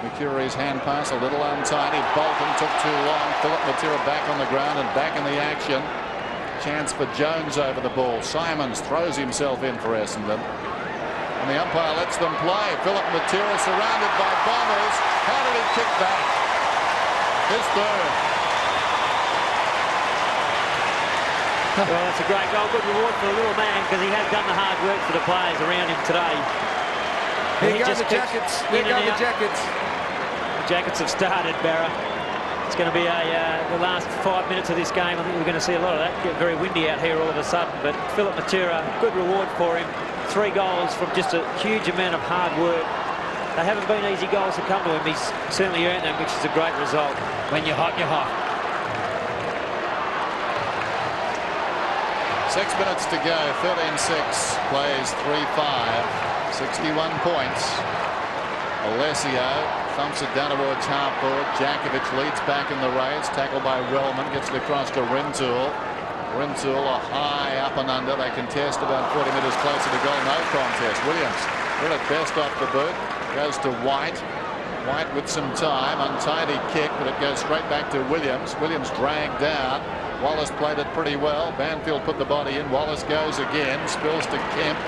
Mercury's hand pass a little untidy. Bolton took too long. Philip Matera back on the ground and back in the action. Chance for Jones over the ball. Simons throws himself in for Essendon. And the umpire lets them play. Philip Matera surrounded by Bombers. How did he kick that? His third. Well, that's a great goal. Good reward for the little man because he has done the hard work for the players around him today. Here go the Jackets. Here go the Jackets. The Jackets have started, Barra. It's going to be the last 5 minutes of this game. I think we're going to see a lot of that. Get very windy out here all of a sudden. But Philip Matera, good reward for him. 3 goals from just a huge amount of hard work. They haven't been easy goals to come to him. He's certainly earned them, which is a great result. When you're hot, you're hot. 6 minutes to go. 13-6. Plays 3-5. 61 points. Alessio thumps it down towards half forward. Jakovic leads back in the race. Tackled by Wellman. Gets it across to Rintoul. Rintoul a high up and under. They contest about 40 metres closer to goal. No contest. Williams hit it best off the boot. Goes to White. White with some time. Untidy kick, but it goes straight back to Williams. Williams dragged down. Wallace played it pretty well. Banfield put the body in. Wallace goes again. Spills to Kemp.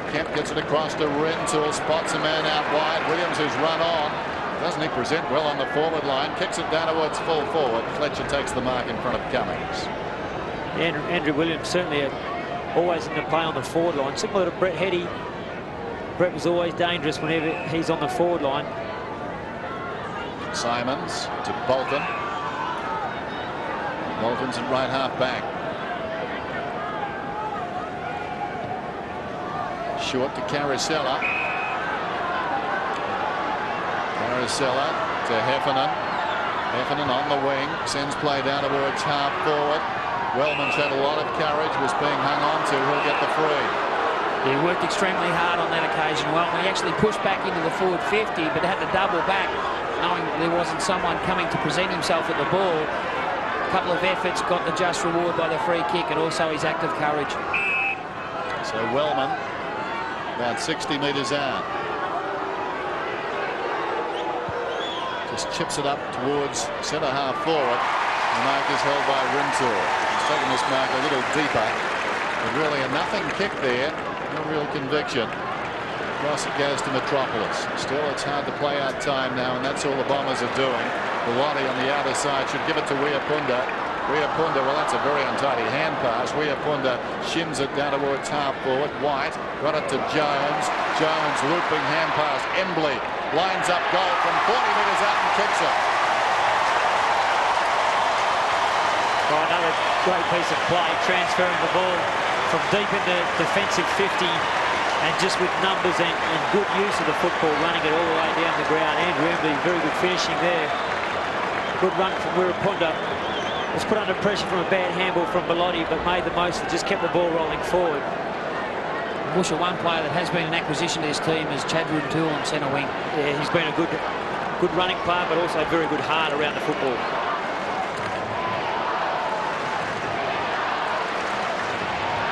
Kemp gets it across to Rintoul. Spots a man out wide. Williams, who's run on. Doesn't he present well on the forward line? Kicks it down towards full forward. Fletcher takes the mark in front of Cummings. Andrew Williams certainly always in the play on the forward line. Similar to Brett Heady. Brett was always dangerous whenever he's on the forward line. Simons to Bolton. Bolton's at right half back. Short to Carosella. Carosella to Heffernan. Heffernan on the wing. Sends play down towards half forward. Wellman showed a lot of courage. Was being hung on to. He'll get the free. He worked extremely hard on that occasion. Well, he actually pushed back into the forward 50, but had to double back, knowing there wasn't someone coming to present himself at the ball. couple of efforts, got the just reward by the free kick, and also his act of courage. So Wellman about 60 metres out. Just chips it up towards centre half forward. The mark is held by Rintoul. He's taken this mark a little deeper. But really a nothing kick there. No real conviction. Across it goes to Metropolis. Still, it's hard to play out time now, and that's all the Bombers are doing. Bellotti on the outer side should give it to Weapunda. Weapunda, well, that's a very untidy hand pass. Weapunda shins it down towards half forward. White got it to Jones. Jones looping hand pass. Embley lines up goal from 40 metres out and kicks it. Oh, another great piece of play, transferring the ball from deep in the defensive 50, and just with numbers and good use of the football, running it all the way down the ground. Andrew Embley, very good finishing there. Good run from Weapunda. Was put under pressure from a bad handball from Bellotti, but made the most and just kept the ball rolling forward. Busher, one player that has been an acquisition to this team is Chad Rintoul on centre wing. Yeah, he's been a good running player, but also very good heart around the football.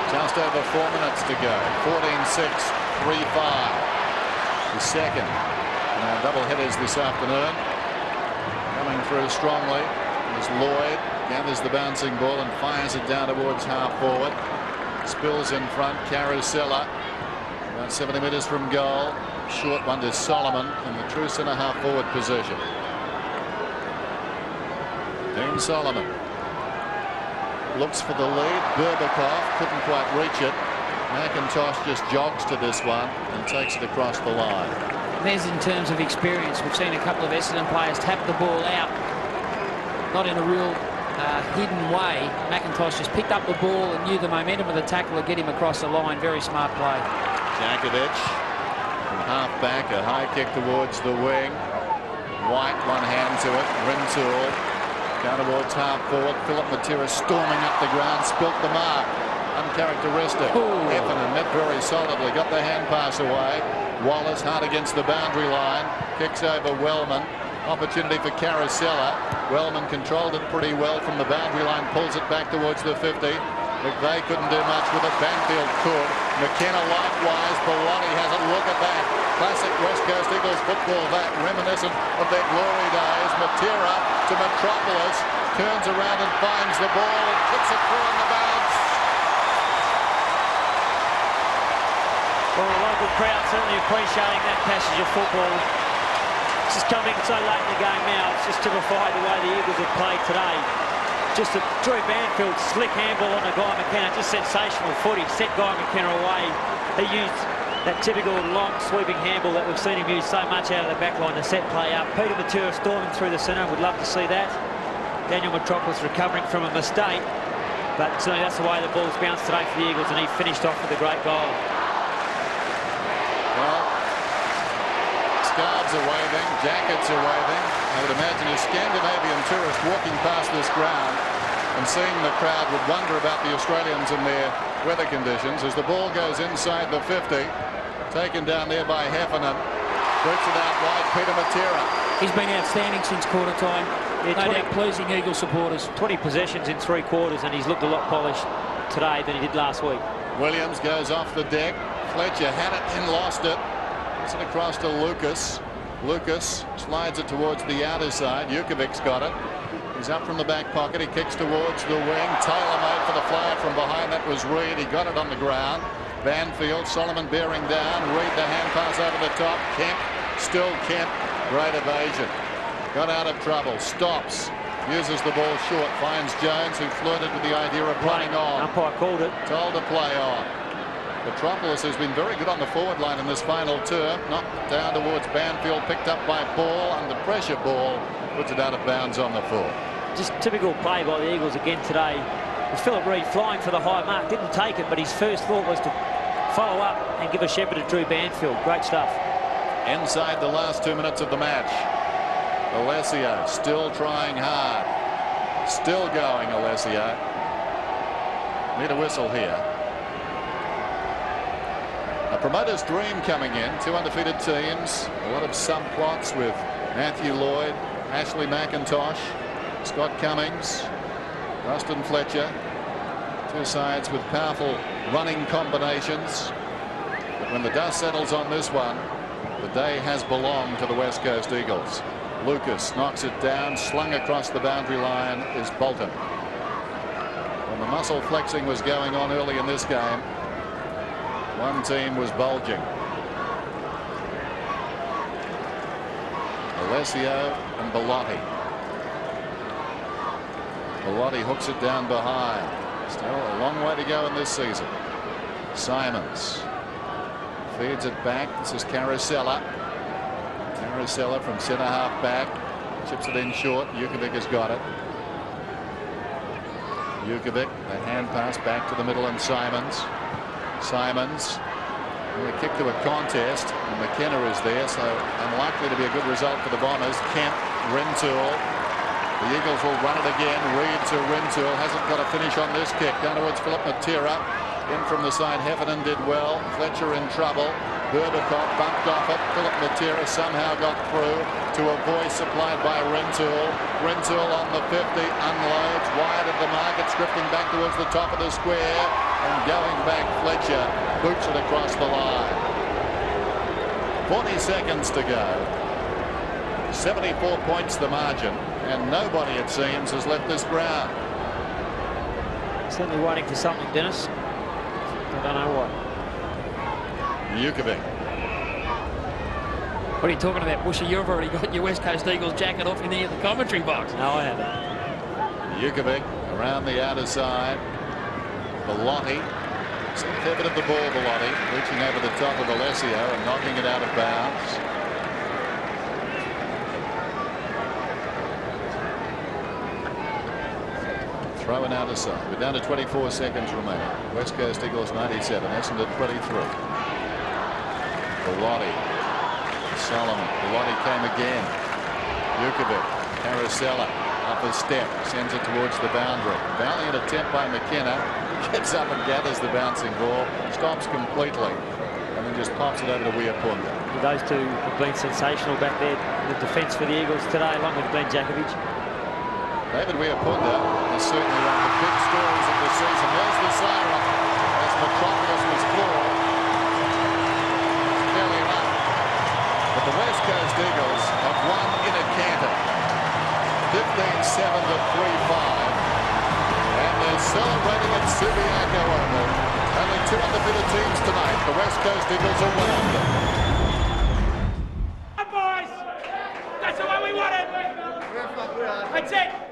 Just over 4 minutes to go. 14-6, 3-5. The second. Now double headers this afternoon. Coming through strongly is Lloyd. Gathers the bouncing ball and fires it down towards half forward. Spills in front. Carusella. About 70 metres from goal. Short one to Solomon in the true centre half forward position. Dean Solomon looks for the lead. Berbatov couldn't quite reach it. McIntosh just jogs to this one and takes it across the line. There's in terms of experience. We've seen a couple of Essendon players tap the ball out, not in a real hidden way. McIntosh just picked up the ball and knew the momentum of the tackle would get him across the line. Very smart play. Jankovic from half back, a high kick towards the wing. White one hand to it. Rintoul down towards half forward. Philip Matera storming up the ground, spilt the mark. Uncharacteristic. Heffernan met very solidly, got the hand pass away. Wallace hard against the boundary line, kicks over Wellman. Opportunity for Carusella. Wellman controlled it pretty well from the boundary line, pulls it back towards the 50. McVeigh couldn't do much with it. Banfield could. McKenna likewise. Bellotti has a look at that. Classic West Coast Eagles football, that reminiscent of their glory days. Matera to Metropolis, turns around and finds the ball and kicks it through on the bounce. Well, the local crowd certainly appreciating that passage of football. It's just coming so late in the game now. It's just typified the way the Eagles have played today. Just a Drew Banfield slick handball on a Guy McKenna. Just sensational footy. Set Guy McKenna away. He used that typical long sweeping handball that we've seen him use so much out of the back line to set play up. Peter Matera storming through the centre. Would love to see that. Daniel Metropolis recovering from a mistake. But that's the way the ball's bounced today for the Eagles, and he finished off with a great goal. Well, scarves are waving, jackets are waving. I would imagine a Scandinavian tourist walking past this ground and seeing the crowd would wonder about the Australians and their weather conditions as the ball goes inside the 50. Taken down there by Heffernan. Boots it out wide, Peter Matera. He's been outstanding since quarter time. Yeah, no doubt pleasing Eagle supporters. 20 possessions in 3 quarters, and he's looked a lot polished today than he did last week. Williams goes off the deck. Fletcher had it and lost it. It's it across to Lucas. Lucas slides it towards the outer side. Jukovic's got it. He's up from the back pocket. He kicks towards the wing. Taylor made for the flag from behind. That was Reid. He got it on the ground. Banfield, Solomon bearing down. Reid the hand pass over the top. Kemp, still Kemp. Great evasion. Got out of trouble. Stops. Uses the ball short. Finds Jones, who flirted with the idea of running on. Umpire called it. Told to play on. Metropolis has been very good on the forward line in this final term. Knocked down towards Banfield, picked up by Ball, under pressure. Ball puts it out of bounds on the full. Just typical play by the Eagles again today. With Philip Reid flying for the high mark, didn't take it, but his first thought was to follow up and give a shepherd to Drew Banfield. Great stuff. Inside the last 2 minutes of the match, Alessio still trying hard. Still going, Alessio. Need a whistle here. A promoter's dream coming in. 2 undefeated teams. A lot of subplots with Matthew Lloyd, Ashley McIntosh, Scott Cummings, Ruston Fletcher. Two sides with powerful running combinations. But when the dust settles on this one, the day has belonged to the West Coast Eagles. Lucas knocks it down. Slung across the boundary line is Bolton. When the muscle flexing was going on early in this game, one team was bulging. Alessio and Bellotti. Bellotti hooks it down behind. Still a long way to go in this season. Simons feeds it back. This is Carosella. Carosella from centre half back. Chips it in short. Jukovic has got it. Jukovic, the hand pass back to the middle, and Simons. Simons. A kick to a contest, and McKenna is there, so unlikely to be a good result for the Bombers. Kemp, Rintoul. The Eagles will run it again. Reid to Rintoul. Hasn't got a finish on this kick. Down towards Philip Matera. In from the side. Heffernan did well. Fletcher in trouble. Berbatov bumped off it. Philip Matera somehow got through to a voice supplied by Rintoul. Rintoul on the 50. Unloads wide of the mark. It's drifting back towards the top of the square. And going back, Fletcher boots it across the line. 40 seconds to go. 74 points the margin, and nobody, it seems, has left this ground. Certainly waiting for something, Dennis. I don't know what. Jukovic. What are you talking about, Bushy? You've already got your West Coast Eagles jacket off in there at the commentary box. No, I haven't. Jukovic around the outer side. Bellotti. Some fair bit of the ball, Bellotti, reaching over the top of Alessio and knocking it out of bounds. Throw an outer side. We're down to 24 seconds remaining. West Coast Eagles 97, Essendon 23. Bellotti. Solomon. Bellotti came again. Jukovic. Carosella. Up a step. Sends it towards the boundary. Valiant attempt by McKenna. Gets up and gathers the bouncing ball. Stops completely. And then just pops it over to Wiapunda. Those two have been sensational back there. The defence for the Eagles today, along with Glenn Jakovich. David Wiapunda is certainly one of the big stories of the season. There's the siren as Metropolis was floored. Fairly enough. But the West Coast Eagles have won in a canter. 15-7 to 3-5. And they're celebrating at Subi Oval. Only two undefeated teams tonight. The West Coast Eagles are one of them. Boys! That's the one we wanted! That's it!